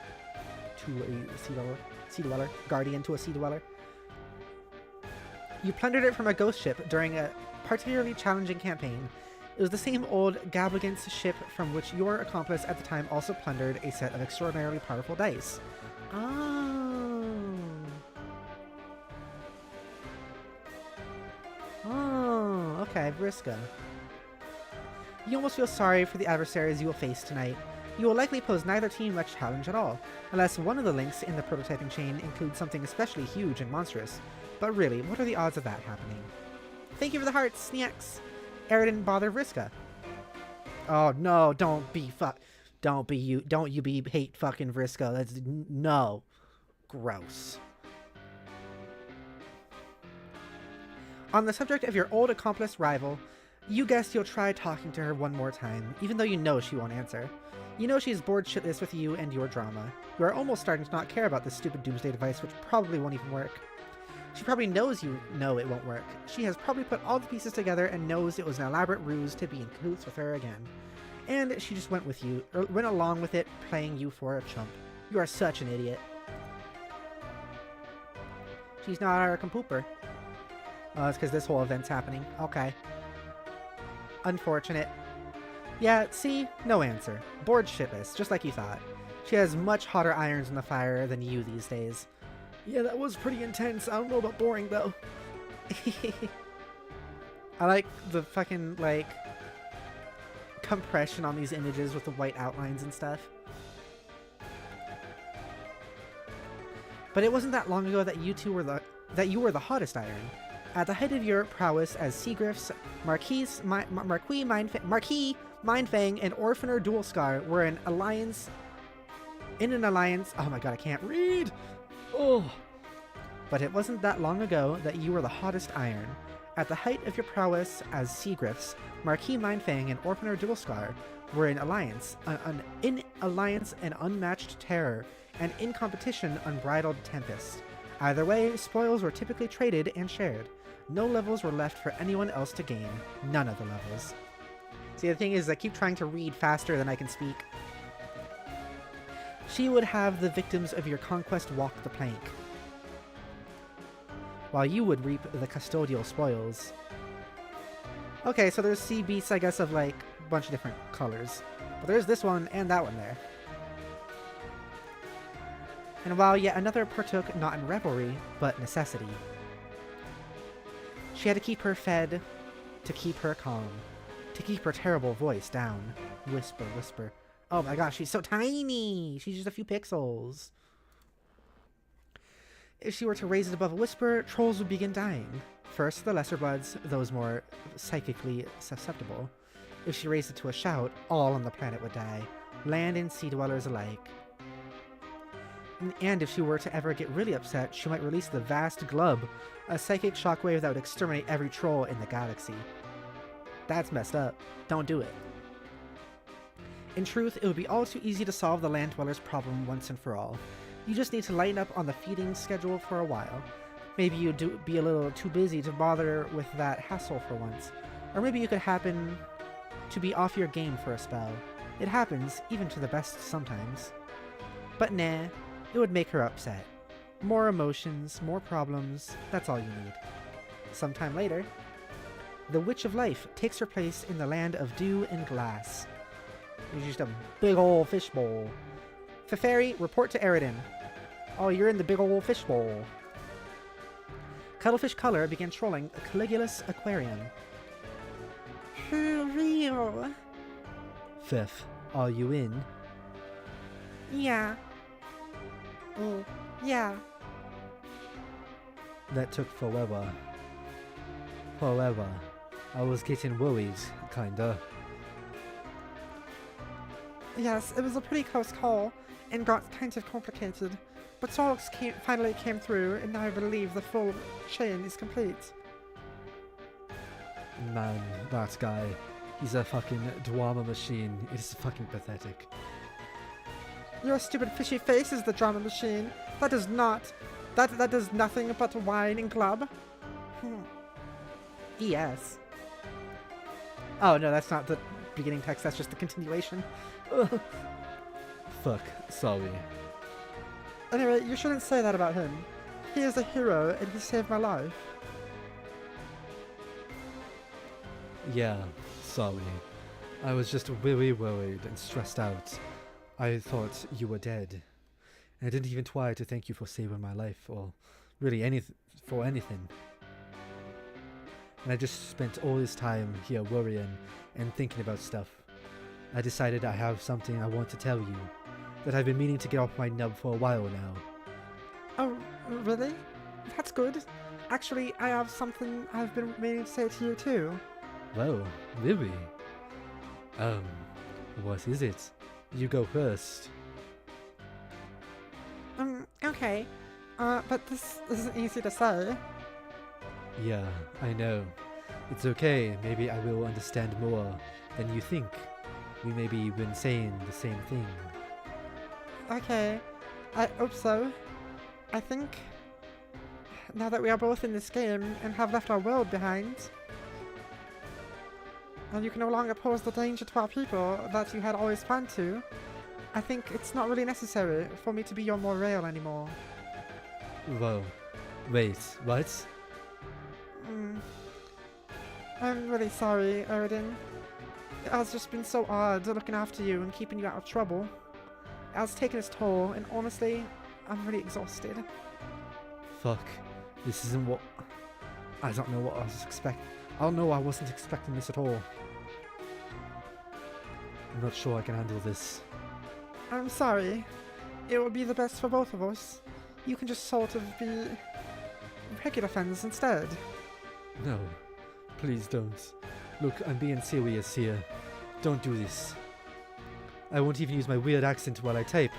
to a Sea Dweller, guardian to a Sea Dweller. You plundered it from a ghost ship during a particularly challenging campaign. It was the same old Gabligans ship from which your accomplice at the time also plundered a set of extraordinarily powerful dice. Oh, okay, Vriska. You almost feel sorry for the adversaries you will face tonight. You will likely pose neither team much challenge at all, unless one of the links in the prototyping chain includes something especially huge and monstrous. But really, what are the odds of that happening? Thank you for the hearts, Sneaks! Aridin, bother Vriska. Oh no, don't you be hate fucking Vriska. That's, no. Gross. On the subject of your old accomplice rival, you guess you'll try talking to her one more time, even though you know she won't answer. You know she's bored shitless with you and your drama. You are almost starting to not care about this stupid doomsday device, which probably won't even work. She probably knows you know it won't work. She has probably put all the pieces together and knows it was an elaborate ruse to be in cahoots with her again. And she just went along with it, playing you for a chump. You are such an idiot. She's not our compooper. Oh, it's because this whole event's happening. Okay. Unfortunate. Yeah, see? No answer. Bored shitless, just like you thought. She has much hotter irons in the fire than you these days. Yeah, that was pretty intense. I don't know about boring, though. I like the fucking, like, compression on these images with the white outlines and stuff. But it wasn't that long ago that you were the hottest iron. At the height of your prowess as Seagriffs, Marquis Mindfang, and Orphaner Dualscar were in an alliance. Oh my god, I can't read! Oh. But it wasn't that long ago that you were the hottest iron. At the height of your prowess as Seagriffs, Marquis Mindfang and Orphaner Dualscar were in alliance, an unmatched terror, and in competition unbridled tempest. Either way, spoils were typically traded and shared. No levels were left for anyone else to gain. None of the levels. See, the thing is, I keep trying to read faster than I can speak. She would have the victims of your conquest walk the plank, while you would reap the custodial spoils. Okay, so there's sea beasts, I guess, of like a bunch of different colors. But there's this one and that one there. And while yet another partook not in revelry, but necessity. She had to keep her fed, to keep her calm, to keep her terrible voice down. Whisper, whisper. Oh my gosh, she's so tiny! She's just a few pixels. If she were to raise it above a whisper, trolls would begin dying. First, the lesser bloods, those more psychically susceptible. If she raised it to a shout, all on the planet would die, land and sea dwellers alike. And if she were to ever get really upset, she might release the vast glub, a psychic shockwave that would exterminate every troll in the galaxy. That's messed up. Don't do it. In truth, it would be all too easy to solve the land dwellers' problem once and for all. You just need to lighten up on the feeding schedule for a while. Maybe you'd be a little too busy to bother with that hassle for once. Or maybe you could happen to be off your game for a spell. It happens, even to the best sometimes. But nah, it would make her upset. More emotions, more problems, that's all you need. Sometime later, the Witch of Life takes her place in the land of dew and glass. It's just a big ol' fishbowl. Feferi, report to Eridan. Oh, you're in the big ol' fishbowl. Cuttlefish Color began trolling a Caligula's aquarium. For real? Fef, are you in? Yeah. Oh, yeah. That took forever. Forever. I was getting worried, kinda. Yes, it was a pretty close call, and got kind of complicated. But Solix finally came through, and now I believe the full chain is complete. Man, that guy. He's a fucking drama machine. It's fucking pathetic. Your stupid fishy face is the drama machine. That does not. That does nothing but whine and glub. ES. Oh no, that's not the beginning text, that's just the continuation. Fuck, sorry. Anyway, you shouldn't say that about him. He is a hero, and he saved my life. Yeah, sorry. I was just really worried and stressed out. I thought you were dead. And I didn't even try to thank you for saving my life, or really for anything. And I just spent all this time here worrying and thinking about stuff. I decided I have something I want to tell you, that I've been meaning to get off my nub for a while now. Oh, really? That's good. Actually, I have something I've been meaning to say to you too. Well, really? What is it? You go first. Okay. But this isn't easy to say. Yeah, I know. It's okay, maybe I will understand more than you think. We may be been saying the same thing. Okay, I hope so. I think now that we are both in this game and have left our world behind, and you can no longer pose the danger to our people that you had always planned to, I think it's not really necessary for me to be your Morale anymore. Whoa. Wait, what? I'm really sorry, Eridan. It has just been so hard looking after you and keeping you out of trouble. It has taken its toll, and honestly, I'm really exhausted. Fuck. This isn't what... I don't know what I was expecting. I don't know, I wasn't expecting this at all. I'm not sure I can handle this. I'm sorry. It would be the best for both of us. You can just sort of be regular friends instead. No. Please don't. Look, I'm being serious here. Don't do this. I won't even use my weird accent while I type.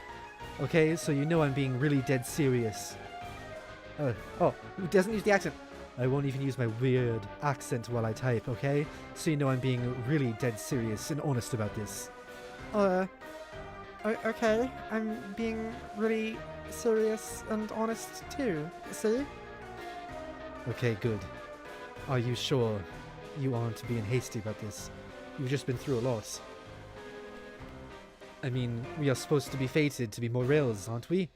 Okay, so you know I'm being really dead serious. Oh, who doesn't use the accent? I won't even use my weird accent while I type, okay? So you know I'm being really dead serious and honest about this. Okay, I'm being really serious and honest too, see? Okay, good. Are you sure you aren't being hasty about this? You've just been through a lot. I mean, we are supposed to be fated to be Morels, aren't we?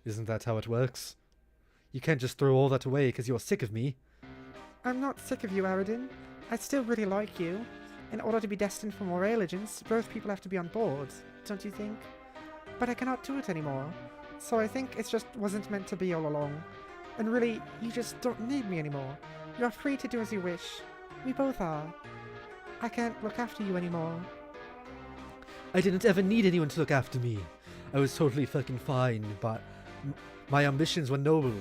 Isn't that how it works? You can't just throw all that away because you're sick of me. I'm not sick of you, Eridan. I still really like you. In order to be destined for more allegiance, both people have to be on board, don't you think? But I cannot do it anymore. So I think it just wasn't meant to be all along. And really, you just don't need me anymore. You are free to do as you wish. We both are. I can't look after you anymore. I didn't ever need anyone to look after me. I was totally fucking fine, but my ambitions were noble.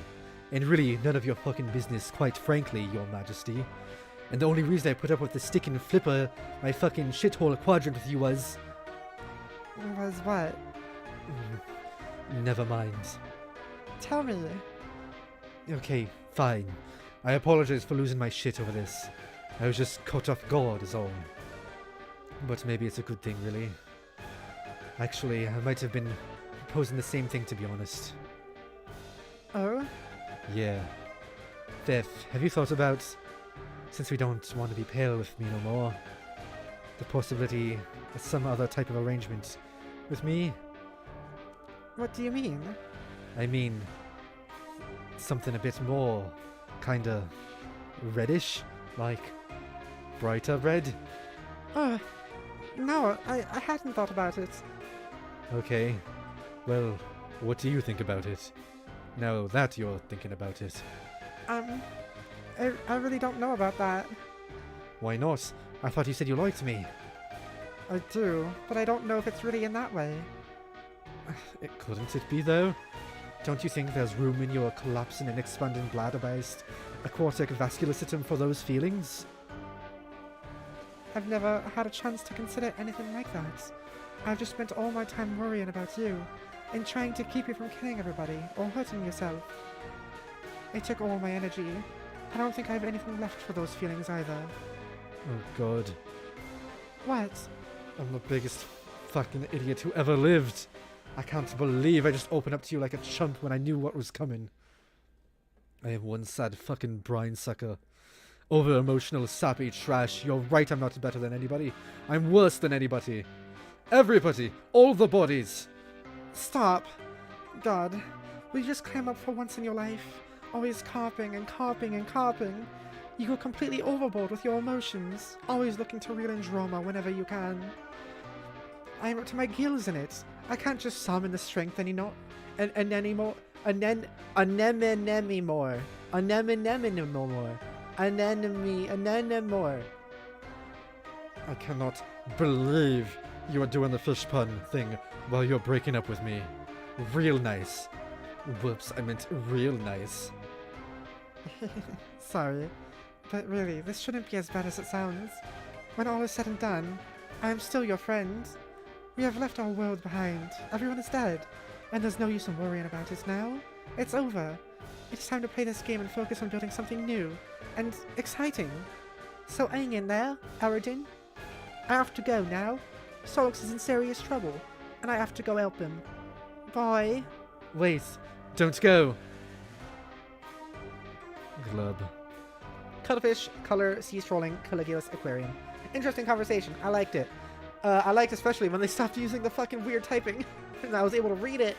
And really, none of your fucking business, quite frankly, your majesty. And the only reason I put up with the stick and flipper, my fucking shithole quadrant with you was... Was what? Never mind. Tell me. Okay, fine. I apologize for losing my shit over this. I was just caught off guard is all. But maybe it's a good thing, really. Actually, I might have been proposing the same thing, to be honest. Oh? Yeah. Fifth, have you thought about, since we don't want to be pale with me no more, the possibility of some other type of arrangement with me? What do you mean? I mean, something a bit more kinda reddish, like brighter red? No, I hadn't thought about it. Okay. Well, what do you think about it? Now that you're thinking about it. I really don't know about that. Why not? I thought you said you liked me. I do, but I don't know if it's really in that way. Couldn't it be, though? Don't you think there's room in your collapsing and expanding bladder-based aquatic vascular system for those feelings? I've never had a chance to consider anything like that. I've just spent all my time worrying about you, and trying to keep you from killing everybody, or hurting yourself. It took all my energy. I don't think I have anything left for those feelings either. Oh god. What? I'm the biggest fucking idiot who ever lived. I can't believe I just opened up to you like a chump when I knew what was coming. I am one sad fucking brine sucker. Over-emotional, sappy trash. You're right, I'm not better than anybody. I'm worse than anybody. Everybody. All the bodies. Stop. God, will you just climb up for once in your life? Always carping and carping and carping. You go completely overboard with your emotions, always looking to reel in drama whenever you can. I'm up to my gills in it. I can't just summon the strength anymore. Anemone more. I cannot believe you are doing the fish pun thing while you're breaking up with me. Real nice. Whoops, I meant real nice. Sorry, but really, this shouldn't be as bad as it sounds. When all is said and done, I am still your friend. We have left our world behind. Everyone is dead, and there's no use in worrying about it now. It's over. It's time to play this game and focus on building something new and exciting. So hang in there, Aradin. I have to go now. Solix is in serious trouble, and I have to go help him. Bye. Wait, don't go. Glub. Cuttlefish, color, sea strolling, Caligula's aquarium. Interesting conversation. I liked it. I liked especially when they stopped using the fucking weird typing and I was able to read it.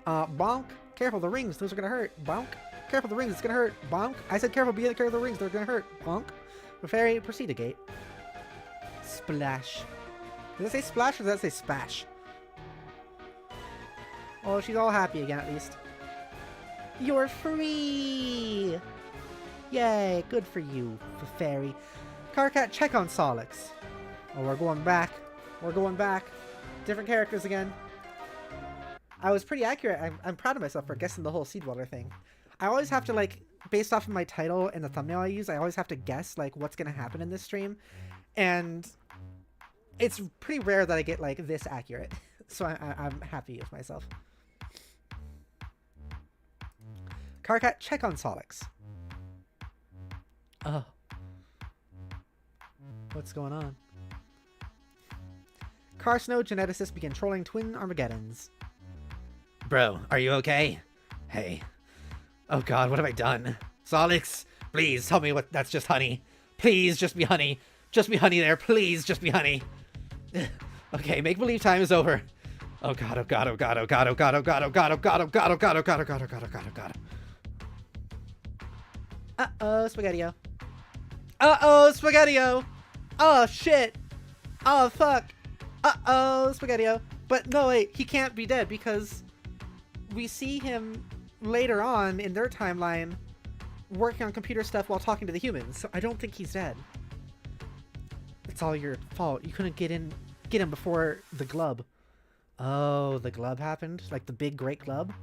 Bonk. Careful, the rings. Those are gonna hurt. Bonk. Careful, the rings. It's gonna hurt. Bonk. I said careful, be careful, the rings. They're gonna hurt. Bonk. Fairy, proceed to gate. Splash. Does that say splash or does that say spash? Oh, she's all happy again at least. You're free! Yay, good for you, Fairy. Carcat, check on Solix. Oh, we're going back. We're going back. Different characters again. I was pretty accurate. I'm proud of myself for guessing the whole Seedwater thing. I always have to, like, based off of my title and the thumbnail I use, I always have to guess, like, what's going to happen in this stream. And it's pretty rare that I get, like, this accurate. So I'm happy with myself. Carcat, check on Solix. Oh. What's going on? Carsnow geneticists begin trolling twin Armageddons. Bro, are you okay? Hey. Oh god, what have I done? Solix, please tell me what that's just honey. Please just be honey. Just be honey there. Please just be honey. Okay, make believe time is over. Oh god, oh god, oh god, oh god, oh god, oh god, oh god, oh god, oh god, oh god, oh god, oh god, oh god, oh god, oh god. Uh-oh, Spaghetti-O. Uh-oh, Spaghetti-O! Oh, shit! Oh, fuck! Uh-oh, Spaghetti-O. But no, wait, he can't be dead because we see him later on in their timeline working on computer stuff while talking to the humans, so I don't think he's dead. It's all your fault. You couldn't get him before the glub. Oh, the glub happened? Like the big great glub?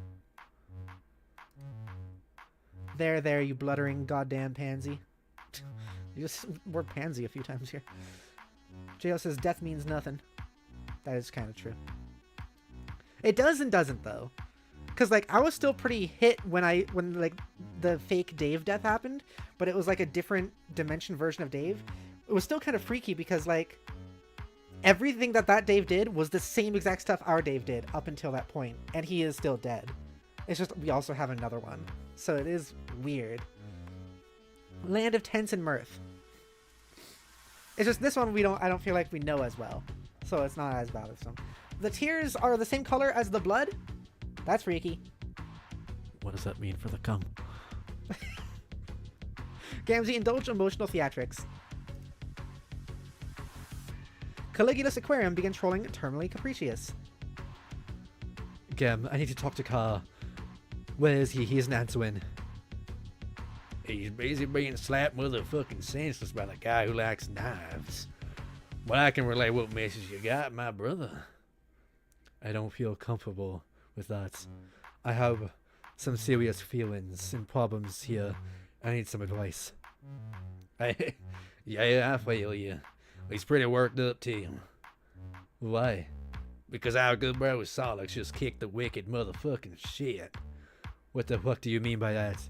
There, you bluttering goddamn pansy. You just word pansy a few times here. JL says death means nothing. That is kind of true. It does and doesn't though. Cause like I was still pretty hit when like the fake Dave death happened, but it was like a different dimension version of Dave. It was still kind of freaky because like everything that Dave did was the same exact stuff our Dave did up until that point, and he is still dead. It's just we also have another one, so it is weird. Land of Tense and Mirth. It's just this one I don't feel like we know as well, so it's not as bothersome. The tears are the same color as the blood. That's freaky. What does that mean for the cum? Gamzee indulged emotional theatrics. Caligula's aquarium began trolling Terminally Capricious. Gam, I need to talk to Car. Where is he? He isn't answering. He's busy being slapped motherfucking senseless by the guy who likes knives. But I can relay what message you got, my brother. I don't feel comfortable with that. I have some serious feelings and problems here. I need some advice. Hey, yeah, I feel you. He's pretty worked up too. Why? Because our good bro Solix just kicked the wicked motherfucking shit. What the fuck do you mean by that?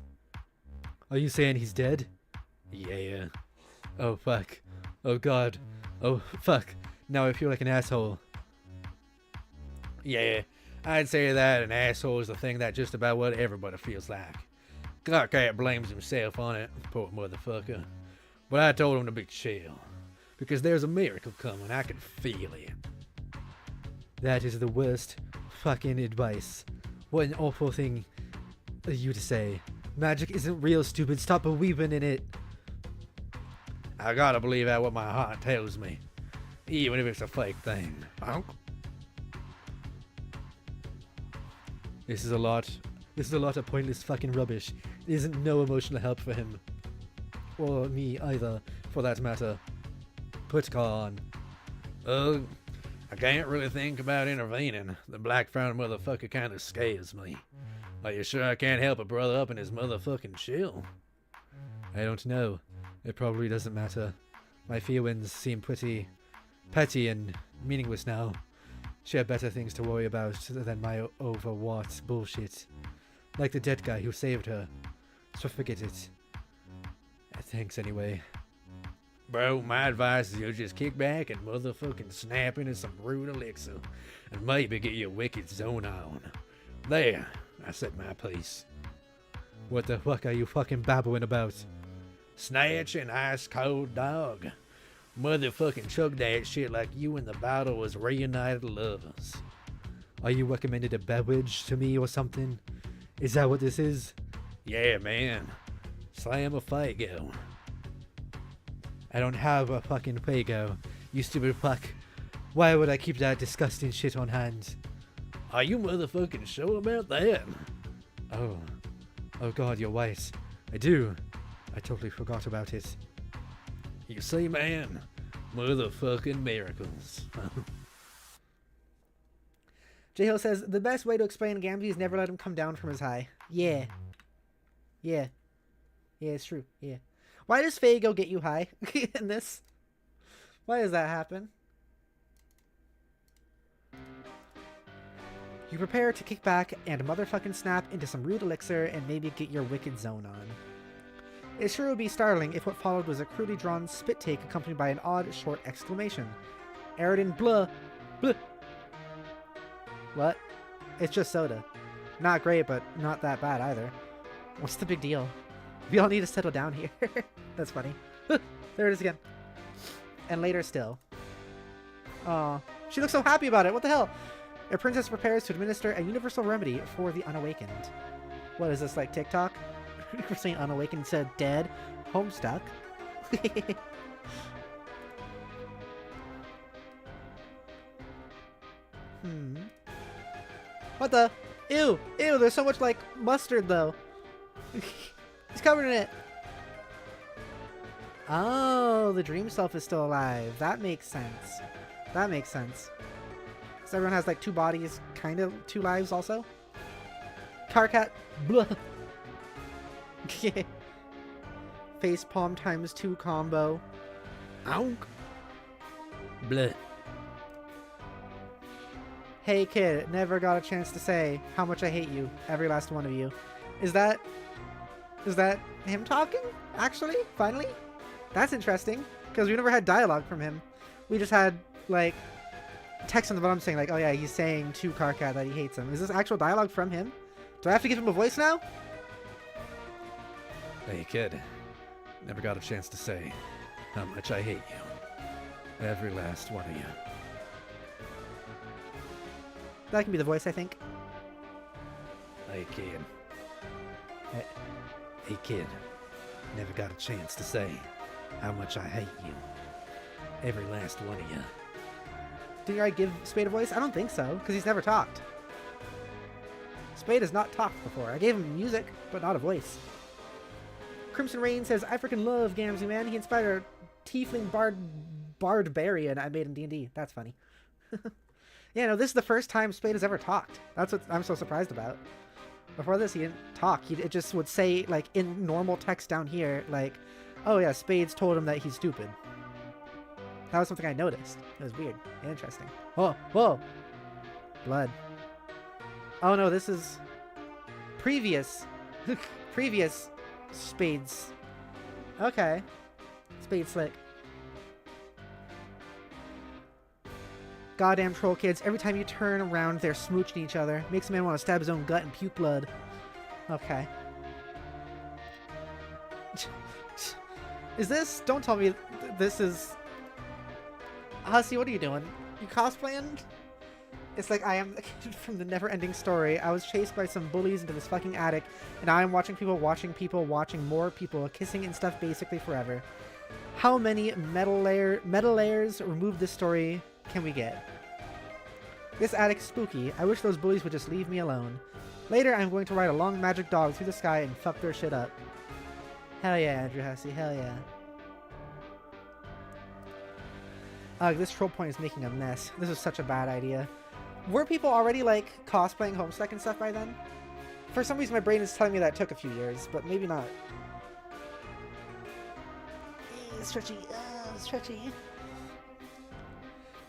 Are you saying he's dead? Yeah. Oh fuck. Oh god. Oh fuck. Now I feel like an asshole. Yeah, I'd say that an asshole is the thing that just about what everybody feels like. Clarkcat blames himself on it, poor motherfucker. But I told him to be chill. Because there's a miracle coming, I can feel it. That is the worst fucking advice. What an awful thing you to say. Magic isn't real, stupid. Stop believing in it. I gotta believe out what my heart tells me. Even if it's a fake thing. This is a lot of pointless fucking rubbish. It isn't no emotional help for him. Or me either, for that matter. Put Car on. I can't really think about intervening. The black frown motherfucker kinda scares me. Are you sure I can't help a brother up in his motherfucking chill? I don't know. It probably doesn't matter. My feelings seem pretty petty and meaningless now. She had better things to worry about than my overwrought bullshit. Like the dead guy who saved her. So forget it. Thanks anyway. Bro, my advice is you just kick back and motherfucking snap into some rude elixir. And maybe get your wicked zone on. There, I said my piece. What the fuck are you fucking babbling about? Snatch an ice cold dog. Motherfucking chug that shit like you and the bottle was reunited lovers. Are you recommended a beverage to me or something? Is that what this is? Yeah, man. Slam a Fago. I don't have a fucking Fago, you stupid fuck. Why would I keep that disgusting shit on hand? Are you motherfucking sure about that? Oh god, you're right. I do. I totally forgot about it. You see, man, motherfucking miracles. J-Hill says, the best way to explain Gamzee is never let him come down from his high. Yeah. Yeah, it's true. Yeah. Why does Fago get you high in this? Why does that happen? You prepare to kick back and motherfucking snap into some rude elixir and maybe get your wicked zone on. It sure would be startling if what followed was a crudely drawn spit take accompanied by an odd, short exclamation. Aridin blah. Blah. What? It's just soda. Not great, but not that bad either. What's the big deal? We all need to settle down here. That's funny. There it is again. And later still. Aw, she looks so happy about it. What the hell? A princess prepares to administer a universal remedy for the unawakened. What is this, like TikTok? We're saying unawakened instead of dead. Homestuck. What the? Ew! Ew, there's so much, like, mustard, though. He's covered in it. Oh, the dream self is still alive. That makes sense. That makes sense. Because everyone has, like, two bodies, kind of two lives also. Carcat. Blah. Face palm times 2 combo. Ownk. Blah. Hey kid, never got a chance to say how much I hate you, every last one of you. Is that him talking? Actually? Finally? That's interesting, because we never had dialogue from him. We just had, like, text on the bottom saying, like, oh yeah, he's saying to Carcat that he hates him. Is this actual dialogue from him? Do I have to give him a voice now? Hey kid, never got a chance to say how much I hate you. Every last one of you. That can be the voice, I think. Hey kid, Hey kid, never got a chance to say how much I hate you. Every last one of you. Did I give Spade a voice? I don't think so, because he's never talked. Spade has not talked before. I gave him music, but not a voice. Crimson Rain says, I freaking love Gamzee, man. He inspired a tiefling barbarian I made in D&D. That's funny. Yeah, no, this is the first time Spade has ever talked. That's what I'm so surprised about. Before this, he didn't talk. It just would say, like, in normal text down here, like, oh yeah, Spades told him that he's stupid. That was something I noticed. It was weird and interesting. Whoa, whoa! Blood. Oh no, this is previous previous Spades. Okay. Spade slick. Goddamn troll kids. Every time you turn around, they're smooching each other. Makes a man want to stab his own gut and puke blood. Okay. Is this... Don't tell me this is... Hussy, what are you doing? You cosplaying? It's like I am the kid from the never-ending story. I was chased by some bullies into this fucking attic, and I am watching more people, kissing and stuff basically forever. How many meta layers removed this story can we get? This attic's spooky. I wish those bullies would just leave me alone. Later, I'm going to ride a long magic dog through the sky and fuck their shit up. Hell yeah, Andrew Hussey. Hell yeah. This troll point is making a mess. This is such a bad idea. Were people already, like, cosplaying Homestuck and stuff by then? For some reason, my brain is telling me that took a few years, but maybe not. Stretchy. Stretchy.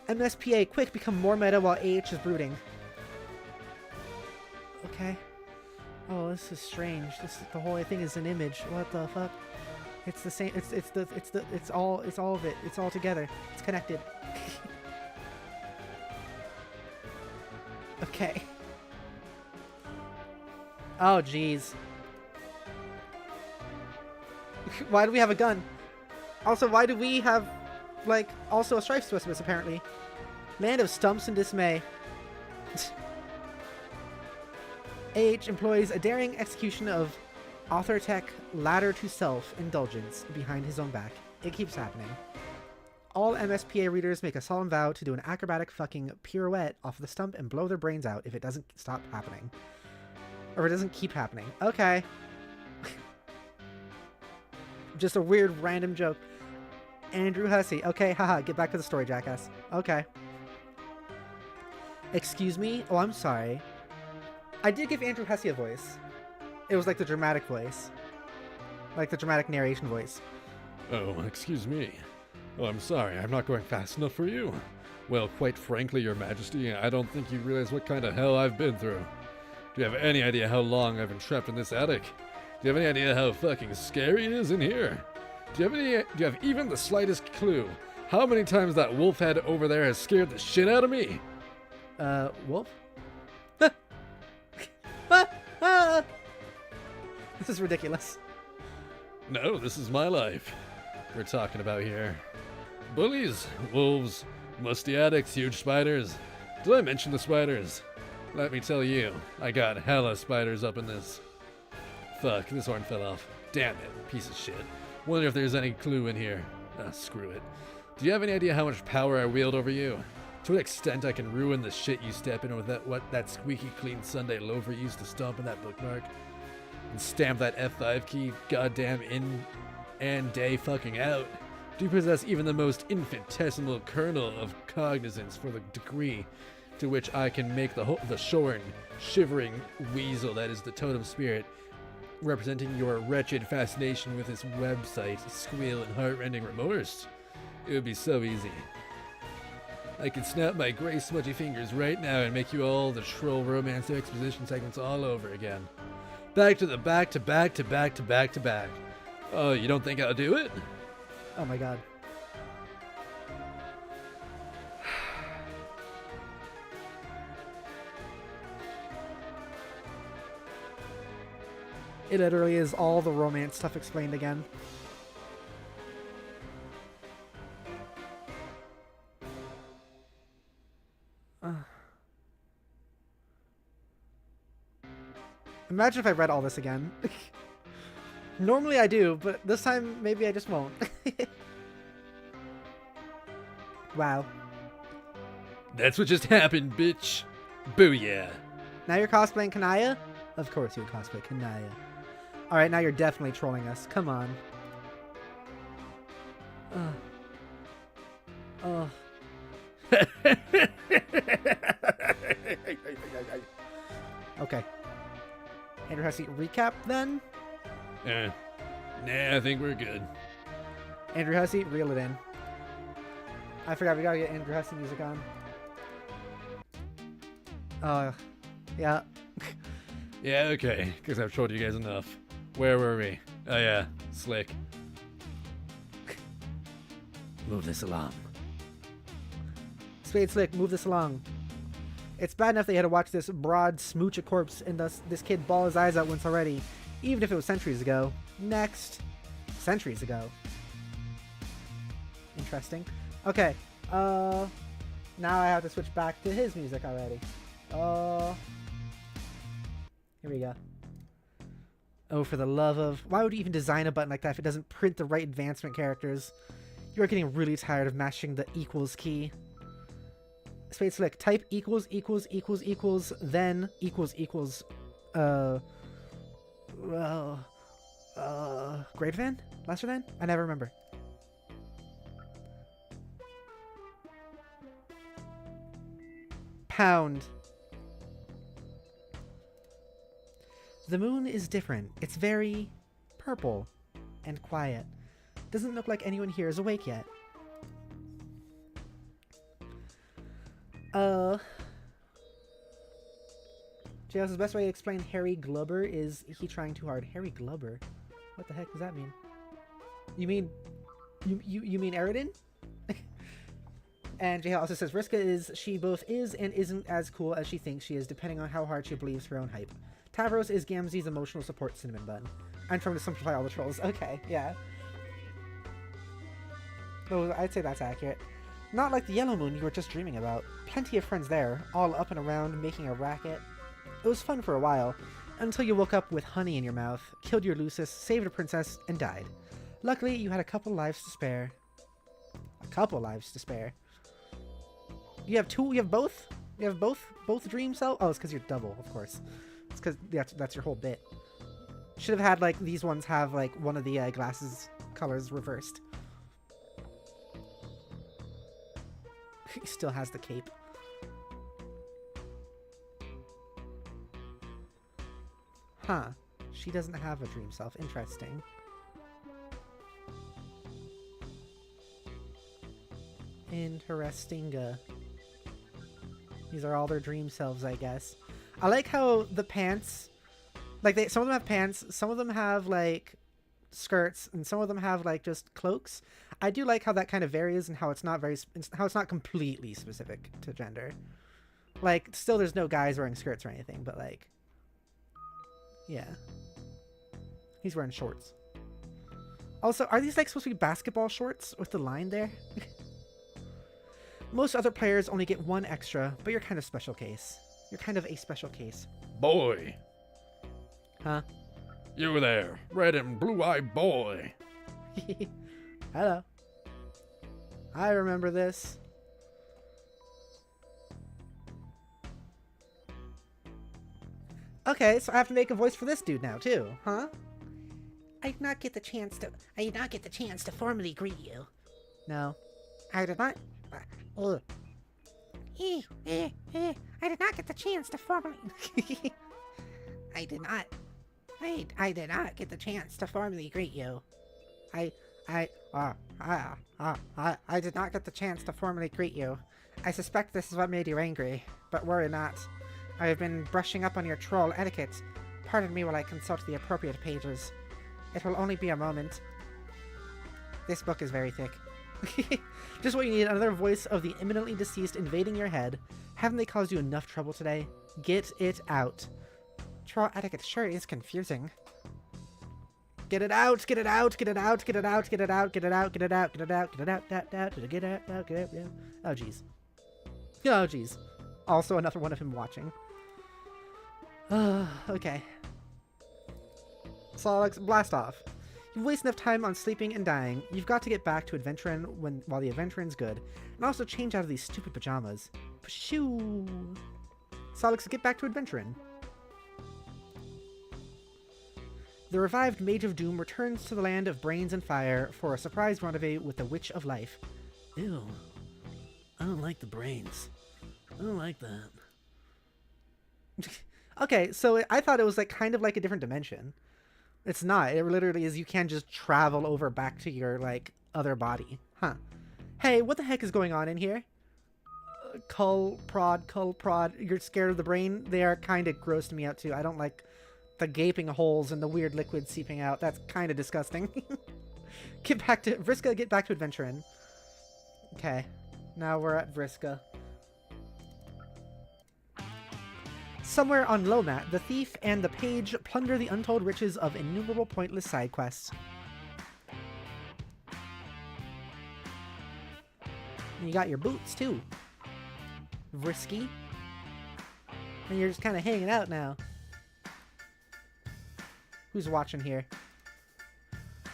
MSPA, quick, become more meta while AH is brooding. Okay. Oh, this is strange. The whole thing is an image. What the fuck? It's the same. It's all of it. It's all together. It's connected. Okay. Oh, jeez. Why do we have a gun? Also, why do we have, like, also a strife specialist, apparently? Land of stumps and dismay. AH employs a daring execution of author tech ladder to self-indulgence behind his own back. It keeps happening. All MSPA readers make a solemn vow to do an acrobatic fucking pirouette off the stump and blow their brains out if it doesn't stop happening. Or it doesn't keep happening. Okay. Just a weird random joke. Andrew Hussey. Okay, haha, get back to the story, jackass. Okay. Excuse me? Oh, I'm sorry. I did give Andrew Hussey a voice. It was like the dramatic voice. Like the dramatic narration voice. Oh, excuse me. Oh, I'm sorry, I'm not going fast enough for you. Well, quite frankly, Your Majesty, I don't think you realize what kind of hell I've been through. Do you have any idea how long I've been trapped in this attic? Do you have any idea how fucking scary it is in here? Do you have even the slightest clue how many times that wolf head over there has scared the shit out of me? Wolf? This is ridiculous. No, this is my life we're talking about here. Bullies, wolves, musty attics, huge spiders. Did I mention the spiders? Let me tell you, I got hella spiders up in this. Fuck, this horn fell off. Damn it, piece of shit. Wonder if there's any clue in here. Ah, screw it. Do you have any idea how much power I wield over you? To what extent I can ruin the shit you step in with that squeaky clean Sunday loafer used to stomp in that bookmark? And stamp that F5 key goddamn in and day fucking out? Do you possess even the most infinitesimal kernel of cognizance for the degree to which I can make the shorn, shivering weasel that is the totem spirit, representing your wretched fascination with this website, squeal and heart-rending remorse? It would be so easy. I could snap my gray smudgy fingers right now and make you all the troll romance exposition segments all over again. Back to the back to back to back to back to back. Oh, you don't think I'll do it? Oh my god. It literally is all the romance stuff explained again. Imagine if I read all this again. Normally I do, but this time maybe I just won't. Wow. That's what just happened, bitch. Booyah. Now you're cosplaying Kanaya? Of course you would cosplay Kanaya. Alright, now you're definitely trolling us. Come on. Oh. Okay. Andrew has to recap then? Nah, I think we're good. Andrew Hussey, reel it in. I forgot, we gotta get Andrew Hussey music on. Yeah. Yeah, okay, because I've trolled you guys enough. Where were we? Oh yeah, Slick. Move this along. Spade Slick, move this along. It's bad enough they had to watch this broad smooch a corpse and thus this kid bawl his eyes out once already, even if it was centuries ago. Next. Centuries ago. Interesting. Okay. Now I have to switch back to his music already. Here we go. Oh, for the love of... Why would you even design a button like that if it doesn't print the right advancement characters? You are getting really tired of mashing the equals key. Spade Slick, type equals, then equals, greater than? Lesser than? I never remember. Pound. The moon is different. It's very purple and quiet. Doesn't look like anyone here is awake yet. JL's best way to explain Harry Glubber is he trying too hard. Harry Glubber? What the heck does that mean? You mean... You mean Eridan? And JL also says she both is and isn't as cool as she thinks she is, depending on how hard she believes her own hype. Tavros is Gamzee's emotional support cinnamon bun. I'm trying to simplify all the trolls. Okay, yeah. Oh, I'd say that's accurate. Not like the yellow moon you were just dreaming about. Plenty of friends there, all up and around, making a racket. It was fun for a while, until you woke up with honey in your mouth, killed your Lucis, saved a princess, and died. Luckily, you had a couple lives to spare. A couple lives to spare. You have two? You have both? You have both dream self? Oh, it's because you're double, of course. It's because that's your whole bit. Should have had, like, these ones have, like, one of the glasses colors reversed. He still has the cape. Huh. She doesn't have a dream self. Interesting. Interesting. These are all their dream selves, I guess. I like how the pants... Like, some of them have pants, some of them have, like, skirts, and some of them have, like, just cloaks. I do like how that kind of varies and how it's not completely specific to gender. Like, still there's no guys wearing skirts or anything, but, like... Yeah. He's wearing shorts. Also, are these, like, supposed to be basketball shorts with the line there? Most other players only get one extra, but you're kind of special case. You're kind of a special case. Boy. Huh? You there, red and blue-eyed boy. Hello. I remember this. Okay, so I have to make a voice for this dude now, too, huh? I did not get the chance to formally greet you. No. I did not... I did not get the chance to formally... I did not get the chance to formally greet you. I did not get the chance to formally greet you. I suspect this is what made you angry, but worry not. I have been brushing up on your troll etiquette. Pardon me while I consult the appropriate pages. It will only be a moment. This book is very thick. Just what you need, another voice of the imminently deceased invading your head. Haven't they caused you enough trouble today? Get it out. Troll etiquette sure is confusing. Get it out, get it out, get it out, get it out, get it out, get it out, get it out, get it out, get it out, get it out, get it out, get it out. Oh jeez. Oh jeez. Also another one of him watching. Okay. Solix, blast off. You've wasted enough time on sleeping and dying. You've got to get back to adventuring while the adventuring's good. And also change out of these stupid pajamas. Pshoo! Solix, get back to adventuring. The revived Mage of Doom returns to the land of brains and fire for a surprise rendezvous with the Witch of Life. Ew. I don't like the brains. I don't like that. Okay, so I thought it was like kind of like a different dimension. It's not. It literally is you can just travel over back to your like other body. Huh. Hey, what the heck is going on in here? Cull prod. You're scared of the brain? They are kind of grossed me out too. I don't like the gaping holes and the weird liquid seeping out. That's kind of disgusting. Vriska, get back to adventuring. Okay. Now we're at Vriska. Somewhere on Lomat, the thief and the page plunder the untold riches of innumerable pointless side quests. And you got your boots, too. Vrisky. And you're just kind of hanging out now. Who's watching here?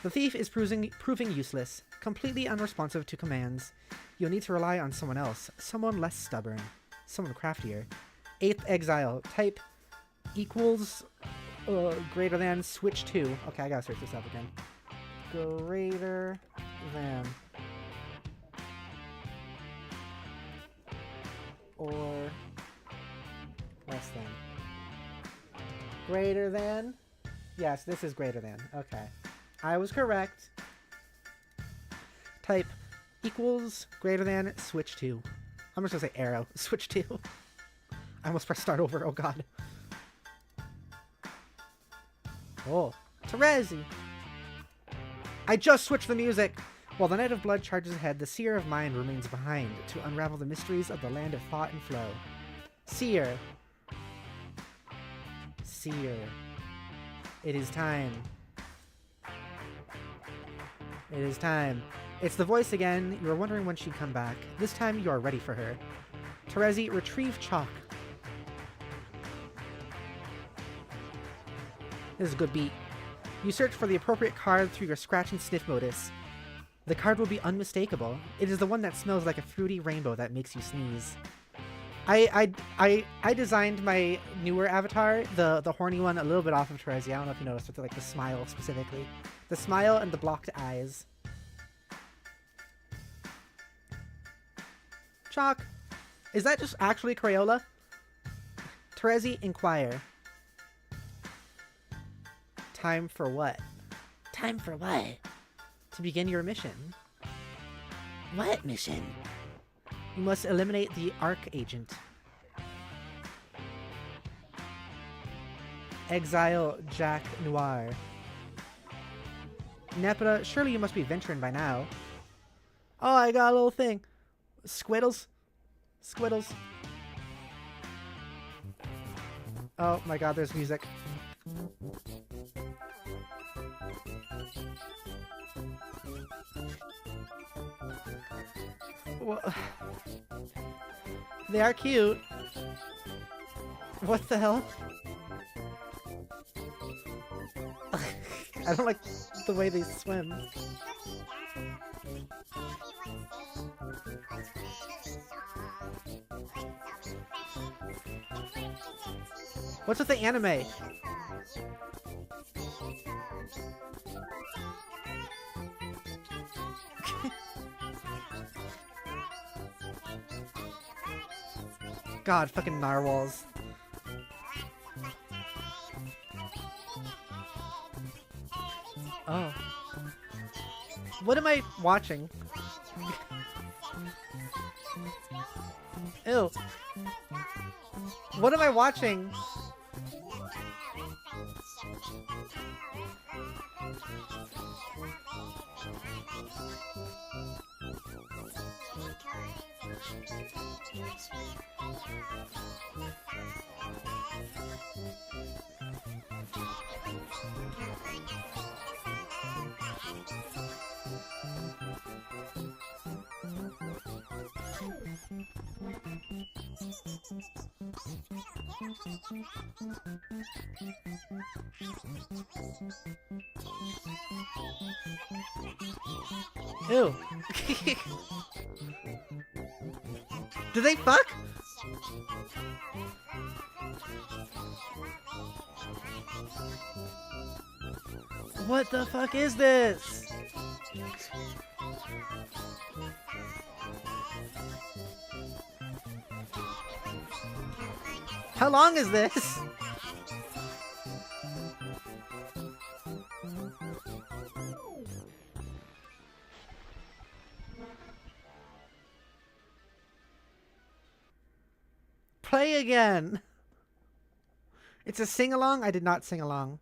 The thief is proving useless, completely unresponsive to commands. You'll need to rely on someone else, someone less stubborn, someone craftier. 8th exile. Type equals greater than switch to. Okay, I gotta search this up again. Greater than or less than. Greater than. Yes, this is greater than. Okay. I was correct. Type equals greater than switch to. I'm just gonna say arrow. Switch to. I almost pressed start over. Oh god. Oh. Terezi! I just switched the music! While the Knight of Blood charges ahead, the Seer of Mind remains behind to unravel the mysteries of the land of thought and flow. Seer. Seer. It is time. It is time. It's the voice again. You were wondering when she'd come back. This time you are ready for her. Terezi, retrieve chalk. This is a good beat. You search for the appropriate card through your scratch and sniff modus. The card will be unmistakable. It is the one that smells like a fruity rainbow that makes you sneeze. I designed my newer avatar, the horny one, a little bit off of Terezi. I don't know if you noticed, with like the smile specifically. The smile and the blocked eyes. Chalk. Is that just actually Crayola? Terezi, inquire. Time for what? Time for what? To begin your mission. What mission? You must eliminate the Arc Agent. Exile Jack Noir. Nepeta, surely you must be venturing by now. Oh, I got a little thing. Squiddles. Squiddles. Oh my god, there's music. Well, they are cute. What the hell? I don't like the way they swim. What's with the anime? God, fucking narwhals. Oh. What am I watching? Ew. What am I watching? Ew. Do they fuck? What the fuck is this? How long is this? Play again. It's a sing-along? I did not sing along.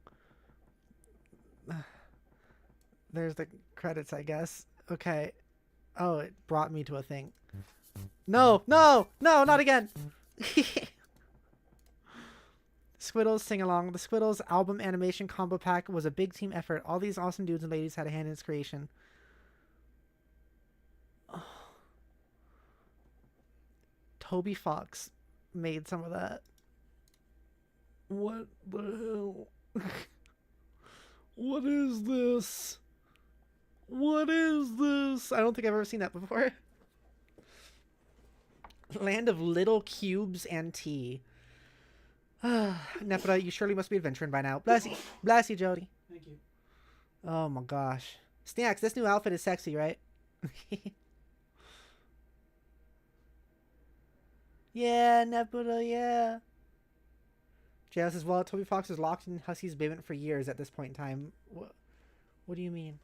There's the credits, I guess. Okay. Oh, it brought me to a thing. No, no, no, not again. Squiddles sing along. The Squiddles album animation combo pack was a big team effort. All these awesome dudes and ladies had a hand in its creation. Oh. Toby Fox made some of that. What the hell? What is this? What is this? I don't think I've ever seen that before. Land of Little Cubes and Tea. Nepeta, you surely must be adventuring by now. Bless you. Bless you, Jodi. Thank you. Oh my gosh. Snacks, this new outfit is sexy, right? Yeah, Nepeta, yeah. JL says, well, Toby Fox was locked in Hussey's basement for years at this point in time. What do you mean?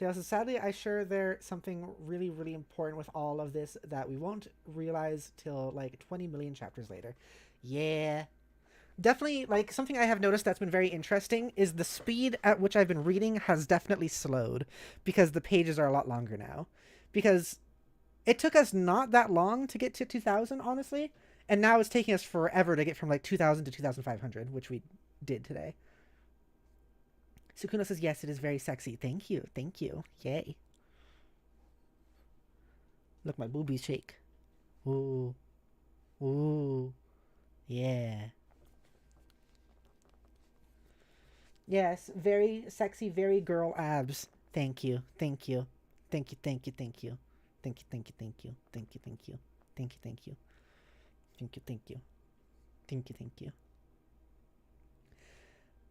JL says, sadly, I sure there's something really, really important with all of this that we won't realize till like 20 million chapters later. Yeah. Definitely, like, something I have noticed that's been very interesting is the speed at which I've been reading has definitely slowed because the pages are a lot longer now. Because it took us not that long to get to 2000, honestly. And now it's taking us forever to get from like 2000 to 2500, which we did today. Sukuna says, yes, it is very sexy. Thank you. Thank you. Yay. Look, my boobies shake. Ooh. Ooh. Yeah. Yes, very sexy, very girl abs. Thank you. Thank you. Thank you, thank you, thank you. Thank you, thank you, thank you. Thank you, thank you. Thank you, thank you. Thank you, thank you. Thank you, thank you.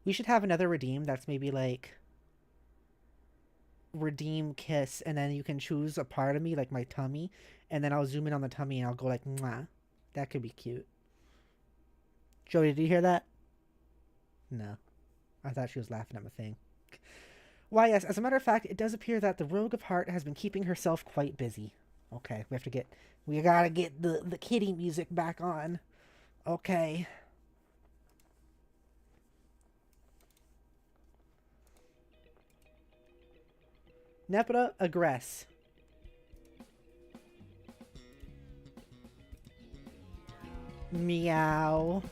We should have another redeem that's maybe like redeem kiss, and then you can choose a part of me, like my tummy, and then I'll zoom in on the tummy and I'll go like, mwah. That could be cute. Jodi, did you hear that? No. I thought she was laughing at my thing. Why, yes, as a matter of fact, it does appear that the Rogue of Heart has been keeping herself quite busy. Okay, we gotta get the kitty music back on. Okay. Nepeta, aggress. Meow.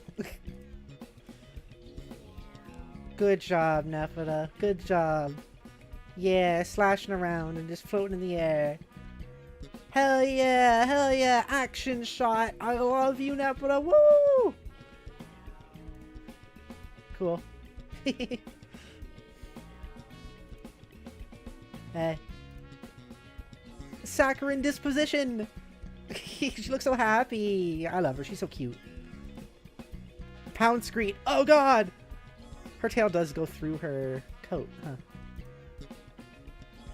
Good job, Nepeta. Good job. Yeah, slashing around and just floating in the air. Hell yeah, hell yeah. Action shot. I love you, Nepeta. Woo! Cool. Hey. Saccharine disposition. She looks so happy. I love her. She's so cute. Pound screet. Oh god! Her tail does go through her coat, huh?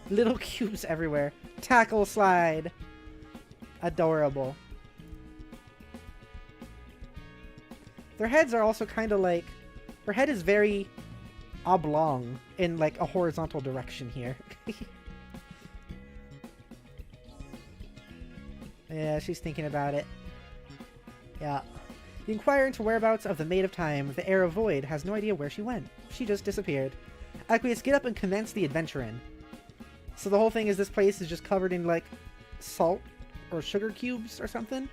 Little cubes everywhere. Tackle slide. Adorable. Their heads are also kind of like... Her head is very oblong in like a horizontal direction here. Yeah, she's thinking about it. Yeah. You inquire into whereabouts of the Maid of Time. The Heir of Void has no idea where she went. She just disappeared. Aqueous, get up and commence the adventure in. So the whole thing is this place is just covered in like salt or sugar cubes or something.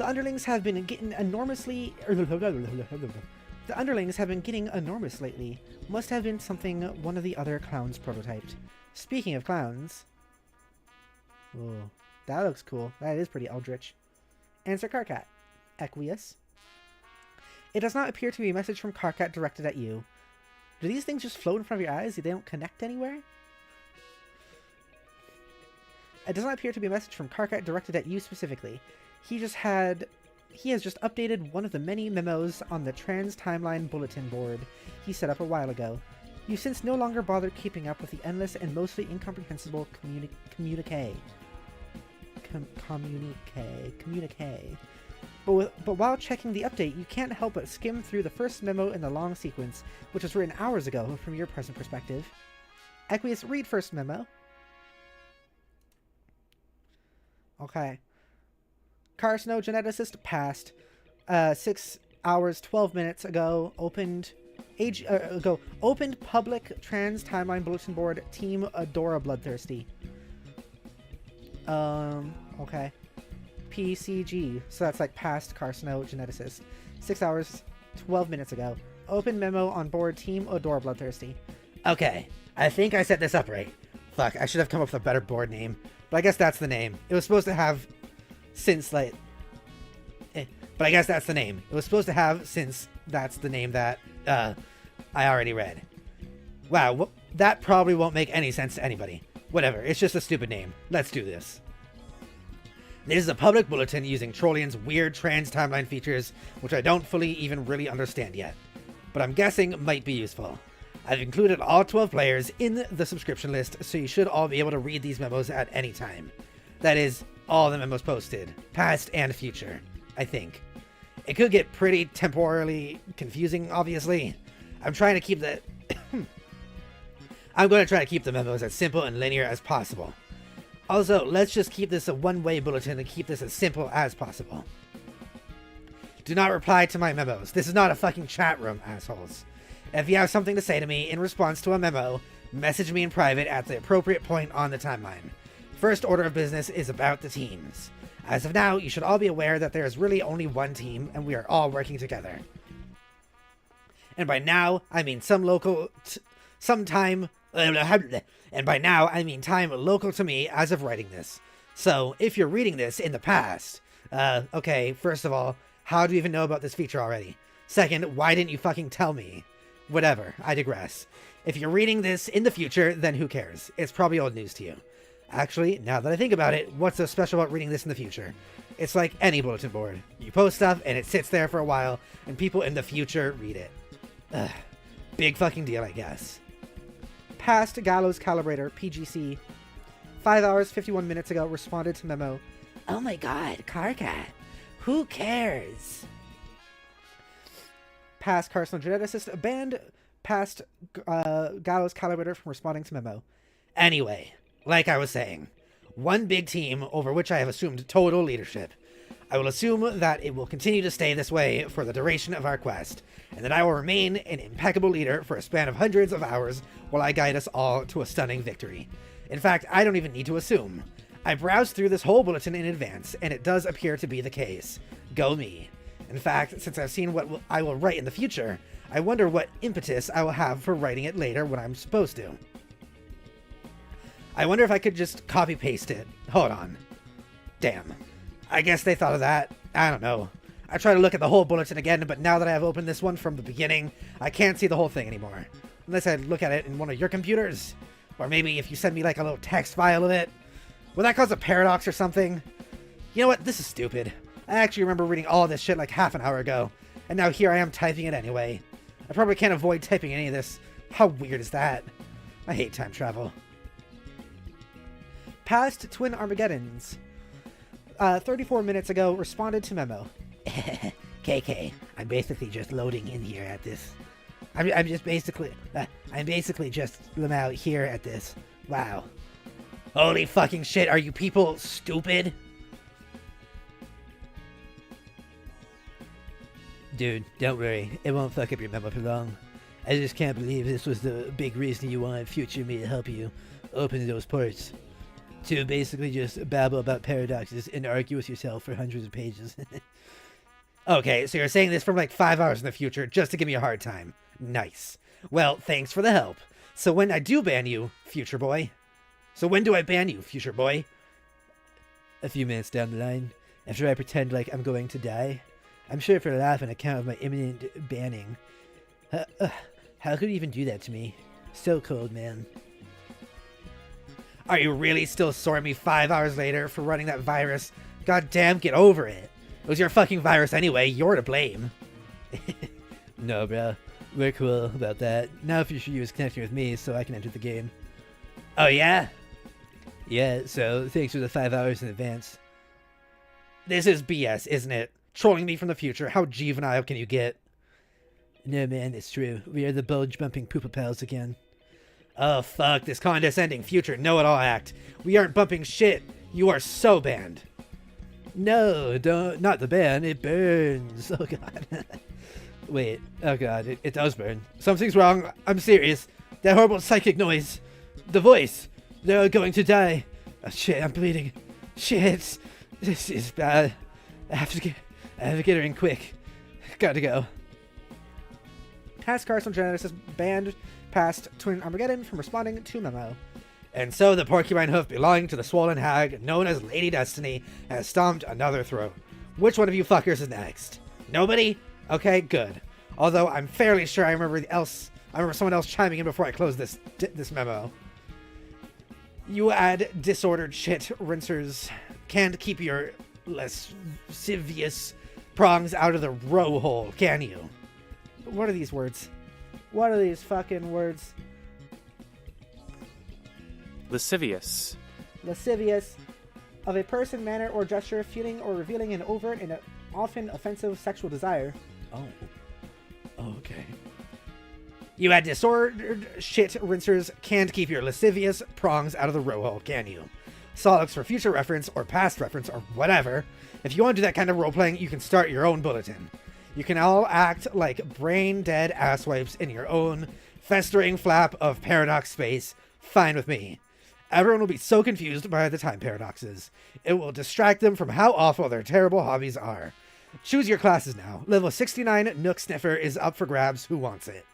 The underlings have been getting enormously... The underlings have been getting enormous lately. Must have been something one of the other clowns prototyped. Speaking of clowns... Oh, that looks cool. That is pretty eldritch. Answer Carcat. Equius. It does not appear to be a message from Carcat directed at you. Do these things just float in front of your eyes? They don't connect anywhere? It does not appear to be a message from Carcat directed at you specifically. He has just updated one of the many memos on the trans-timeline bulletin board he set up a while ago. You since no longer bother keeping up with the endless and mostly incomprehensible communique. But while checking the update, you can't help but skim through the first memo in the long sequence, which was written hours ago from your present perspective. Equius, read first memo. Okay. Carcinogeneticist passed 6 hours 12 minutes ago. Opened public trans timeline bulletin board. Team Adora Bloodthirsty. Okay. PCG. So that's like past carcinogeneticist. 6 hours 12 minutes ago. Open memo on board Team Adora Bloodthirsty. Okay. I think I set this up right. Fuck, I should have come up with a better board name. But I guess that's the name. It was supposed to have since like... But I guess that's the name. It was supposed to have since that's the name that I already read. Wow, that probably won't make any sense to anybody. Whatever, it's just a stupid name. Let's do this. This is a public bulletin using Trollion's weird trans timeline features, which I don't fully even really understand yet. But I'm guessing might be useful. I've included all 12 players in the subscription list, so you should all be able to read these memos at any time. That is, all the memos posted, past and future, I think. It could get pretty temporarily confusing, obviously. I'm going to try to keep the memos as simple and linear as possible. Also, let's just keep this a one-way bulletin and keep this as simple as possible. Do not reply to my memos. This is not a fucking chat room, assholes. If you have something to say to me in response to a memo, message me in private at the appropriate point on the timeline. First order of business is about the teams. As of now, you should all be aware that there is really only one team, and we are all working together. And by now, I mean time local to me as of writing this. So, if you're reading this in the past, okay, first of all, how do you even know about this feature already? Second, why didn't you fucking tell me? Whatever, I digress. If you're reading this in the future, then who cares? It's probably old news to you. Actually, now that I think about it, what's so special about reading this in the future? It's like any bulletin board. You post stuff, and it sits there for a while, and people in the future read it. Ugh. Big fucking deal, I guess. Past Gallows Calibrator, PGC, 5 hours, 51 minutes ago, responded to memo. Oh my god, Carcat. Who cares? Past carcinogeneticist banned past Gallows Calibrator from responding to memo. Anyway, like I was saying, one big team over which I have assumed total leadership. I will assume that it will continue to stay this way for the duration of our quest, and that I will remain an impeccable leader for a span of hundreds of hours while I guide us all to a stunning victory. In fact, I don't even need to assume. I browsed through this whole bulletin in advance, and it does appear to be the case. Go me. In fact, since I've seen what I will write in the future, I wonder what impetus I will have for writing it later when I'm supposed to. I wonder if I could just copy-paste it. Hold on. Damn. I guess they thought of that. I don't know. I try to look at the whole bulletin again, but now that I have opened this one from the beginning, I can't see the whole thing anymore. Unless I look at it in one of your computers. Or maybe if you send me like a little text file of it. Will that cause a paradox or something? You know what? This is stupid. I actually remember reading all this shit like half an hour ago. And now here I am typing it anyway. I probably can't avoid typing any of this. How weird is that? I hate time travel. Past Twin Armageddons. 34 minutes ago, responded to memo. KK, I'm basically just loading in here at this. I'm basically just out here at this. Wow. Holy fucking shit, are you people stupid? Dude, don't worry. It won't fuck up your memo for long. I just can't believe this was the big reason you wanted future me to help you open those ports. To basically just babble about paradoxes and argue with yourself for hundreds of pages. Okay, so you're saying this from like 5 hours in the future just to give me a hard time. Nice. Well, thanks for the help. So when I do ban you, future boy. So when do I ban you, future boy? A few minutes down the line, after I pretend like I'm going to die. I'm sure for a laugh on account of my imminent banning. How could you even do that to me? So cold, man. Are you really still sore at me 5 hours later for running that virus? God damn, get over it. It was your fucking virus anyway. You're to blame. No, bro. We're cool about that. Now future you is connecting with me so I can enter the game. Oh, yeah? Yeah, so thanks for the 5 hours in advance. This is BS, isn't it? Trolling me from the future. How juvenile can you get? No, man, it's true. We are the bulge-bumping poopa pals again. Oh, fuck this condescending future know-it-all act. We aren't bumping shit. You are so banned. No, don't. Not the ban. It burns. Oh, God. Wait. Oh, God. It does burn. Something's wrong. I'm serious. That horrible psychic noise. The voice. They're going to die. Oh, shit. I'm bleeding. Shit. This is bad. I have to get her in quick. Gotta go. Past Carson Genesis banned past Twin Armageddon from responding to memo. And so the porcupine hoof belonging to the swollen hag, known as Lady Destiny, has stomped another throat. Which one of you fuckers is next? Nobody? Okay, good. Although I'm fairly sure I remember someone else chiming in before I close this memo. You add disordered shit rinsers. Can't keep your lascivious prongs out of the row hole, can you? What are these words? What are these fucking words? Lascivious. Lascivious. Of a person, manner, or gesture feeling or revealing an overt and often offensive sexual desire. Oh. Okay. You add disordered shit rinsers. Can't keep your lascivious prongs out of the row hole, can you? Solix for future reference or past reference or whatever. If you want to do that kind of role-playing, you can start your own bulletin. You can all act like brain-dead asswipes in your own festering flap of paradox space. Fine with me. Everyone will be so confused by the time paradoxes. It will distract them from how awful their terrible hobbies are. Choose your classes now. Level 69 Nook Sniffer is up for grabs. Who wants it?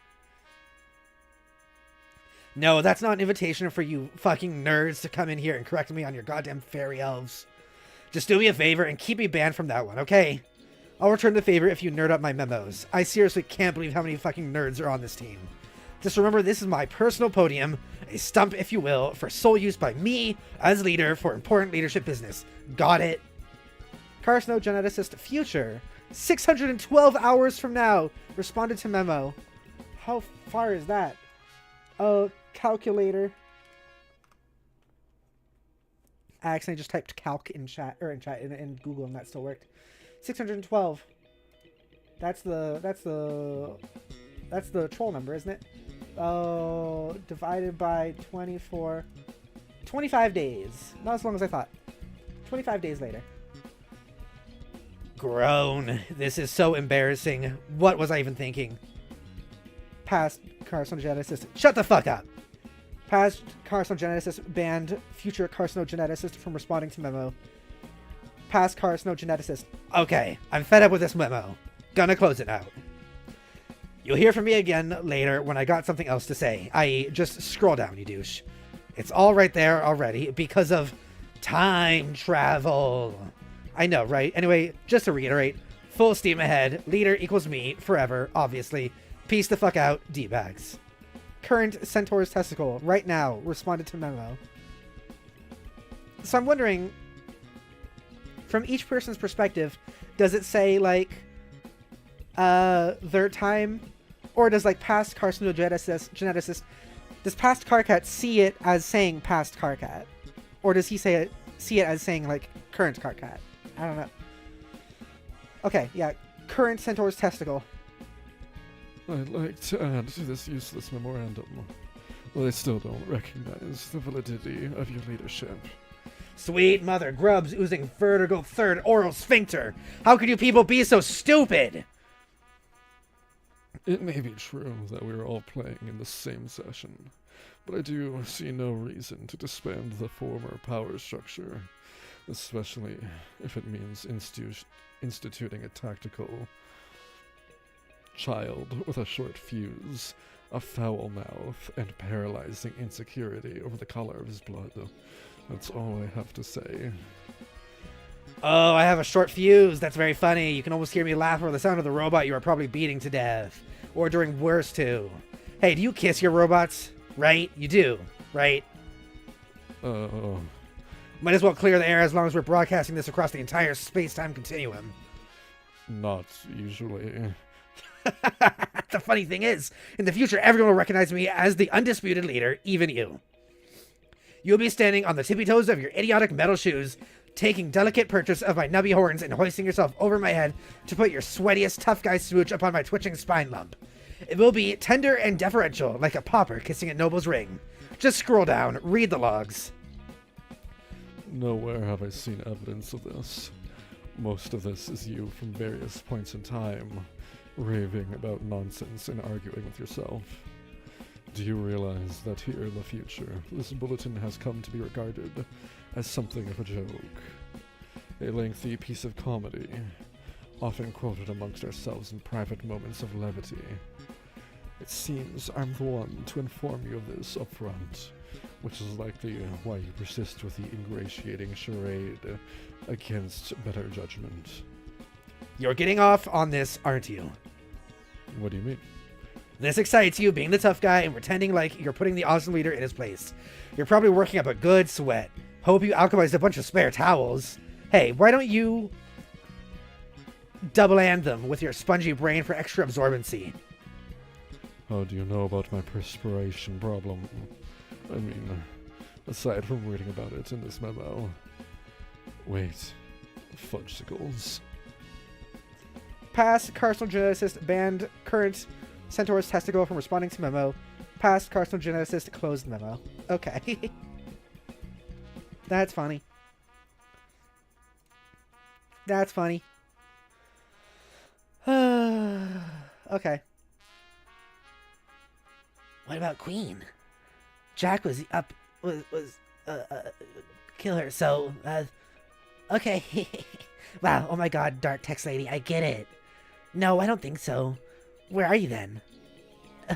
No, that's not an invitation for you fucking nerds to come in here and correct me on your goddamn fairy elves. Just do me a favor and keep me banned from that one, okay? I'll return the favor if you nerd up my memos. I seriously can't believe how many fucking nerds are on this team. Just remember, this is my personal podium, a stump, if you will, for sole use by me as leader for important leadership business. Got it? Carcinogeneticist Future, 612 hours from now, responded to memo. How far is that? Calculator. I accidentally just typed calc in chat, or in Google, and that still worked. 612. That's the troll number, isn't it? Oh, divided by 24. 25 days. Not as long as I thought. 25 days later. Groan. This is so embarrassing. What was I even thinking? Past carcinogeneticist. Shut the fuck up. Past carcinogeneticist banned future carcinogeneticist from responding to memo. Past carcinogeneticist. Okay, I'm fed up with this memo. Gonna close it out. You'll hear from me again later when I got something else to say, i.e. just scroll down, you douche. It's all right there already because of time travel. I know, right? Anyway, just to reiterate, full steam ahead, leader equals me, forever, obviously. Peace the fuck out, D-bags. Current Centaur's testicle, right now, responded to memo. So I'm wondering, from each person's perspective, does it say, like, their time? Or does, like, past carcinogeneticist, does past Carcat see it as saying past Carcat? Or does he see it as saying, like, current Carcat? I don't know. Okay, yeah. Current Centaur's testicle. I'd like to add to this useless memorandum. Well, I still don't recognize the validity of your leadership. Sweet mother grubs oozing vertigo third oral sphincter. How could you people be so stupid? It may be true that we were all playing in the same session, but I do see no reason to disband the former power structure, especially if it means instituting a tactical child with a short fuse, a foul mouth, and paralyzing insecurity over the color of his blood. That's all I have to say. Oh, I have a short fuse. That's very funny. You can almost hear me laugh over the sound of the robot you are probably beating to death. Or doing worse, too. Hey, do you kiss your robots? Right? You do, right? Might as well clear the air as long as we're broadcasting this across the entire space-time continuum. Not usually. The funny thing is, in the future, everyone will recognize me as the undisputed leader, even you. You'll be standing on the tippy toes of your idiotic metal shoes, taking delicate purchase of my nubby horns and hoisting yourself over my head to put your sweatiest tough guy smooch upon my twitching spine lump. It will be tender and deferential, like a pauper kissing a noble's ring. Just scroll down, read the logs. Nowhere have I seen evidence of this. Most of this is you from various points in time, raving about nonsense and arguing with yourself. Do you realize that here in the future, this bulletin has come to be regarded as something of a joke? A lengthy piece of comedy, often quoted amongst ourselves in private moments of levity. It seems I'm the one to inform you of this up front, which is likely why you persist with the ingratiating charade against better judgment. You're getting off on this, aren't you? What do you mean? This excites you, being the tough guy and pretending like you're putting the awesome leader in his place. You're probably working up a good sweat. Hope you alchemized a bunch of spare towels. Hey, why don't you double-and them with your spongy brain for extra absorbency? How do you know about my perspiration problem? I mean, aside from reading about it in this memo. Wait, fudgesicles. Past carcinogeneticist banned current Centaur's testicle from responding to memo. Past carcinogeneticist closed memo. Okay. That's funny. That's funny. Okay. What about Queen? Jack was kill her, so, okay. Wow, oh my god, Dark Text Lady, I get it. No, I don't think so. Where are you then?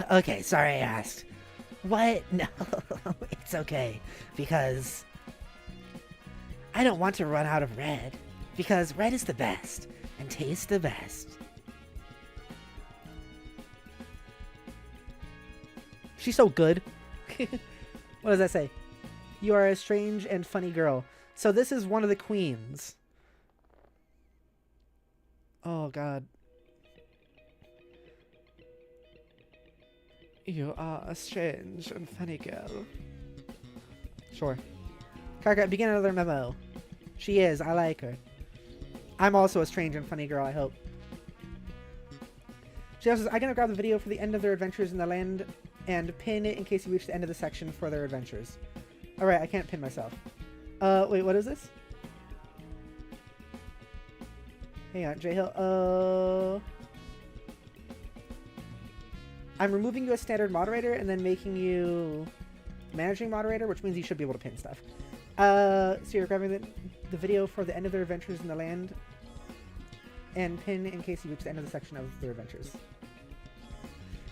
Okay, sorry I asked. What? No, it's okay, because I don't want to run out of red, because red is the best, and tastes the best. She's so good. What does that say? You are a strange and funny girl. So this is one of the queens. Oh, God. You are a strange and funny girl. Sure. Karka, begin another memo. She is. I like her. I'm also a strange and funny girl, I hope. She also says, I'm going to grab the video for the end of their adventures in the land and pin it in case you reach the end of the section for their adventures. Alright, I can't pin myself. Wait, what is this? Hang on, J Hill. I'm removing you as standard moderator and then making you managing moderator, which means you should be able to pin stuff. So you're grabbing the video for the end of their adventures in the land and pin in case you reach the end of the section of their adventures.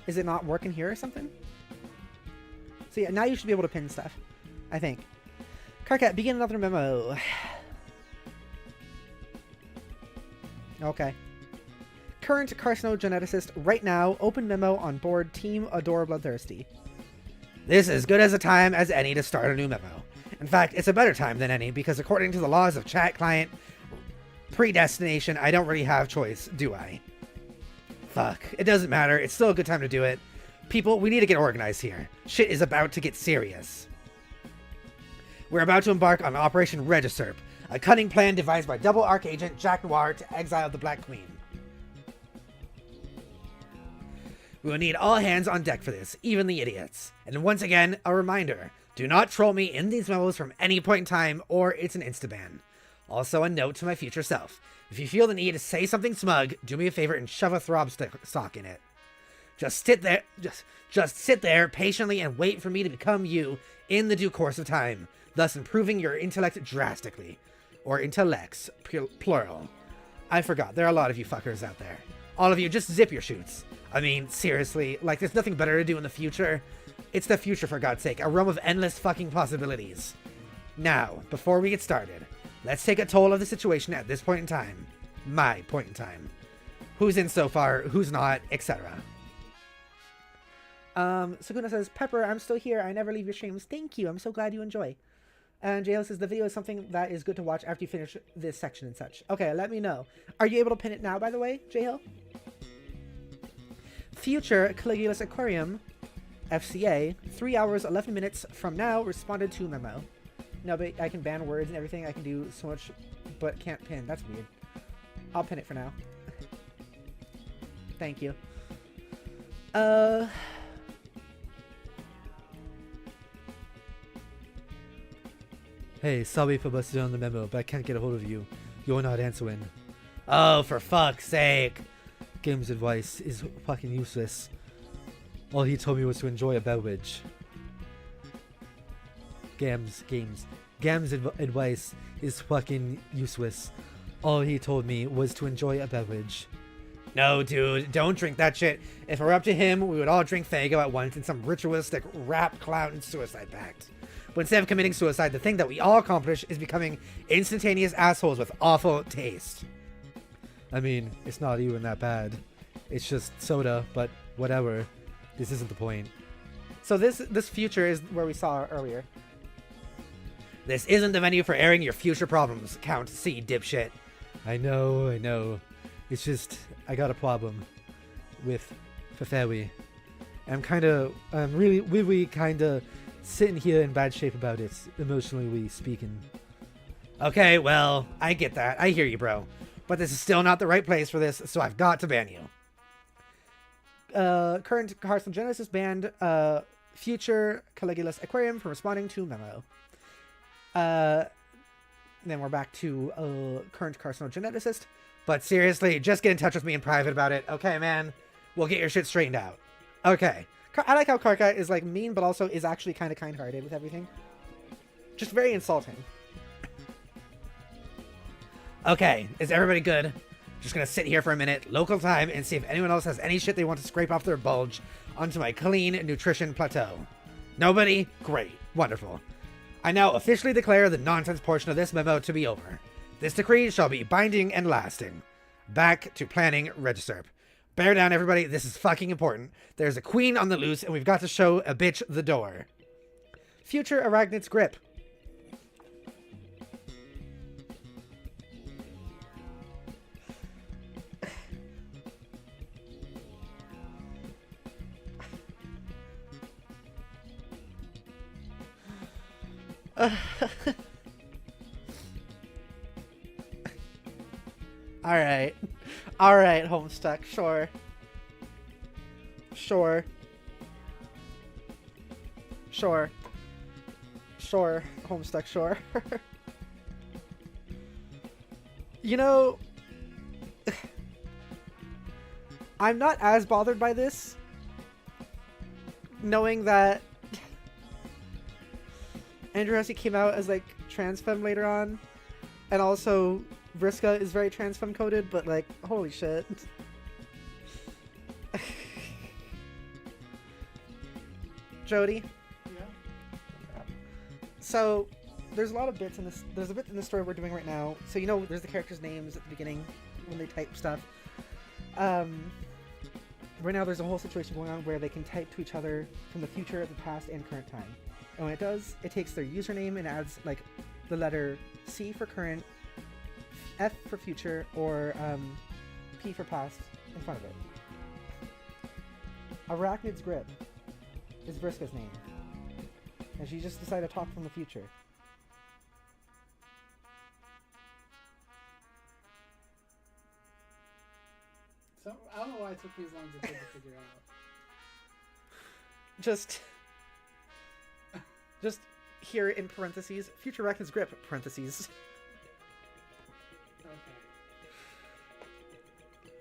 Is it not working here or something? So yeah, now you should be able to pin stuff, I think. Karkat, begin another memo. Okay. Current carcinogeneticist, right now, open memo on board Team Adore Bloodthirsty. This is as good as a time as any to start a new memo. In fact, it's a better time than any, because according to the laws of chat client predestination, I don't really have choice, do I? Fuck. It doesn't matter. It's still a good time to do it. People, we need to get organized here. Shit is about to get serious. We're about to embark on Operation Regisurp, a cunning plan devised by double arc agent Jack Noir to exile the Black Queen. We will need all hands on deck for this, even the idiots. And once again, a reminder, do not troll me in these memos from any point in time, or it's an insta-ban. Also a note to my future self. If you feel the need to say something smug, do me a favor and shove a throb sock in it. Just sit there, just sit there patiently and wait for me to become you in the due course of time, thus improving your intellect drastically. Or intellects, plural. I forgot, there are a lot of you fuckers out there. All of you, just zip your shoots. I mean, seriously, like, there's nothing better to do in the future. It's the future, for God's sake, a realm of endless fucking possibilities. Now, before we get started, let's take a toll of the situation at this point in time. My point in time. Who's in so far, who's not, etc. Saguna says, Pepper, I'm still here. I never leave your streams. Thank you. I'm so glad you enjoy. And JL says, the video is something that is good to watch after you finish this section and such. Okay, let me know. Are you able to pin it now, by the way, JL? Future Caligula's Aquarium, FCA, 3 hours, 11 minutes from now, responded to memo. No, but I can ban words and everything. I can do so much, but can't pin. That's weird. I'll pin it for now. Thank you. Hey, sorry for busting on the memo, but I can't get a hold of you. You're not answering. Oh, for fuck's sake. Game's advice is fucking useless. All he told me was to enjoy a beverage. Gam's advice is fucking useless. All he told me was to enjoy a beverage. No, dude, don't drink that shit. If it were up to him, we would all drink Faygo at once in some ritualistic rap clown suicide pact. But instead of committing suicide, the thing that we all accomplish is becoming instantaneous assholes with awful taste. I mean, it's not even that bad. It's just soda, but whatever. This isn't the point. So this future is where we saw earlier. This isn't the venue for airing your future problems, Count C, dipshit. I know. It's just, I got a problem with Fefewi. I'm really kinda sitting here in bad shape about it, emotionally speaking. Okay, well, I get that. I hear you, bro. But this is still not the right place for this, so I've got to ban you. Current carcinogenesis banned future Caligula's Aquarium for responding to memo. Then we're back to current carcinogeneticist. But seriously, just get in touch with me in private about it. Okay, man? We'll get your shit straightened out. Okay. I like how Karka is, like, mean, but also is actually kind of kind-hearted with everything. Just very insulting. Okay, is everybody good? Just gonna sit here for a minute, local time, and see if anyone else has any shit they want to scrape off their bulge onto my clean nutrition plateau. Nobody? Great. Wonderful. I now officially declare the nonsense portion of this memo to be over. This decree shall be binding and lasting. Back to planning register. Bear down, everybody. This is fucking important. There's a queen on the loose, and we've got to show a bitch the door. Future Arachnid's grip. Alright, Homestuck, sure, Homestuck, sure. You know, I'm not as bothered by this, knowing that Andrew Hesse came out as, like, trans femme later on, and also Vriska is very trans femme coded, but, like, holy shit. Jodi? Yeah? So, there's a lot of bits in this. There's a bit in the story we're doing right now. So, you know, there's the characters' names at the beginning when they type stuff. Right now, there's a whole situation going on where they can type to each other from the future, the past, and current time. And when it does, it takes their username and adds, like, the letter C for current, F for future, or P for past in front of it. Arachnid's grip is Vriska's name. And she just decided to talk from the future. So, I don't know why it took me as long as it did to figure out. Just here in parentheses, future Arachnid's grip, parentheses. Okay.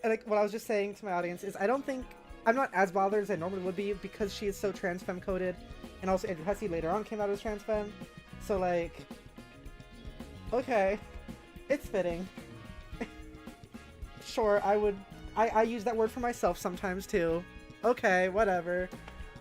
And, like, what I was just saying to my audience is I don't think I'm not as bothered as I normally would be because she is so trans femme coded, and also Andrew Hussey later on came out as trans femme, so like, okay, it's fitting. Sure, I use that word for myself sometimes too. Okay, whatever.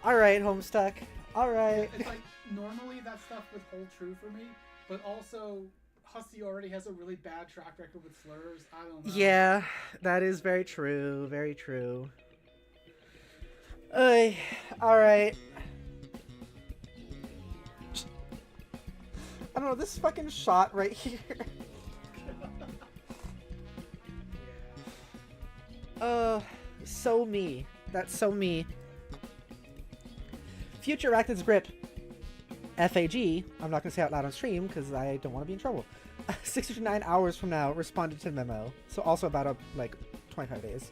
Alright, Homestuck. Alright. It's like, normally that stuff would hold true for me, but also Hussey already has a really bad track record with slurs. I don't know. Yeah, that is very true. Very true. Alright. I don't know, this fucking shot right here. So me. That's so me. Future Arachnid's Grip. FAG. I'm not going to say out loud on stream because I don't want to be in trouble. 69 hours from now, responded to the memo. So also about, 25 days.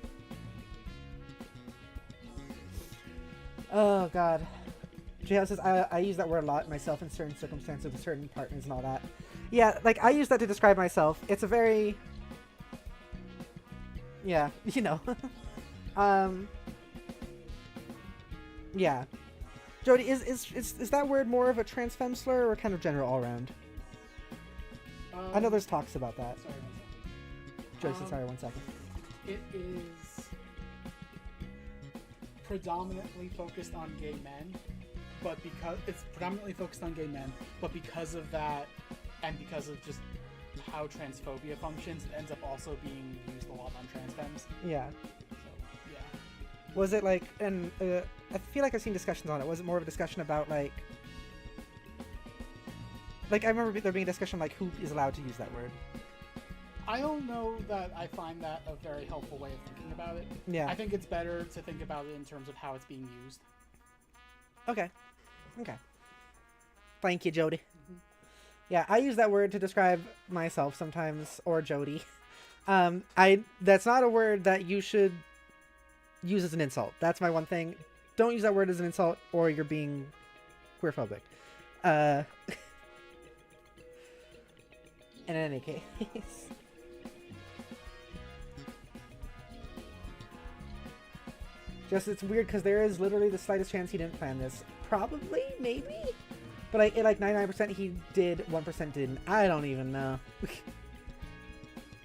Oh, God. J-House says, I use that word a lot myself in certain circumstances with certain partners and all that. Yeah, I use that to describe myself. It's a very... Yeah, you know. Yeah. Jodi, is that word more of a trans femme slur or kind of general all around? I know there's talks about that. Sorry, 1 second. Jodi said, sorry, 1 second. It is predominantly focused on gay men, but because it's predominantly focused on gay men, but because of that, and because of just how transphobia functions, it ends up also being used a lot on trans femmes. Yeah. So, yeah. Was it and I feel like I've seen discussions on it. Was it more of a discussion about I remember there being a discussion who is allowed to use that word. I don't know that I find that a very helpful way of thinking about it. Yeah. I think it's better to think about it in terms of how it's being used. Okay. Thank you, Jodi. Yeah, I use that word to describe myself sometimes, or Jodi. That's not a word that you should use as an insult. That's my one thing. Don't use that word as an insult, or you're being queerphobic. In any case. Just, it's weird because there is literally the slightest chance he didn't plan this. Probably, maybe? But 99% he did, 1% didn't. I don't even know.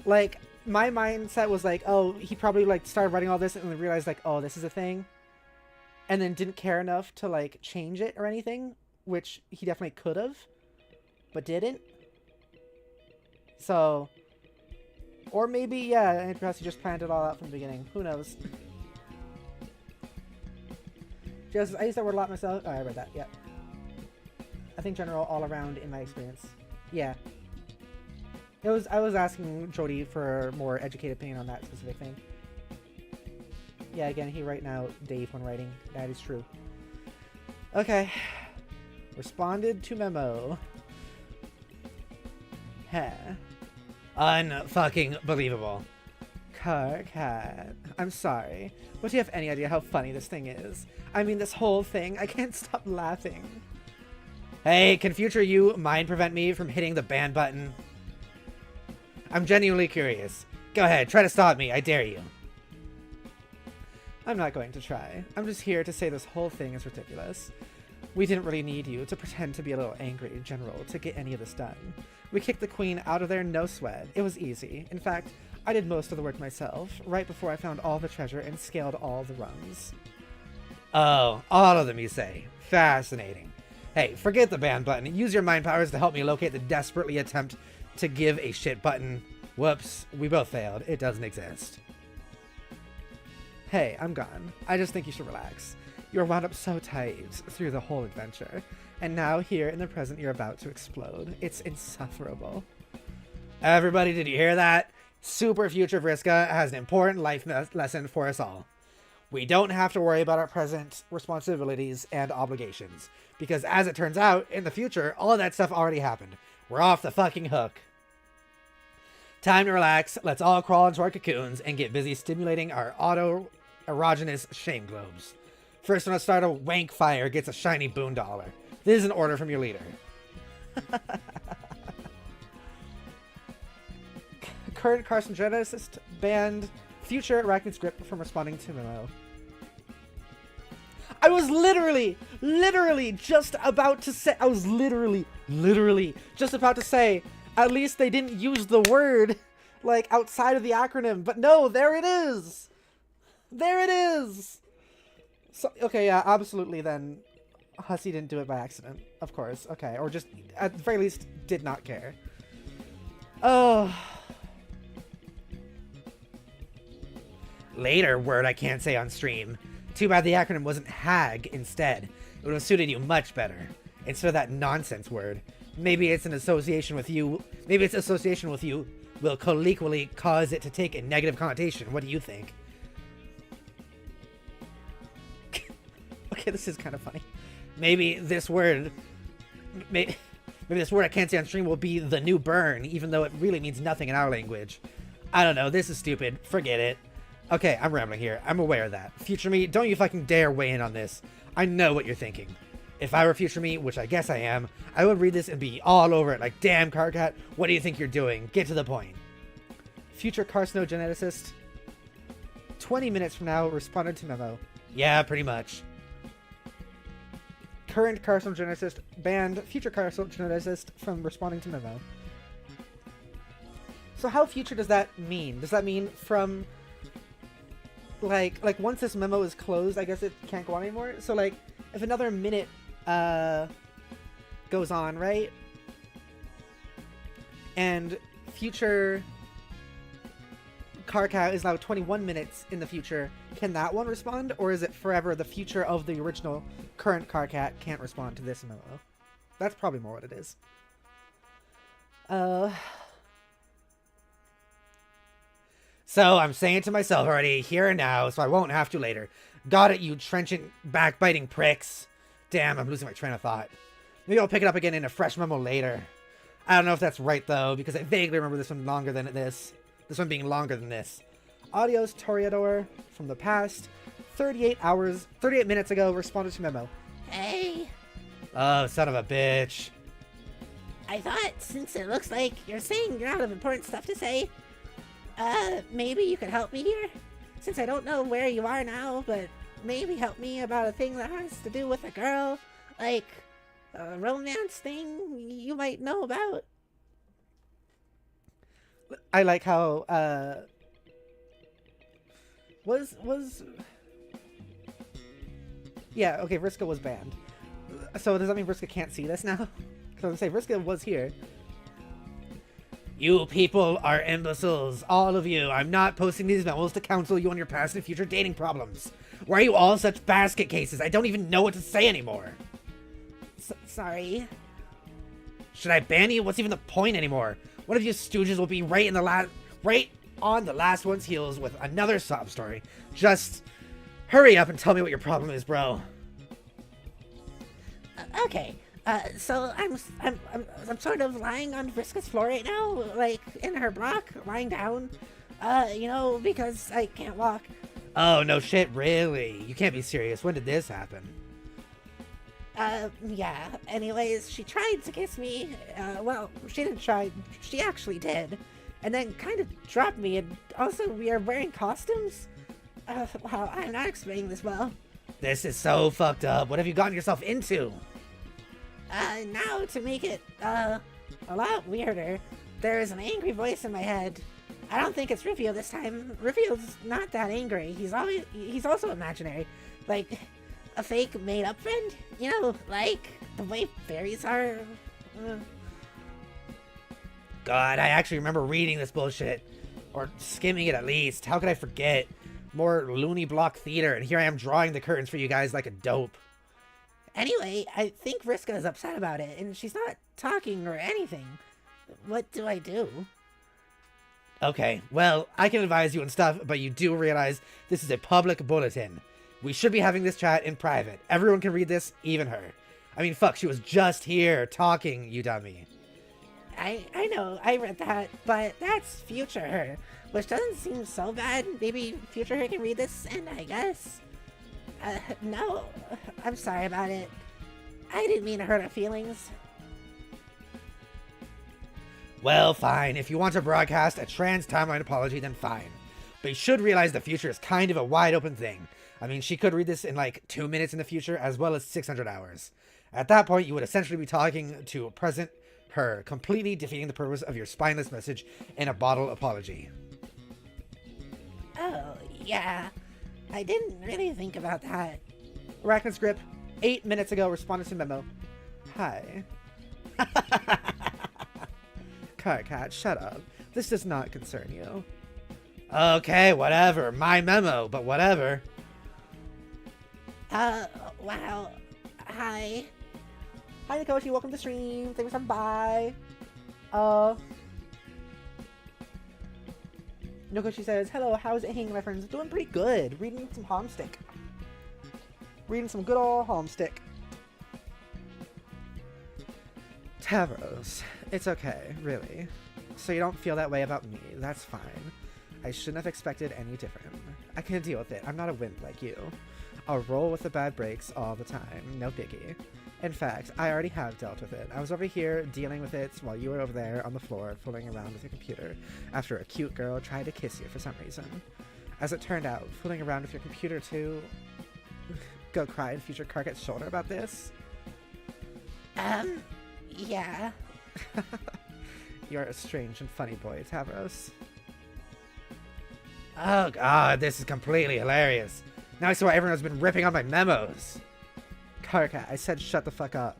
My mindset was oh, he probably started writing all this and then realized oh, this is a thing. And then didn't care enough to change it or anything, which he definitely could have, but didn't. So, or maybe, yeah, and perhaps he just planned it all out from the beginning. Who knows? Just, I use that word a lot myself. Oh, I read that, yeah. I think general all around in my experience. Yeah. I was asking Jodi for a more educated opinion on that specific thing. Yeah, again, he right now, Dave when writing. That is true. Okay. Responded to memo. Huh. Unfucking believable. Carcat. I'm sorry. But do you have any idea how funny this thing is? I mean, this whole thing. I can't stop laughing. Hey, can future you mind prevent me from hitting the ban button? I'm genuinely curious. Go ahead, try to stop me. I dare you. I'm not going to try. I'm just here to say this whole thing is ridiculous. We didn't really need you to pretend to be a little angry, General, to get any of this done. We kicked the queen out of there, no sweat. It was easy. In fact, I did most of the work myself, right before I found all the treasure and scaled all the rungs. Oh, all of them, you say? Fascinating. Hey, forget the ban button. Use your mind powers to help me locate the desperately attempt to give a shit button. Whoops, we both failed. It doesn't exist. Hey, I'm gone. I just think you should relax. You're wound up so tight through the whole adventure, and now here in the present you're about to explode. It's insufferable. Everybody, did you hear that? Super Future Vriska has an important life lesson for us all. We don't have to worry about our present responsibilities and obligations, because as it turns out, in the future, all of that stuff already happened. We're off the fucking hook. Time to relax. Let's all crawl into our cocoons and get busy stimulating our auto-erogenous shame globes. First one to start a wank fire gets a shiny boondollar. This is an order from your leader. Current carcinogenicist banned future arachnid script from responding to memo. I was literally just about to say, literally just about to say, at least they didn't use the word, like, outside of the acronym. But no, there it is. There it is. So, okay, yeah, absolutely then. Hussy didn't do it by accident, of course. Okay, or just, at the very least, did not care. Oh. Later word I can't say on stream. Too bad the acronym wasn't HAG instead. It would have suited you much better. Instead of that nonsense word. Maybe it's an association with you. Maybe its association with you will colloquially cause it to take a negative connotation. What do you think? Okay, this is kind of funny. Maybe this word... Maybe this word I can't say on stream will be the new burn, even though it really means nothing in our language. I don't know, this is stupid. Forget it. Okay, I'm rambling here. I'm aware of that. Future me, don't you fucking dare weigh in on this. I know what you're thinking. If I were future me, which I guess I am, I would read this and be all over it like, damn, Carcat, what do you think you're doing? Get to the point. Future carcinogeneticist. 20 minutes from now, responded to memo. Yeah, pretty much. Current carcinogeneticist banned future carcinogeneticist from responding to memo. So how future does that mean? Does that mean from... Like once this memo is closed, I guess it can't go on anymore? So, like, if another minute, goes on, right? And future Carcat is now 21 minutes in the future. Can that one respond? Or is it forever the future of the original current Carcat can't respond to this memo? That's probably more what it is. So I'm saying to myself already, here and now, so I won't have to later. Got it, you trenchant, backbiting pricks. Damn, I'm losing my train of thought. Maybe I'll pick it up again in a fresh memo later. I don't know if that's right, though, because I vaguely remember this one longer than this. This one being longer than this. Adios, Toreador, from the past. 38 minutes ago, responded to memo. Hey. Oh, son of a bitch. I thought, since it looks like you're saying you're out of important stuff to say, maybe you could help me here? Since I don't know where you are now, but maybe help me about a thing that has to do with a girl. Like, a romance thing you might know about. I like how, yeah, okay, Vriska was banned. So does that mean Vriska can't see this now? Because I was gonna say, Vriska was here. You people are imbeciles, all of you. I'm not posting these memos to counsel you on your past and future dating problems. Why are you all such basket cases? I don't even know what to say anymore. Sorry. Should I ban you? What's even the point anymore? One of you stooges will be right on the last one's heels with another sob story. Just hurry up and tell me what your problem is, bro. Okay. So I'm sort of lying on Vriska's floor right now, like in her block, lying down, you know, because I can't walk. Oh, no shit, really? You can't be serious. When did this happen? Yeah. Anyways, she tried to kiss me. Well, she didn't try. She actually did. And then kind of dropped me, and also we are wearing costumes? Wow, I'm not explaining this well. This is so fucked up. What have you gotten yourself into? Now to make it, a lot weirder, there is an angry voice in my head. I don't think it's Rufio this time. Rufio's not that angry. He's also imaginary. Like, a fake made-up friend? You know, like the way fairies are. God, I actually remember reading this bullshit. Or skimming it at least. How could I forget? More loony block theater, and here I am drawing the curtains for you guys like a dope. Anyway, I think Vriska is upset about it, and she's not talking or anything. What do I do? Okay, well, I can advise you and stuff, but you do realize this is a public bulletin. We should be having this chat in private. Everyone can read this, even her. I mean, fuck, she was just here talking, you dummy. I know, I read that, but that's future her, which doesn't seem so bad. Maybe future her can read this, and I guess... no, I'm sorry about it. I didn't mean to hurt her feelings. Well, fine. If you want to broadcast a trans timeline apology, then fine. But you should realize the future is kind of a wide open thing. I mean, she could read this in like 2 minutes in the future as well as 600 hours. At that point, you would essentially be talking to a present her, completely defeating the purpose of your spineless message in a bottle apology. Oh, yeah. I didn't really think about that. Arachnid script, 8 minutes ago, responded to memo. Hi. Carcat, shut up. This does not concern you. Okay, whatever. My memo, but whatever. Wow. Hi. Hi, Nikoshi. Welcome to the stream. Thanks for stopping by. Nikoshi says, hello, how's it hanging, my friends? Doing pretty good. Reading some Homestuck. Reading some good old Homestuck. Tavros, it's okay, really. So you don't feel that way about me. That's fine. I shouldn't have expected any different. I can deal with it. I'm not a wimp like you. I'll roll with the bad breaks all the time. No biggie. In fact, I already have dealt with it. I was over here dealing with it while you were over there on the floor fooling around with your computer after a cute girl tried to kiss you for some reason. As it turned out, fooling around with your computer too... Go cry in future Carcat's shoulder about this? Yeah. You're a strange and funny boy, Tavros. Oh god, this is completely hilarious. Now I see why everyone has been ripping on my memos. Carcat, I said shut the fuck up.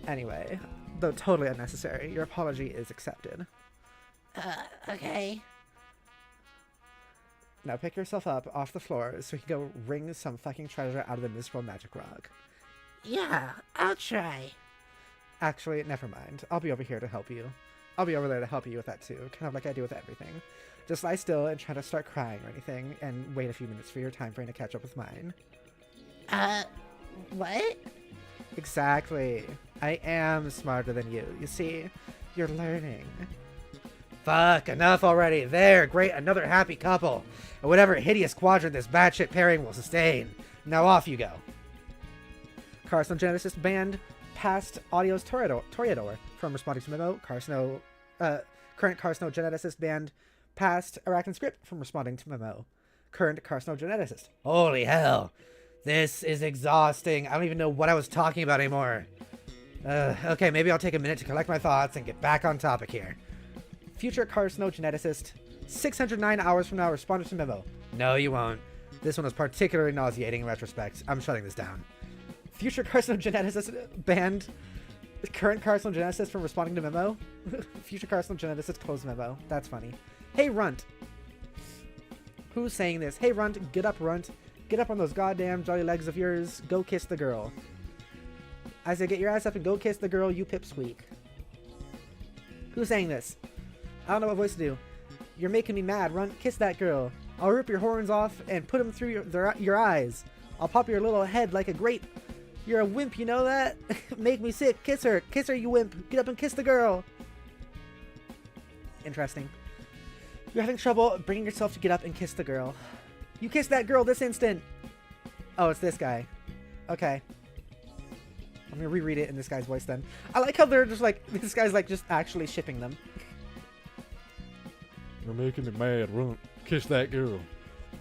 Anyway, though totally unnecessary, your apology is accepted. Okay. Now pick yourself up off the floor so you can go wring some fucking treasure out of the miserable magic rock. Yeah, I'll try. Actually, never mind. I'll be over here to help you. I'll be over there to help you with that too, kind of like I do with everything. Just lie still and try to start crying or anything, and wait a few minutes for your time frame to catch up with mine. What? Exactly. I am smarter than you. You see, you're learning. Fuck, enough already. There, great, another happy couple. And whatever hideous quadrant this batshit pairing will sustain. Now off you go. Carcinogenesis banned past audio's Toreador from responding to memo. Current carcinogeneticist banned past Arachnid script from responding to memo. Current carcinogeneticist. Holy hell. This is exhausting. I don't even know what I was talking about anymore. Okay, maybe I'll take a minute to collect my thoughts and get back on topic here. Future carcinogeneticist, 609 hours from now, responded to memo. No, you won't. This one was particularly nauseating in retrospect. I'm shutting this down. Future carcinogeneticist banned current carcinogeneticist from responding to memo. Future carcinogeneticist closed memo. That's funny. Hey, Runt. Who's saying this? Hey, Runt. Get up, Runt. Get up on those goddamn jolly legs of yours. Go kiss the girl. I say get your ass up and go kiss the girl, you pipsqueak. Who's saying this? I don't know what voice to do. You're making me mad, Runt. Kiss that girl. I'll rip your horns off and put them through your eyes. I'll pop your little head like a grape. You're a wimp, you know that? Make me sick. Kiss her. Kiss her, you wimp. Get up and kiss the girl. Interesting. You're having trouble bringing yourself to get up and kiss the girl. You kiss that girl this instant. Oh, it's this guy. Okay. I'm gonna reread it in this guy's voice then. I like how they're just like, this guy's like just actually shipping them. You're making me mad, Runt. Kiss that girl.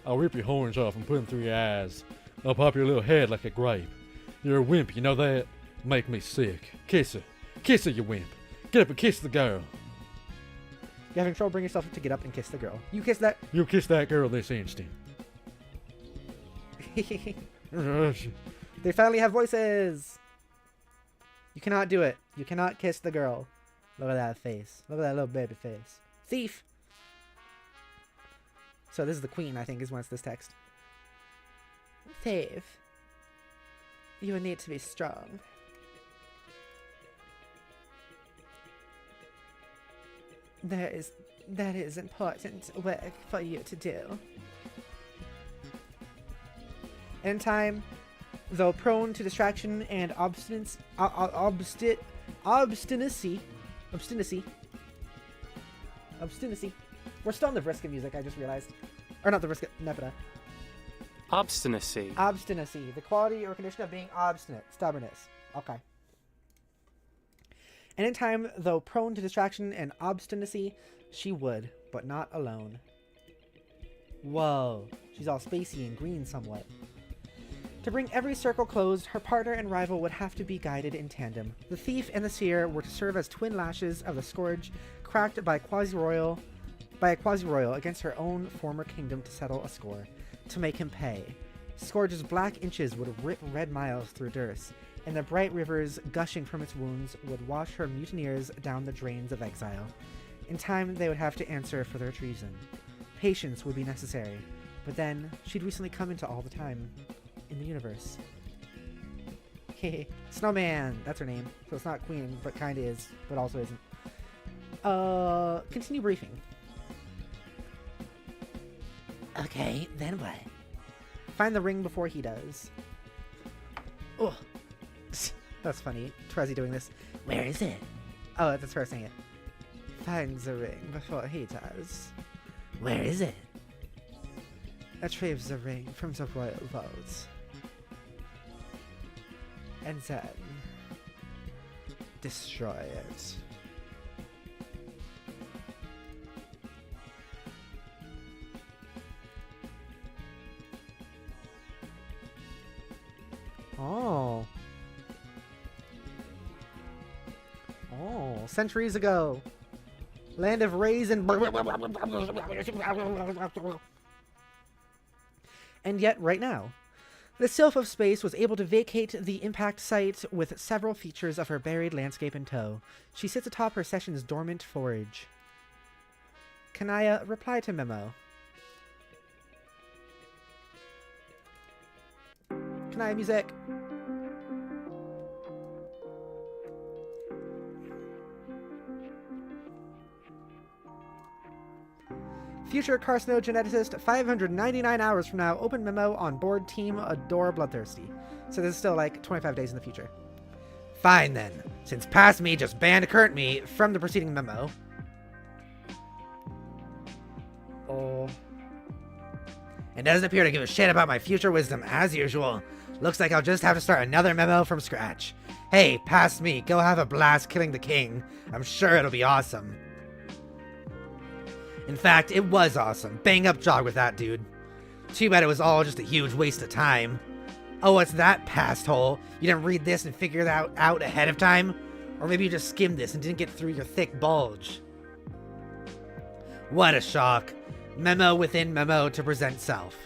I'll rip your horns off and put them through your eyes. I'll pop your little head like a grape. You're a wimp, you know that? Make me sick. Kiss her. Kiss her, you wimp. Get up and kiss the girl. You're having trouble bringing yourself to get up and kiss the girl. You kiss that... You kiss that girl this instant. They finally have voices! You cannot do it. You cannot kiss the girl. Look at that face. Look at that little baby face. Thief! So this is the queen, I think, is when it's this text. Thief. You will need to be strong. That is important work for you to do. In time, though prone to distraction and obstinacy. We're still in the Vriska music, I just realized. Or not the Vriska, Nepeta. Obstinacy. Obstinacy. The quality or condition of being obstinate. Stubbornness. Okay. And in time, though prone to distraction and obstinacy, she would, but not alone. Whoa, she's all spacey and green somewhat. To bring every circle closed, her partner and rival would have to be guided in tandem. The thief and the seer were to serve as twin lashes of the scourge, cracked by a quasi-royal against her own former kingdom to settle a score, to make him pay. Scourge's black inches would rip red miles through Durst, and the bright rivers gushing from its wounds would wash her mutineers down the drains of exile. In time, they would have to answer for their treason. Patience would be necessary, but then she'd recently come into all the time in the universe. Snowman, that's her name. So it's not Queen, but kinda is, but also isn't. Continue briefing. Okay, then what? Find the ring before he does. Oh, that's funny. Trezzy doing this. Where is it? Oh, that's her saying it. Find the ring before he does. Where is it? Retrieve the ring from the royal vault. And then destroy it. Oh. Oh, centuries ago. Land of rays and... And yet, right now, the Sylph of Space was able to vacate the impact site with several features of her buried landscape in tow. She sits atop her session's dormant forge. Kanaya, reply to memo. Kanaya, music. Future carcinogeneticist, 599 hours from now, open memo on board team Adore Bloodthirsty. So this is still like 25 days in the future. Fine then, since past me just banned current me from the preceding memo. Oh. And doesn't appear to give a shit about my future wisdom as usual. Looks like I'll just have to start another memo from scratch. Hey, past me, go have a blast killing the king. I'm sure it'll be awesome. In fact, it was awesome. Bang up jog with that dude. Too bad it was all just a huge waste of time. Oh, what's that, past hole? You didn't read this and figure that out ahead of time? Or maybe you just skimmed this and didn't get through your thick bulge. What a shock. Memo within memo to present self.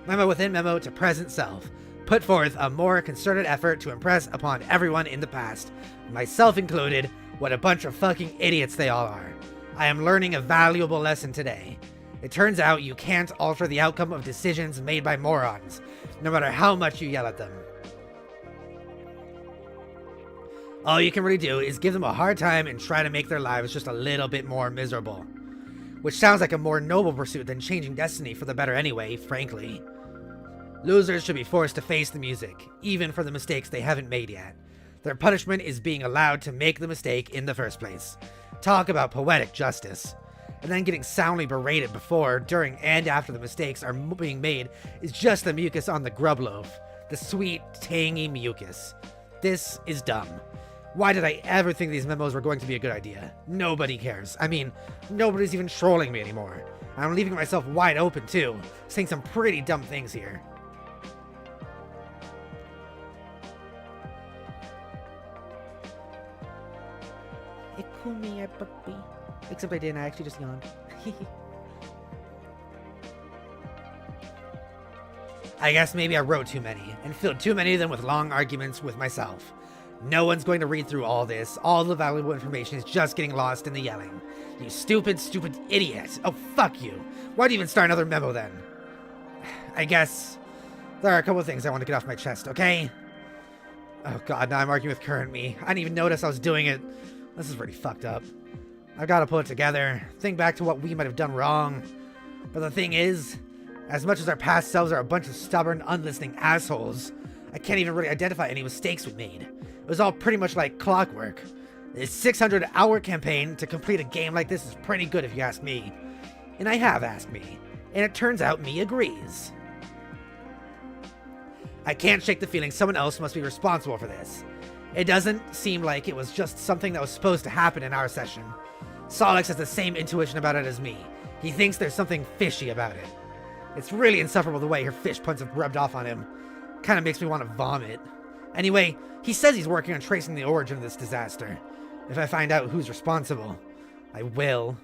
Memo within memo to present self. Put forth a more concerted effort to impress upon everyone in the past, myself included, what a bunch of fucking idiots they all are. I am learning a valuable lesson today. It turns out you can't alter the outcome of decisions made by morons, no matter how much you yell at them. All you can really do is give them a hard time and try to make their lives just a little bit more miserable. Which sounds like a more noble pursuit than changing destiny for the better anyway, frankly. Losers should be forced to face the music, even for the mistakes they haven't made yet. Their punishment is being allowed to make the mistake in the first place. Talk about poetic justice. And then getting soundly berated before, during, and after the mistakes are being made is just the mucus on the grub loaf. The sweet, tangy mucus. This is dumb. Why did I ever think these memos were going to be a good idea? Nobody cares. I mean, nobody's even trolling me anymore. I'm leaving myself wide open too, saying some pretty dumb things here. Except I didn't, I actually just yawned. I guess maybe I wrote too many, and filled too many of them with long arguments with myself. No one's going to read through all this. All the valuable information is just getting lost in the yelling. You stupid, stupid idiot. Oh, fuck you. Why'd you even start another memo then? I guess there are a couple of things I want to get off my chest, okay? Oh god, now I'm arguing with current me. I didn't even notice I was doing it. This is pretty fucked up. I've got to pull it together, think back to what we might have done wrong. But the thing is, as much as our past selves are a bunch of stubborn, unlistening assholes, I can't even really identify any mistakes we made. It was all pretty much like clockwork. This 600-hour campaign to complete a game like this is pretty good if you ask me. And I have asked me, and it turns out me agrees. I can't shake the feeling someone else must be responsible for this. It doesn't seem like it was just something that was supposed to happen in our session. Solix has the same intuition about it as me. He thinks there's something fishy about it. It's really insufferable the way her fish puns have rubbed off on him. Kind of makes me want to vomit. Anyway, he says he's working on tracing the origin of this disaster. If I find out who's responsible, I will.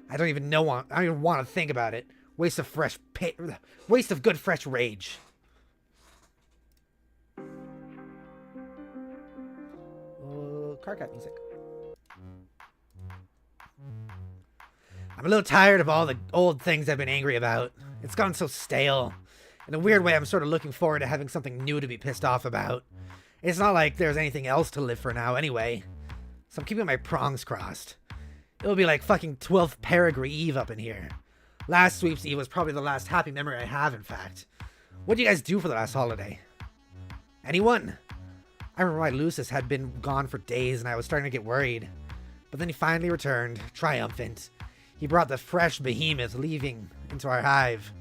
I don't even want to think about it. Waste of good fresh rage. Car cat music. I'm a little tired of all the old things I've been angry about. It's gone so stale. In a weird way, I'm sort of looking forward to having something new to be pissed off about. It's not like there's anything else to live for now anyway. So I'm keeping my prongs crossed. It'll be like fucking 12th Peregrine Eve up in here. Last Sweeps Eve was probably the last happy memory I have, in fact. What did you guys do for the last holiday? Anyone? I remember my Lucis had been gone for days and I was starting to get worried. But then he finally returned, triumphant. He brought the fresh behemoth leaving into our hive.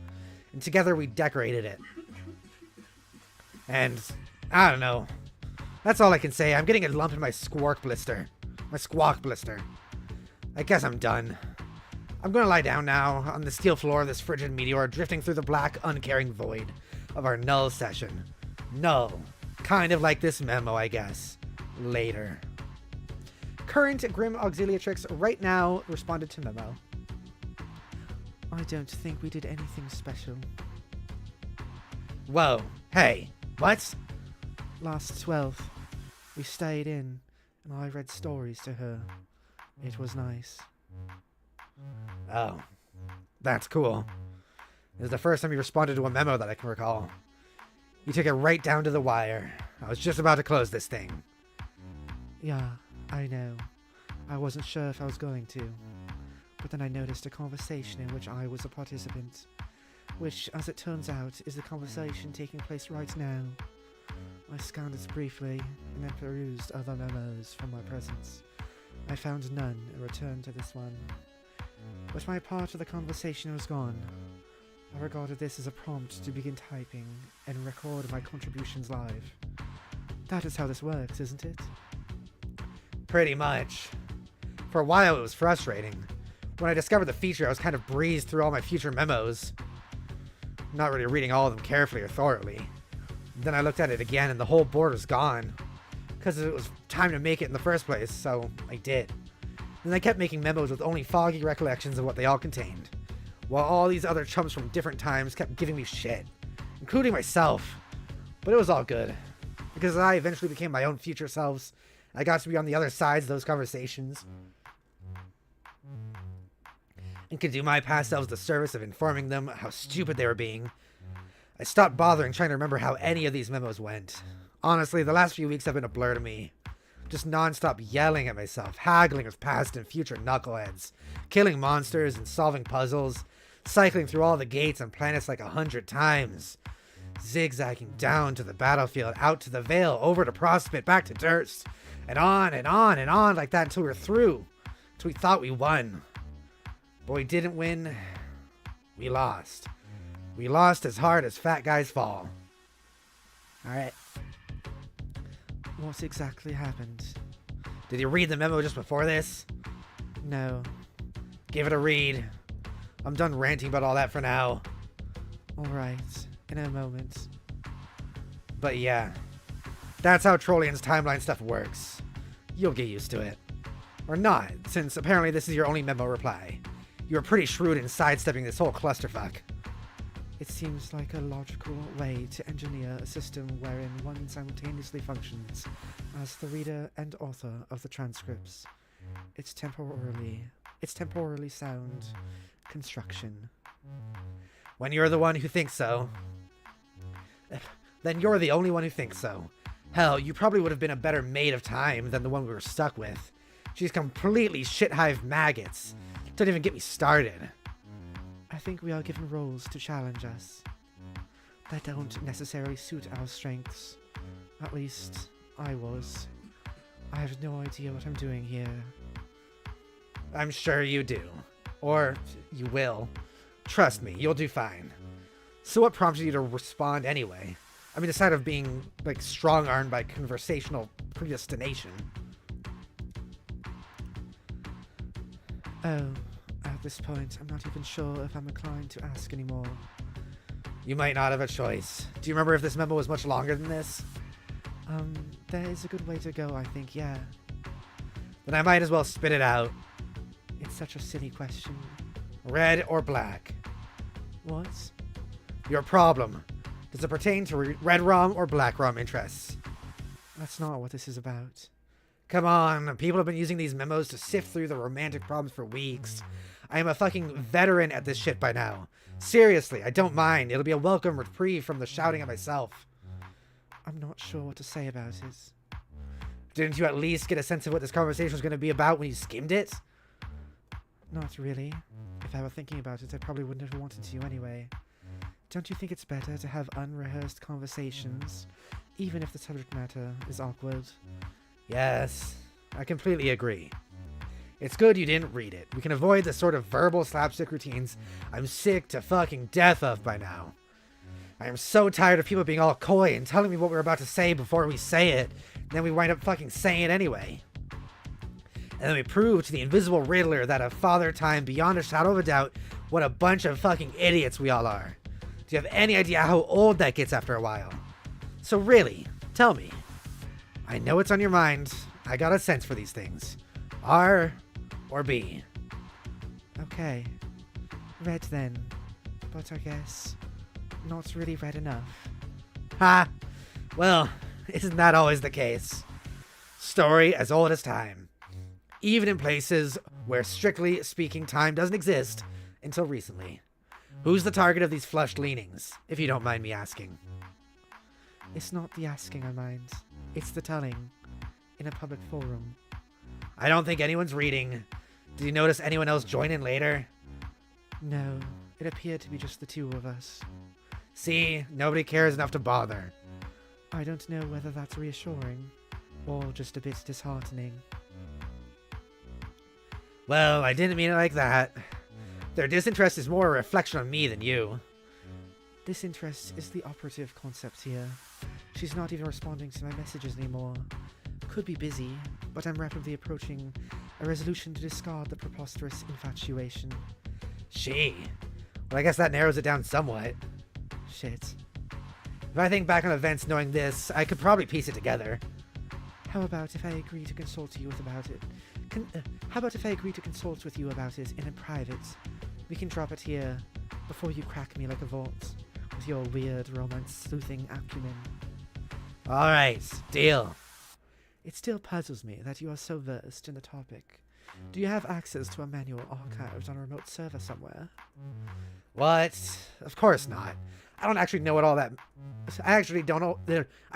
And together we decorated it. And, I don't know. That's all I can say. I'm getting a lump in my squawk blister. I guess I'm done. I'm gonna lie down now on the steel floor of this frigid meteor drifting through the black, uncaring void of our null session. Null. Kind of like this memo, I guess. Later. Current Grim Auxiliatrix right now responded to memo. I don't think we did anything special. Whoa. Hey. What? Last 12th, we stayed in, and I read stories to her. It was nice. Oh. That's cool. This is the first time you responded to a memo that I can recall. You took it right down to the wire. I was just about to close this thing. Yeah, I know. I wasn't sure if I was going to. But then I noticed a conversation in which I was a participant. Which, as it turns out, is the conversation taking place right now. I scanned it briefly, and then perused other memos from my presence. I found none and returned to this one. But my part of the conversation was gone. I regarded this as a prompt to begin typing and record my contributions live. That is how this works, isn't it? Pretty much. For a while it was frustrating. When I discovered the feature, I was kind of breezed through all my future memos. Not really reading all of them carefully or thoroughly. Then I looked at it again and the whole board was gone. Because it was time to make it in the first place, so I did. Then I kept making memos with only foggy recollections of what they all contained. While all these other chumps from different times kept giving me shit. Including myself. But it was all good. Because I eventually became my own future selves. I got to be on the other sides of those conversations. And could do my past selves the service of informing them how stupid they were being. I stopped bothering trying to remember how any of these memos went. Honestly, the last few weeks have been a blur to me. Just non-stop yelling at myself, haggling with past and future knuckleheads, killing monsters and solving puzzles, cycling through all the gates and planets like 100 times, zigzagging down to the battlefield, out to the Vale, over to Prospect, back to Durst, and on and on and on like that until we were through, until we thought we won. But we didn't win. We lost. We lost as hard as fat guys fall. Alright. What exactly happened? Did you read the memo just before this? No. Give it a read. I'm done ranting about all that for now. Alright. In a moment. But yeah. That's how Trollian's timeline stuff works. You'll get used to it. Or not, since apparently this is your only memo reply. You were pretty shrewd in sidestepping this whole clusterfuck. It seems like a logical way to engineer a system wherein one simultaneously functions as the reader and author of the transcripts. It's temporarily sound construction. When you're the one who thinks so, then you're the only one who thinks so. Hell, you probably would have been a better maid of time than the one we were stuck with. She's completely shit-hive maggots. Don't even get me started. I think we are given roles to challenge us that don't necessarily suit our strengths. At least, I was. I have no idea what I'm doing here. I'm sure you do. Or you will. Trust me, you'll do fine. So what prompted you to respond anyway? I mean, aside of being, like, strong-armed by conversational predestination. Oh, at this point, I'm not even sure if I'm inclined to ask anymore. You might not have a choice. Do you remember if this memo was much longer than this? That is a good way to go, I think, yeah. Then I might as well spit it out. It's such a silly question. Red or black? What? Your problem. Does it pertain to red rum or black rum interests? That's not what this is about. Come on, people have been using these memos to sift through the romantic problems for weeks. I am a fucking veteran at this shit by now. Seriously, I don't mind. It'll be a welcome reprieve from the shouting at myself. I'm not sure what to say about it. Didn't you at least get a sense of what this conversation was going to be about when you skimmed it? Not really. If I were thinking about it, I probably wouldn't have wanted to anyway. Don't you think it's better to have unrehearsed conversations, even if the subject matter is awkward? Yes, I completely agree. It's good you didn't read it. We can avoid the sort of verbal slapstick routines I'm sick to fucking death of by now. I am so tired of people being all coy and telling me what we're about to say before we say it, and then we wind up fucking saying it anyway. And then we prove to the invisible Riddler that of Father Time beyond a shadow of a doubt what a bunch of fucking idiots we all are. Do you have any idea how old that gets after a while? So really, tell me. I know it's on your mind. I got a sense for these things. R or B? Okay. Red then. But I guess not really red enough. Ha! Well, isn't that always the case? Story as old as time. Even in places where, strictly speaking, time doesn't exist until recently. Who's the target of these flushed leanings, if you don't mind me asking? It's not the asking I mind. It's the telling. In a public forum. I don't think anyone's reading. Did you notice anyone else join in later? No, it appeared to be just the two of us. See, nobody cares enough to bother. I don't know whether that's reassuring, or just a bit disheartening. Well, I didn't mean it like that. Their disinterest is more a reflection on me than you. Disinterest is the operative concept here. She's not even responding to my messages anymore. Could be busy, but I'm rapidly approaching a resolution to discard the preposterous infatuation. She? Well, I guess that narrows it down somewhat. Shit. If I think back on events knowing this, I could probably piece it together. How about if I agree to consult you about it? How about if I agree to consult with you about it in a private? We can drop it here, before you crack me like a vault, with your weird romance-sleuthing acumen. Alright, deal. It still puzzles me that you are so versed in the topic. Do you have access to a manual archived on a remote server somewhere? What? Of course not. I don't actually know what all that... I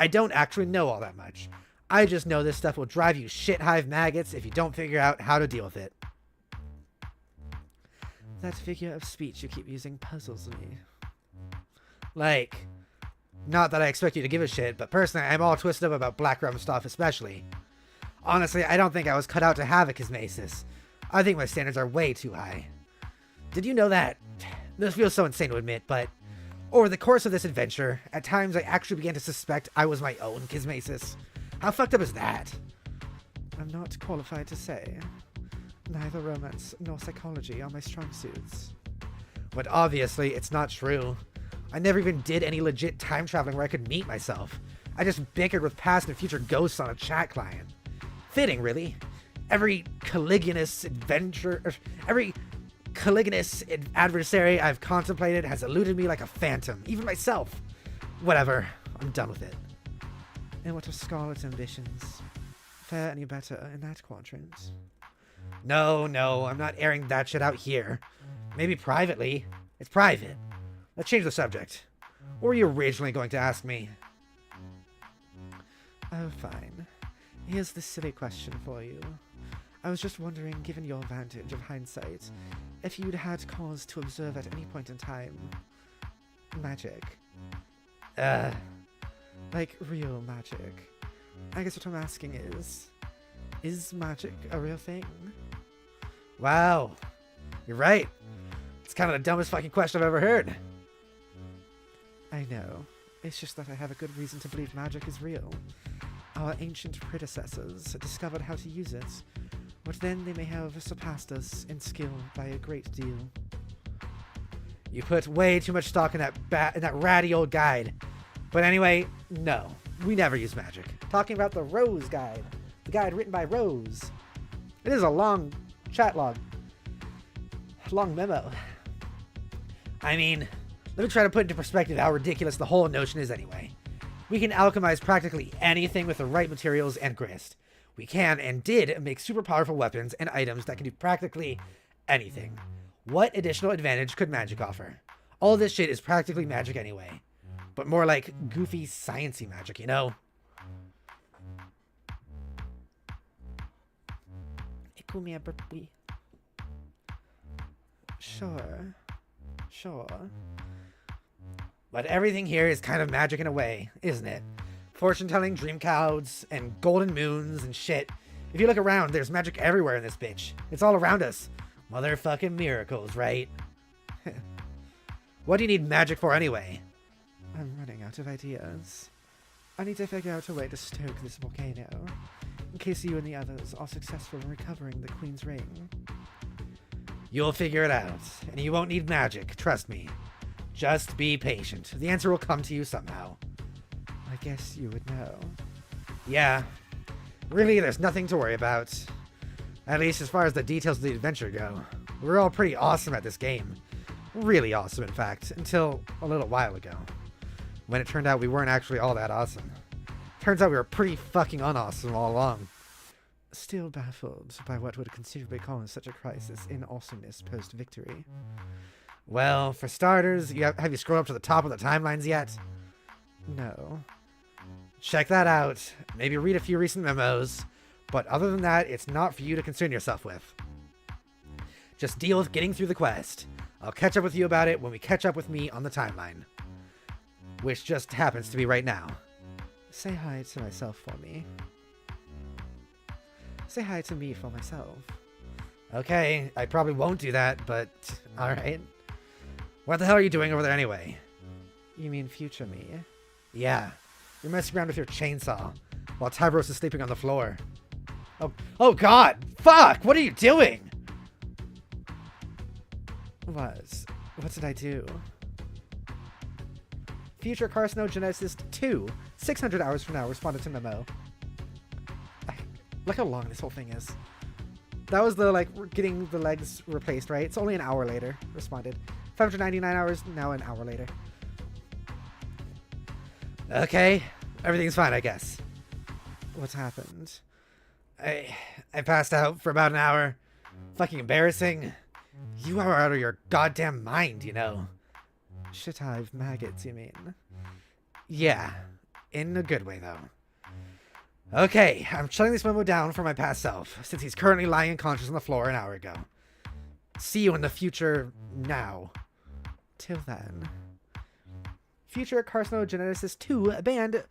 don't actually know all that much. I just know this stuff will drive you shit-hive maggots if you don't figure out how to deal with it. That figure of speech you keep using puzzles me. Like, not that I expect you to give a shit, but personally I'm all twisted up about Black Rum stuff especially. Honestly, I don't think I was cut out to havoc his Masis. I think my standards are way too high. Did you know that? This feels so insane to admit, but over the course of this adventure, at times I actually began to suspect I was my own Kismasis. How fucked up is that? I'm not qualified to say. Neither romance nor psychology are my strong suits. But obviously, it's not true. I never even did any legit time traveling where I could meet myself. I just bickered with past and future ghosts on a chat client. Fitting, really. Every Caligulous adversary I've contemplated has eluded me like a phantom, even myself. Whatever, I'm done with it. And what are Scarlet's ambitions? Fare any better in that quadrant? No, I'm not airing that shit out here. Maybe privately. It's private. Let's change the subject. What were you originally going to ask me? Oh, fine. Here's this silly question for you. I was just wondering, given your vantage of hindsight, if you'd had cause to observe at any point in time magic. Like real magic. I guess what I'm asking is magic a real thing? Wow. You're right. It's kind of the dumbest fucking question I've ever heard. I know. It's just that I have a good reason to believe magic is real. Our ancient predecessors discovered how to use it, but then they may have surpassed us in skill by a great deal. You put way too much stock in that ratty old guide. But anyway, no. We never use magic. Talking about the Rose Guide. The guide written by Rose. It is a long chat log. Long memo. I mean, let me try to put into perspective how ridiculous the whole notion is anyway. We can alchemize practically anything with the right materials and grist. We can and did make super powerful weapons and items that can do practically anything. What additional advantage could magic offer? All this shit is practically magic anyway. But more like goofy, sciencey magic, you know? Sure. But everything here is kind of magic in a way, isn't it? Fortune-telling dream clouds and golden moons and shit. If you look around, there's magic everywhere in this bitch. It's all around us. Motherfucking miracles, right? What do you need magic for anyway? I'm running out of ideas. I need to figure out a way to stoke this volcano, in case you and the others are successful in recovering the Queen's ring. You'll figure it out, and you won't need magic, trust me. Just be patient. The answer will come to you somehow. I guess you would know. Yeah. Really, there's nothing to worry about. At least as far as the details of the adventure go. We're all pretty awesome at this game. Really awesome, in fact, until a little while ago. When it turned out we weren't actually all that awesome. Turns out we were pretty fucking unawesome all along. Still baffled by what would conceivably cause such a crisis in awesomeness post-victory. Well, for starters, have you scrolled up to the top of the timelines yet? No. Check that out. Maybe read a few recent memos. But other than that, it's not for you to concern yourself with. Just deal with getting through the quest. I'll catch up with you about it when we catch up with me on the timeline. Which just happens to be right now. Say hi to myself for me. Say hi to me for myself. Okay, I probably won't do that, but alright. What the hell are you doing over there anyway? You mean future me? Yeah. You're messing around with your chainsaw while Tybros is sleeping on the floor. Oh god! Fuck! What are you doing? What did I do? Future carcinogeneticist 2, 600 hours from now, responded to memo. Look how long this whole thing is. That was the, getting the legs replaced, right? It's only an hour later, responded. 599 hours, now an hour later. Okay, everything's fine, I guess. What's happened? I passed out for about an hour. Fucking embarrassing. You are out of your goddamn mind, you know. Shit hive maggots, you mean? Yeah, in a good way, though. Okay, I'm shutting this memo down for my past self, since he's currently lying unconscious on the floor an hour ago. See you in the future now. Till then. Future carcinogeneticist 2 banned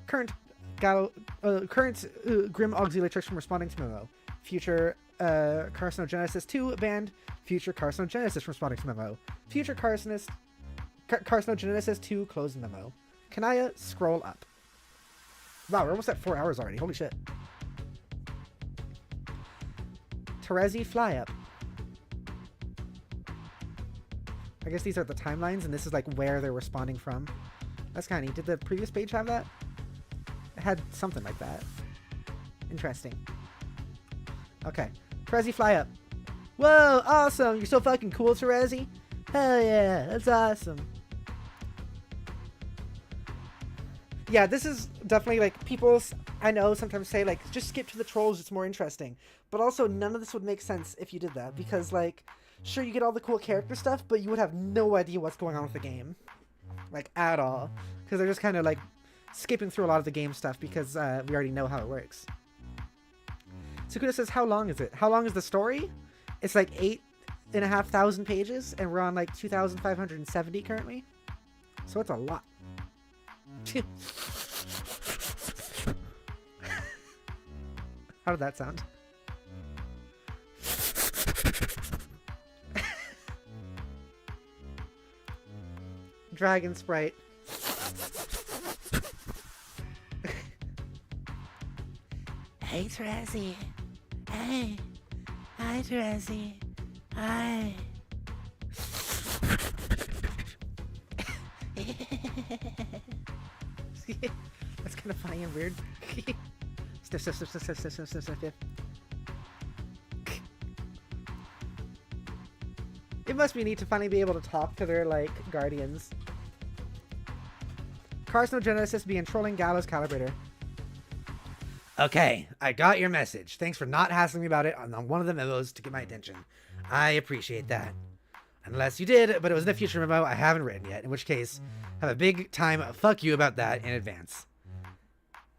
current Grim Auxiliatrix from responding to memo. Future carcinogeneticist 2 banned future carcinogeneticist from responding to memo. Future carcinogeneticist 2 closed memo. Kanaya, scroll up. Wow, we're almost at 4 hours already. Holy shit. Terezi, fly up. I guess these are the timelines, and this is like where they're responding from. That's kind of neat. Did the previous page have that? It had something like that. Interesting. Okay. Terezi, fly up. Whoa, awesome. You're so fucking cool, Terezi. Hell yeah, that's awesome. Yeah, this is definitely like people I know sometimes say like just skip to the trolls, it's more interesting. But also none of this would make sense if you did that because like sure you get all the cool character stuff, but you would have no idea what's going on with the game. Like at all. Because they're just kind of like skipping through a lot of the game stuff because we already know how it works. Sukuda says, how long is it? How long is the story? It's like 8,500 pages and we're on like 2,570 currently. So it's a lot. How did that sound? Dragon Sprite. Hey, Terezi. Hey. Hi, Terezi. Hi. That's kind of funny and weird. Sniff, sniff, sniff, sniff, sniff, sniff, sniff, sniff, sniff. It must be neat to finally be able to talk to their, like, guardians. Carcinogenesis being trolling Gallows Calibrator. Okay, I got your message. Thanks for not hassling me about it on one of the memos to get my attention. I appreciate that. Unless you did, but it was in a future memo I haven't written yet, in which case, have a big time fuck you about that in advance.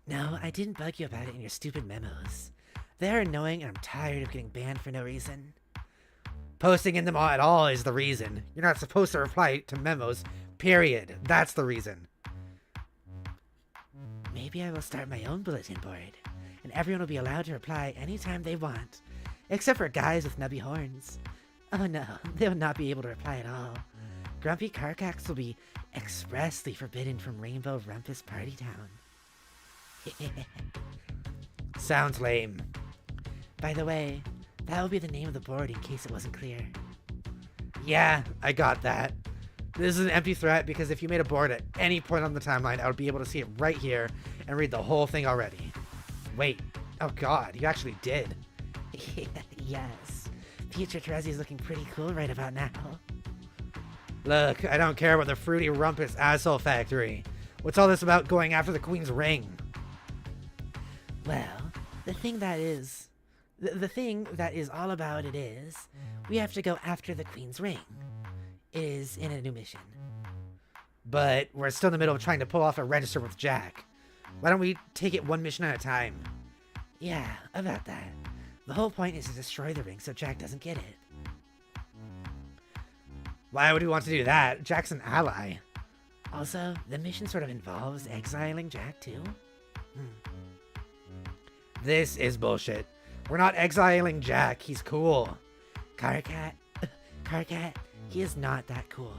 No, I didn't bug you about it in your stupid memos. They're annoying and I'm tired of getting banned for no reason. Posting in them at all is the reason. You're not supposed to reply to memos, period. That's the reason. Maybe I will start my own bulletin board, and everyone will be allowed to reply anytime they want, except for guys with nubby horns. Oh no, they will not be able to reply at all. Grumpy Carcax will be expressly forbidden from Rainbow Rumpus Party Town. Sounds lame. By the way, that will be the name of the board in case it wasn't clear. Yeah, I got that. This is an empty threat because if you made a board at any point on the timeline, I would be able to see it right here and read the whole thing already. Wait. Oh god, you actually did. Yes. Future Terezi is looking pretty cool right about now. Look, I don't care about the Fruity Rumpus Asshole Factory. What's all this about going after the Queen's ring? Well, the thing that is all about it is, we have to go after the Queen's ring. It is in a new mission. But we're still in the middle of trying to pull off a register with Jack. Why don't we take it one mission at a time? Yeah, about that. The whole point is to destroy the ring so Jack doesn't get it. Why would we want to do that? Jack's an ally. Also, the mission sort of involves exiling Jack too. This is bullshit. We're not exiling Jack. He's cool. Carcat, he is not that cool.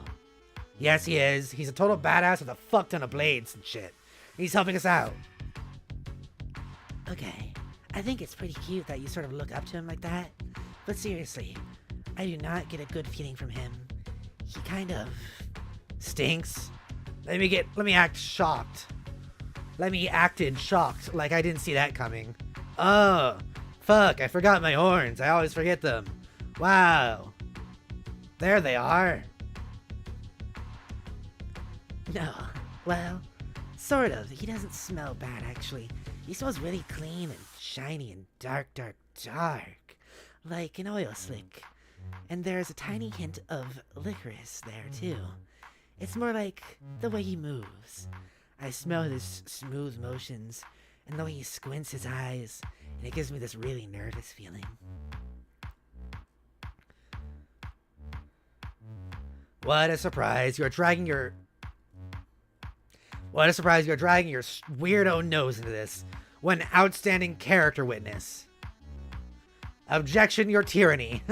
Yes, he is. He's a total badass with a fuck ton of blades and shit. He's helping us out. Okay, I think it's pretty cute that you sort of look up to him like that. But seriously, I do not get a good feeling from him. He kind of stinks. Let me act shocked. Let me acted shocked like I didn't see that coming. Oh, fuck, I forgot my horns. I always forget them. Wow. There they are. No, well, sort of. He doesn't smell bad, actually. He smells really clean and shiny and dark. Like an oil slick. And there's a tiny hint of licorice there, too. It's more like the way he moves. I smell his smooth motions, and the way he squints his eyes, and it gives me this really nervous feeling. What a surprise. You're dragging your weirdo nose into this. What an outstanding character witness. Objection, your tyranny.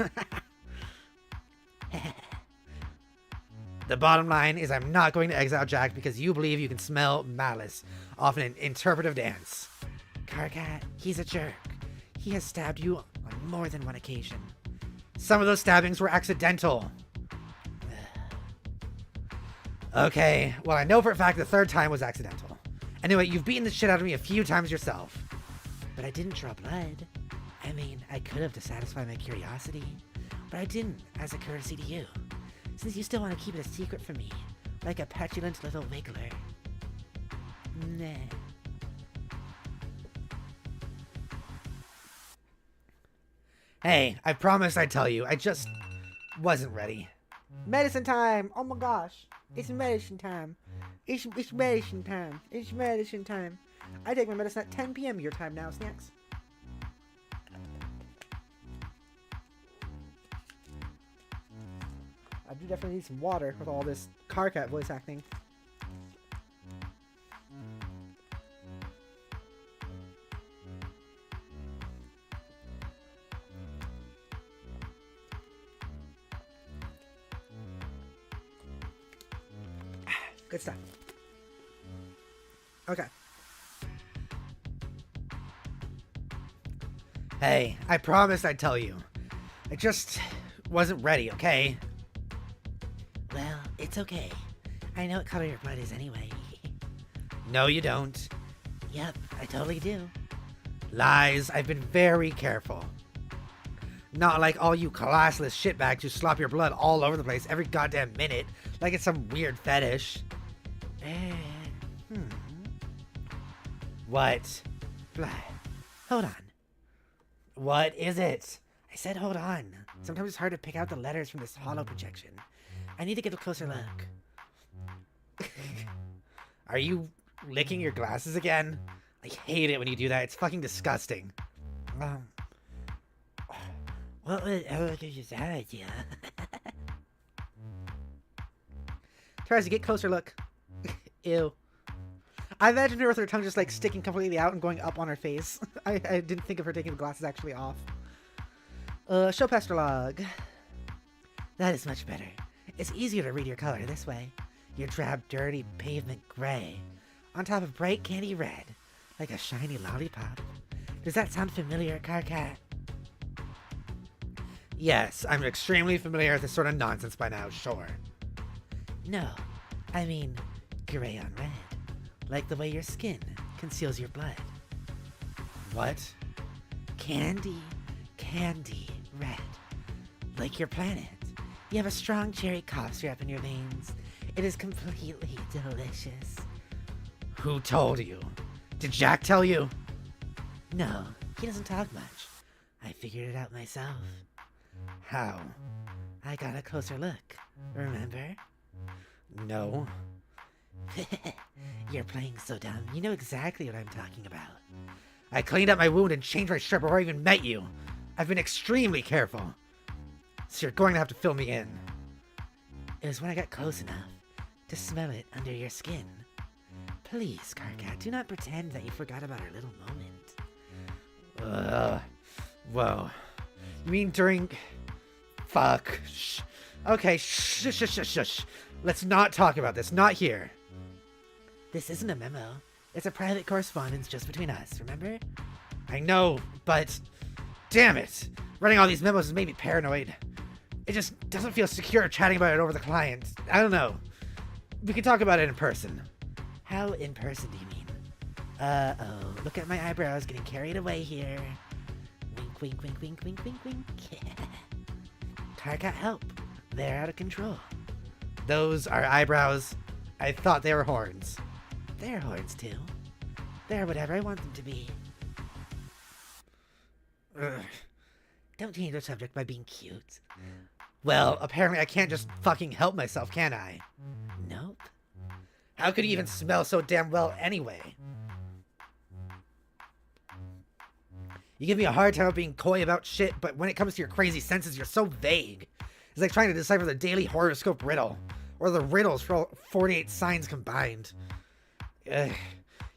The bottom line is I'm not going to exile Jack because you believe you can smell malice off an interpretive dance. Carcat, he's a jerk. He has stabbed you on more than one occasion. Some of those stabbings were accidental. Okay, well I know for a fact the third time was accidental. Anyway, you've beaten the shit out of me a few times yourself. But I didn't draw blood. I mean, I could have to satisfy my curiosity, but I didn't as a courtesy to you, since you still want to keep it a secret from me, like a petulant little wiggler. Nah. Hey, I promised I'd tell you. I just wasn't ready. Medicine time! Oh my gosh. It's medicine time. It's medicine time. It's medicine time. I take my medicine at 10 p.m. your time now, Snacks. I do definitely need some water with all this Carcat voice acting. Good stuff. Okay. Hey, I promised I'd tell you. I just wasn't ready, okay? Well, it's okay. I know what color your blood is anyway. No, you don't. Yep, I totally do. Lies. I've been very careful. Not like all you classless shitbags who slop your blood all over the place every goddamn minute, like it's some weird fetish. What? Hold on. What is it? I said hold on. Sometimes it's hard to pick out the letters from this hollow projection. I need to get a closer look. Are you licking your glasses again? I hate it when you do that. It's fucking disgusting. What was that idea? Tries to get closer look. Ew. I imagined her with her tongue just like sticking completely out and going up on her face. I didn't think of her taking the glasses actually off. Show pastor log. That is much better. It's easier to read your color this way. Your drab, dirty pavement gray, on top of bright candy red, like a shiny lollipop. Does that sound familiar, Karkat? Yes, I'm extremely familiar with this sort of nonsense by now, sure. No, I mean gray on red, like the way your skin conceals your blood. What? Candy red, like your planet. You have a strong cherry cough syrup in your veins. It is completely delicious. Who told you? Did Jack tell you? No, he doesn't talk much. I figured it out myself. How? I got a closer look, remember? No. You're playing so dumb. You know exactly what I'm talking about. I cleaned up my wound and changed my shirt before I even met you. I've been extremely careful. So you're going to have to fill me in. It was when I got close enough to smell it under your skin. Please, Karkat, do not pretend that you forgot about our little moment. Whoa. You mean during... Fuck. Shh. Okay, shush. Let's not talk about this. Not here. This isn't a memo. It's a private correspondence just between us, remember? I know, but... Damn it. Writing all these memos has made me paranoid. It just doesn't feel secure chatting about it over the client. I don't know. We can talk about it in person. How in person do you mean? Uh-oh. Look at my eyebrows getting carried away here. Wink, wink, wink, wink, wink, wink, wink. Karkat, help. They're out of control. Those are eyebrows. I thought they were horns. They're horns, too. They're whatever I want them to be. Ugh. Don't change the subject by being cute. Well, apparently I can't just fucking help myself, can I? Nope. How could you even smell so damn well anyway? You give me a hard time being coy about shit, but when it comes to your crazy senses, you're so vague. It's like trying to decipher the daily horoscope riddle, or the riddles for 48 signs combined. Ugh.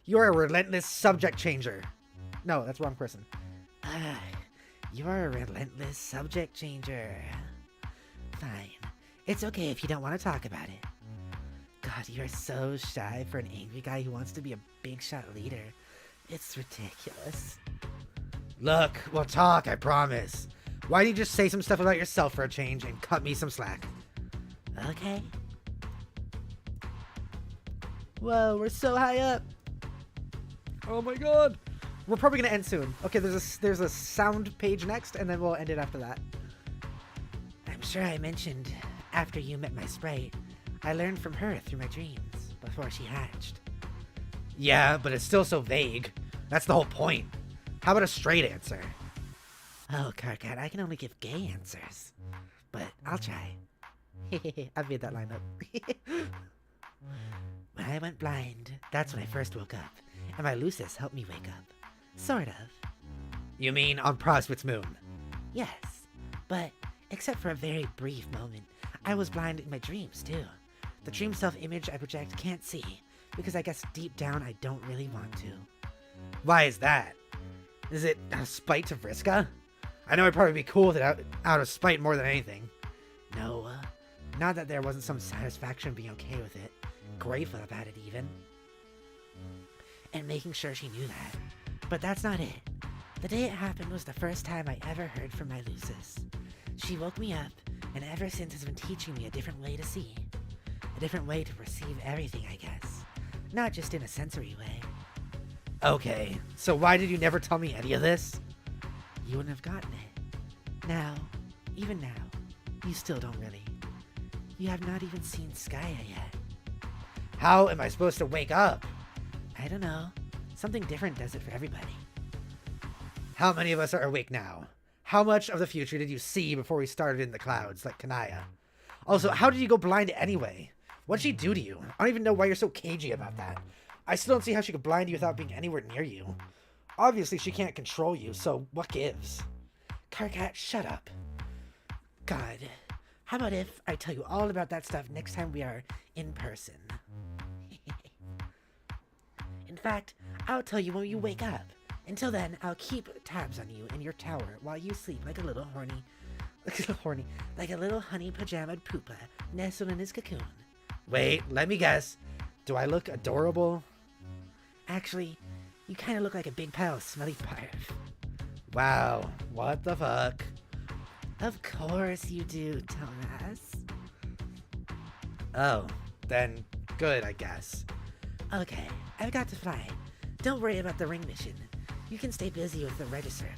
You're a relentless subject changer. No, that's the wrong person. You're a relentless subject changer. Fine. It's okay if you don't want to talk about it. God, you're so shy for an angry guy who wants to be a big shot leader. It's ridiculous. Look, we'll talk, I promise. Why don't you just say some stuff about yourself for a change and cut me some slack? Okay. Whoa, we're so high up. Oh my god. We're probably gonna end soon. Okay, there's a sound page next, and then we'll end it after that. I'm sure I mentioned after you met my sprite, I learned from her through my dreams before she hatched. Yeah, but it's still so vague. That's the whole point. How about a straight answer? Oh, Karkat, I can only give gay answers. But I'll try. I made that line up. When I went blind, that's when I first woke up, and my Lucis helped me wake up. Sort of. You mean on Prospect's moon? Yes, but except for a very brief moment, I was blind in my dreams too. The dream self-image I project can't see, because I guess deep down I don't really want to. Why is that? Is it out of spite to Vriska? I know I'd probably be cool with it out of spite more than anything. No, not that there wasn't some satisfaction being okay with it. Grateful about it even. And making sure she knew that. But that's not it. The day it happened was the first time I ever heard from my Lucis. She woke me up, and ever since has been teaching me a different way to see. A different way to perceive everything, I guess. not just in a sensory way. Okay, so why did you never tell me any of this? You wouldn't have gotten it. Now, even now, you still don't really. You have not even seen Skya yet. How am I supposed to wake up? I don't know. Something different does it for everybody. How many of us are awake now? How much of the future did you see before we started in the clouds, like Kanaya? Also, how did you go blind anyway? What'd she do to you? I don't even know why you're so cagey about that. I still don't see how she could blind you without being anywhere near you. Obviously, she can't control you, so what gives? Karkat, shut up. God, how about if I tell you all about that stuff next time we are in person? In fact, I'll tell you when you wake up. Until then, I'll keep tabs on you in your tower while you sleep like a little honey pajamaed poopa nestled in his cocoon. Wait, let me guess. Do I look adorable? Actually, you kind of look like a big pile of smelly barf. Wow, what the fuck? Of course you do, Thomas. Oh, then good, I guess. Okay, I've got to fly. Don't worry about the ring mission. You can stay busy with the register.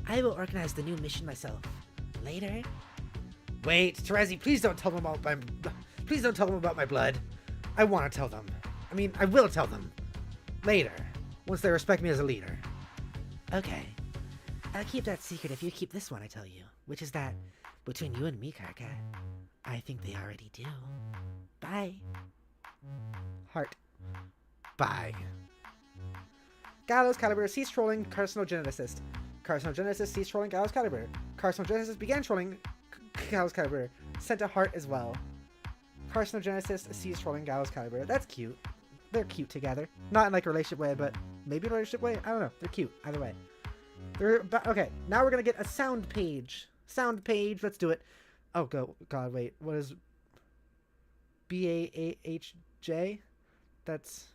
I will organize the new mission myself. Later? Wait, Terezi, please don't tell them about my blood. I want to tell them. I mean, I will tell them. Later, once they respect me as a leader. Okay. I'll keep that secret if you keep this one I tell you, which is that between you and me, Karka, I think they already do. Bye. Heart. Bye. Gallows Caliber ceased trolling Carcinogeneticist. Carcinogeneticist ceased trolling Gallows Caliber. Carcinogeneticist began trolling Gallows Caliber. Sent a heart as well. Carcinogeneticist ceased trolling Gallows Caliber. That's cute. They're cute together. Not in like a relationship way, but maybe in a relationship way. I don't know. They're cute either way. Okay, now we're gonna get a sound page. Sound page. Let's do it. Oh God, wait. What is BAHJ? That's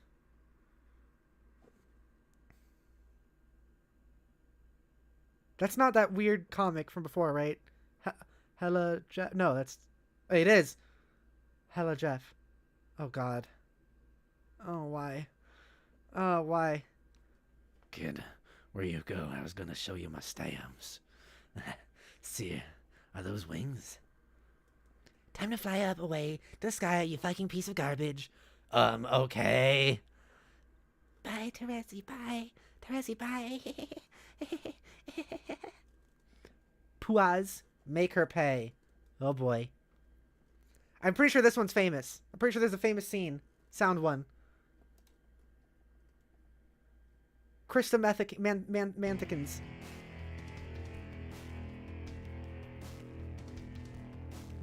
not that weird comic from before, right? Hella Jeff. No, that's. It is. Hella Jeff. Oh God. Oh why? Oh why? Kid, where you go, I was gonna show you my stamps. See, are those wings? Time to fly up away to the sky, you fucking piece of garbage. Okay. Bye, Terezi. Bye. Terezi, bye. Puaz, make her pay. Oh boy. I'm pretty sure this one's famous. I'm pretty sure there's a famous scene. Sound one. Krista Mantikins.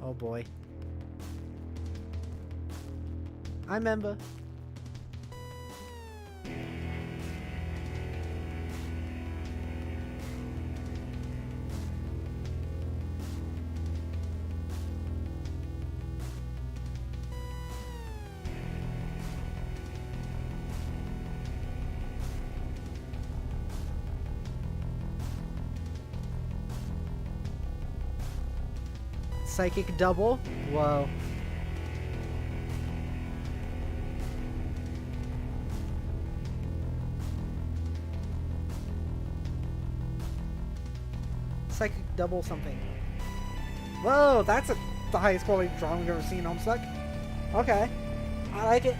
Oh boy. I remember. Psychic double. Whoa. Psychic double something. Whoa, that's the highest quality drawing we've ever seen in Homestuck. Okay. I like it.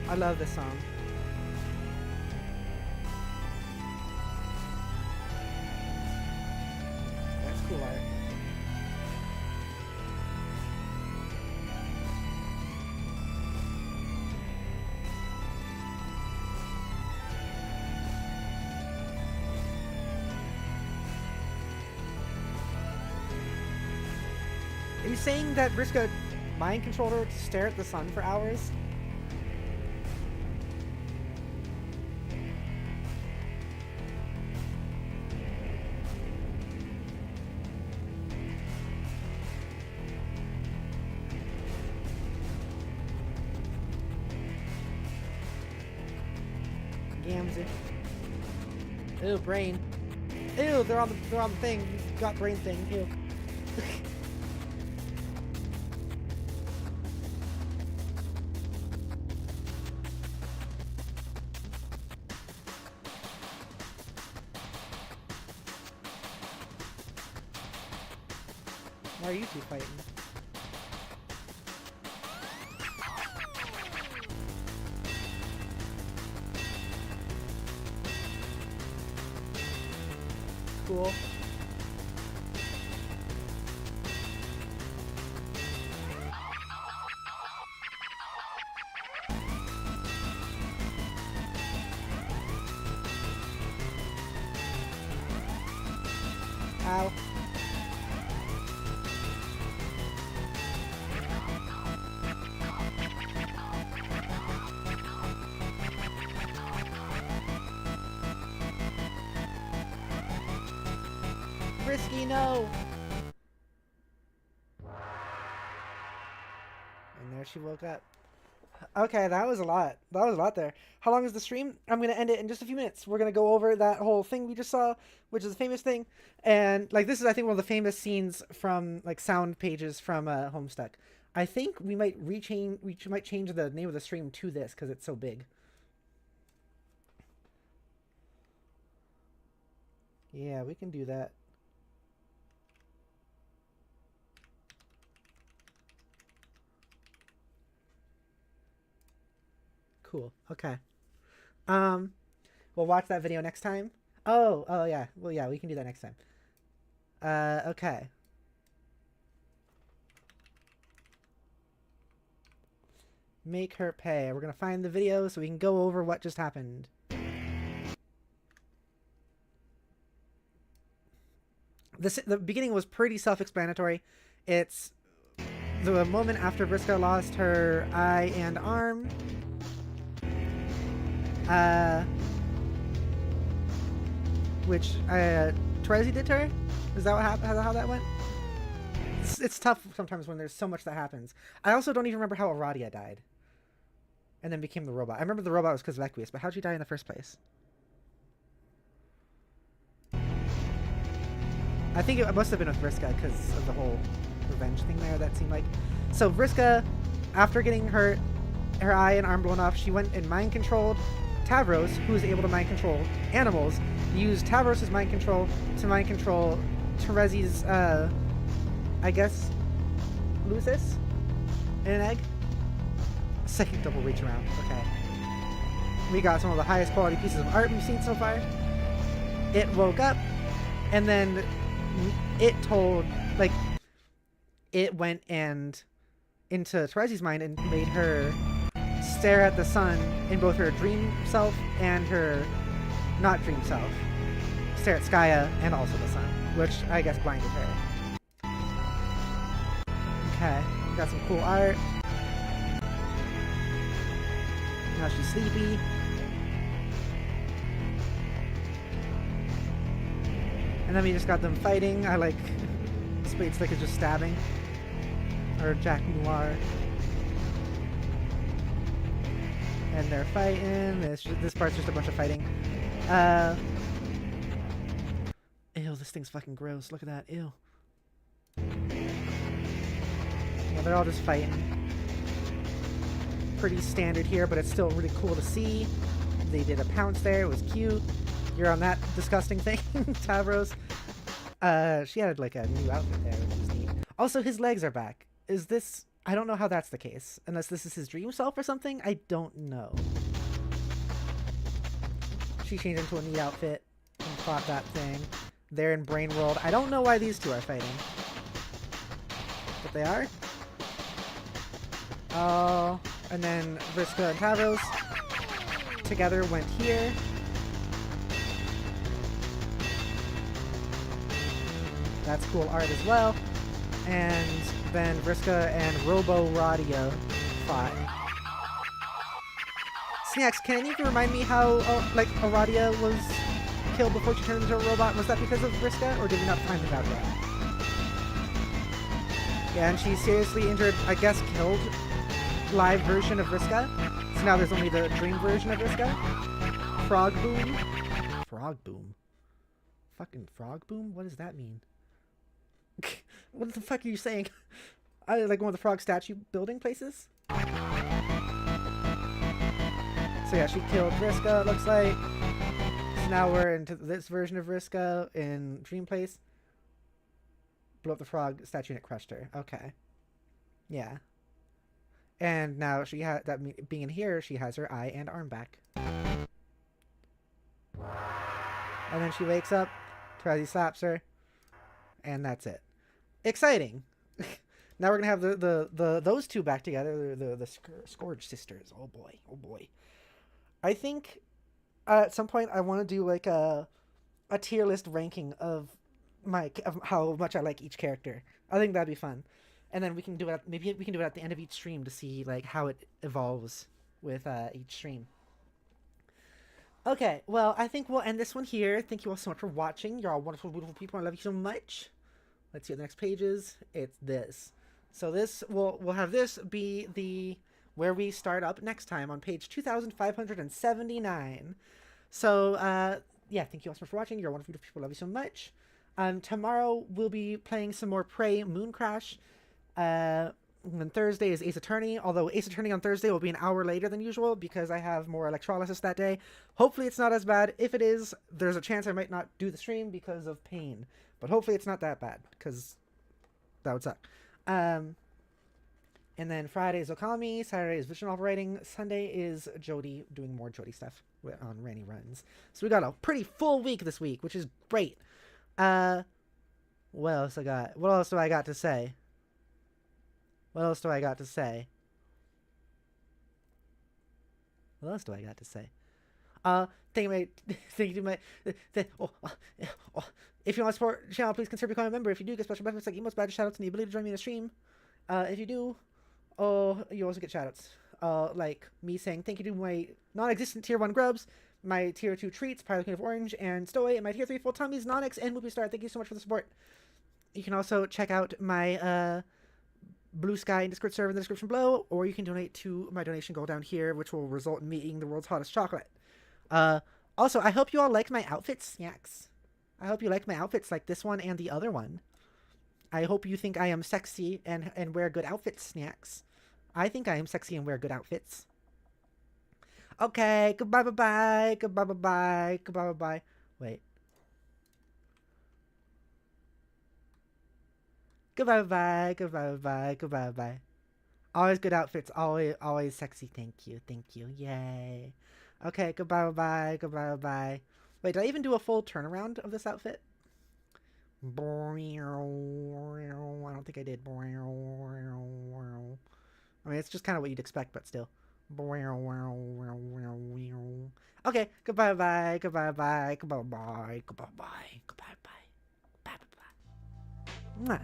I love this song. That's cool art. Are you saying that Vriska mind controlled her to stare at the sun for hours? Gamsy. Ew, brain. Ew, they're on the thing. You've got brain thing. Ew. Why are you two fighting? Cool. Ow. Risky, no! And there she woke up. Okay, that was a lot. That was a lot there. How long is the stream? I'm going to end it in just a few minutes. We're going to go over that whole thing we just saw, which is a famous thing. And, like, this is, I think, one of the famous scenes from, like, sound pages from Homestuck. I think we might might change the name of the stream to this, because it's so big. Yeah, we can do that. Cool. Okay. We'll watch that video next time. Oh yeah. Well, yeah, we can do that next time. Okay. Make her pay. We're gonna find the video so we can go over what just happened. The beginning was pretty self-explanatory. It's the moment after Vriska lost her eye and arm. Which Terezi did to her? Is that what happened? How that went? It's tough sometimes when there's so much that happens. I also don't even remember how Aradia died. And then became the robot. I remember the robot was because of Equius, but how'd she die in the first place? I think it must have been with Vriska because of the whole revenge thing there, that seemed like. So Vriska, after getting her eye and arm blown off, she went and mind controlled Tavros, who is able to mind control animals, used Tavros' mind control to mind control Terezi's, I guess, Lucis? In an egg? Second double reach around. Okay. We got some of the highest quality pieces of art we've seen so far. It woke up, and then it told, like, it went and into Terezi's mind and made her stare at the sun in both her dream self and her not dream self. Stare at Skaya and also the sun, which I guess blinded her. Okay, got some cool art. Now she's sleepy. And then we just got them fighting. I like Spade Slick is just stabbing. Or Jack Noir. And they're fighting. This part's just a bunch of fighting. Ew, this thing's fucking gross. Look at that. Ew. Yeah, they're all just fighting. Pretty standard here, but it's still really cool to see. They did a pounce there. It was cute. You're on that disgusting thing, Tavros. She had like a new outfit there, which is neat. Also, his legs are back. Is this... I don't know how that's the case. Unless this is his dream self or something? I don't know. She changed into a neat outfit and fought that thing. They're in Brain World. I don't know why these two are fighting. But they are. Oh, and then Vriska and Tavros together went here. That's cool art as well. And then Vriska and Robo-Radia fought. Snacks, can any of you remind me how, like, Aradia was killed before she turned into a robot? Was that because of Vriska, or did we not find it out yet? Yeah, and she seriously injured, I guess, killed live version of Vriska. So now there's only the dream version of Vriska. frog boom. Frog boom. Fucking frog boom? What does that mean? What the fuck are you saying? I like one of the frog statue building places. So yeah, she killed Vriska, it looks like. So now we're into this version of Vriska in Dream Place. Blew up the frog statue and it crushed her. Okay. Yeah. And now she had that being in here, she has her eye and arm back. And then she wakes up, Trazy slaps her, and that's it. Exciting. Now we're gonna have the those two back together, the Scourge sisters. Oh boy, oh boy. I think at some point I want to do like a tier list ranking of how much I like each character. I think that'd be fun. And then we can do it. Maybe we can do it at the end of each stream to see like how it evolves with each stream. Okay, well, I think we'll end this one here. Thank you all so much for watching. You're all wonderful, beautiful people. I love you so much. Let's see what the next page is. It's this. So this we'll have this be the where we start up next time on page 2579. So yeah, thank you all so much for watching. You're wonderful, beautiful people. I love you so much. Tomorrow we'll be playing some more Prey Moon Crash. And Thursday is Ace Attorney, although Ace Attorney on Thursday will be an hour later than usual because I have more electrolysis that day. Hopefully it's not as bad. If it is, there's a chance I might not do the stream because of pain. But hopefully it's not that bad because that would suck. And then Friday is Okami, Saturday is Vision Operating, Sunday is Jodi doing more Jodi stuff on Rainy Runs. So we got a pretty full week this week, which is great. What else I got? What else do I got to say? What else do I got to say? What else do I got to say? If you want to support the channel, please consider becoming a member. If you do, get special benefits like emotes, badges, shoutouts, and the ability to join me in a stream. If you do, you also get shoutouts. Like me saying thank you to my non-existent tier 1 grubs, my tier 2 treats, Pilot Queen of Orange, and Stoy, and my tier 3 full tummies, Nonix, and Movie Star. Thank you so much for the support. You can also check out my Blue Sky and Discord server in the description below, or you can donate to my donation goal down here, which will result in me eating the world's hottest chocolate. Also, I hope you all like my outfit snacks. I hope you like my outfits like this one and the other one. I hope you think I am sexy and wear good outfit snacks. I think I am sexy and wear good outfits. Okay, goodbye, bye-bye, goodbye, bye-bye, goodbye, bye-bye. Wait. Goodbye, bye, goodbye, bye, goodbye, bye. Always good outfits, always sexy. Thank you, yay. Okay, goodbye, bye, goodbye, bye. Wait, did I even do a full turnaround of this outfit? I don't think I did. I mean, it's just kind of what you'd expect, but still. Okay, goodbye, bye, goodbye, bye, goodbye, bye, goodbye, bye, goodbye, bye, bye, bye, bye. Mwah.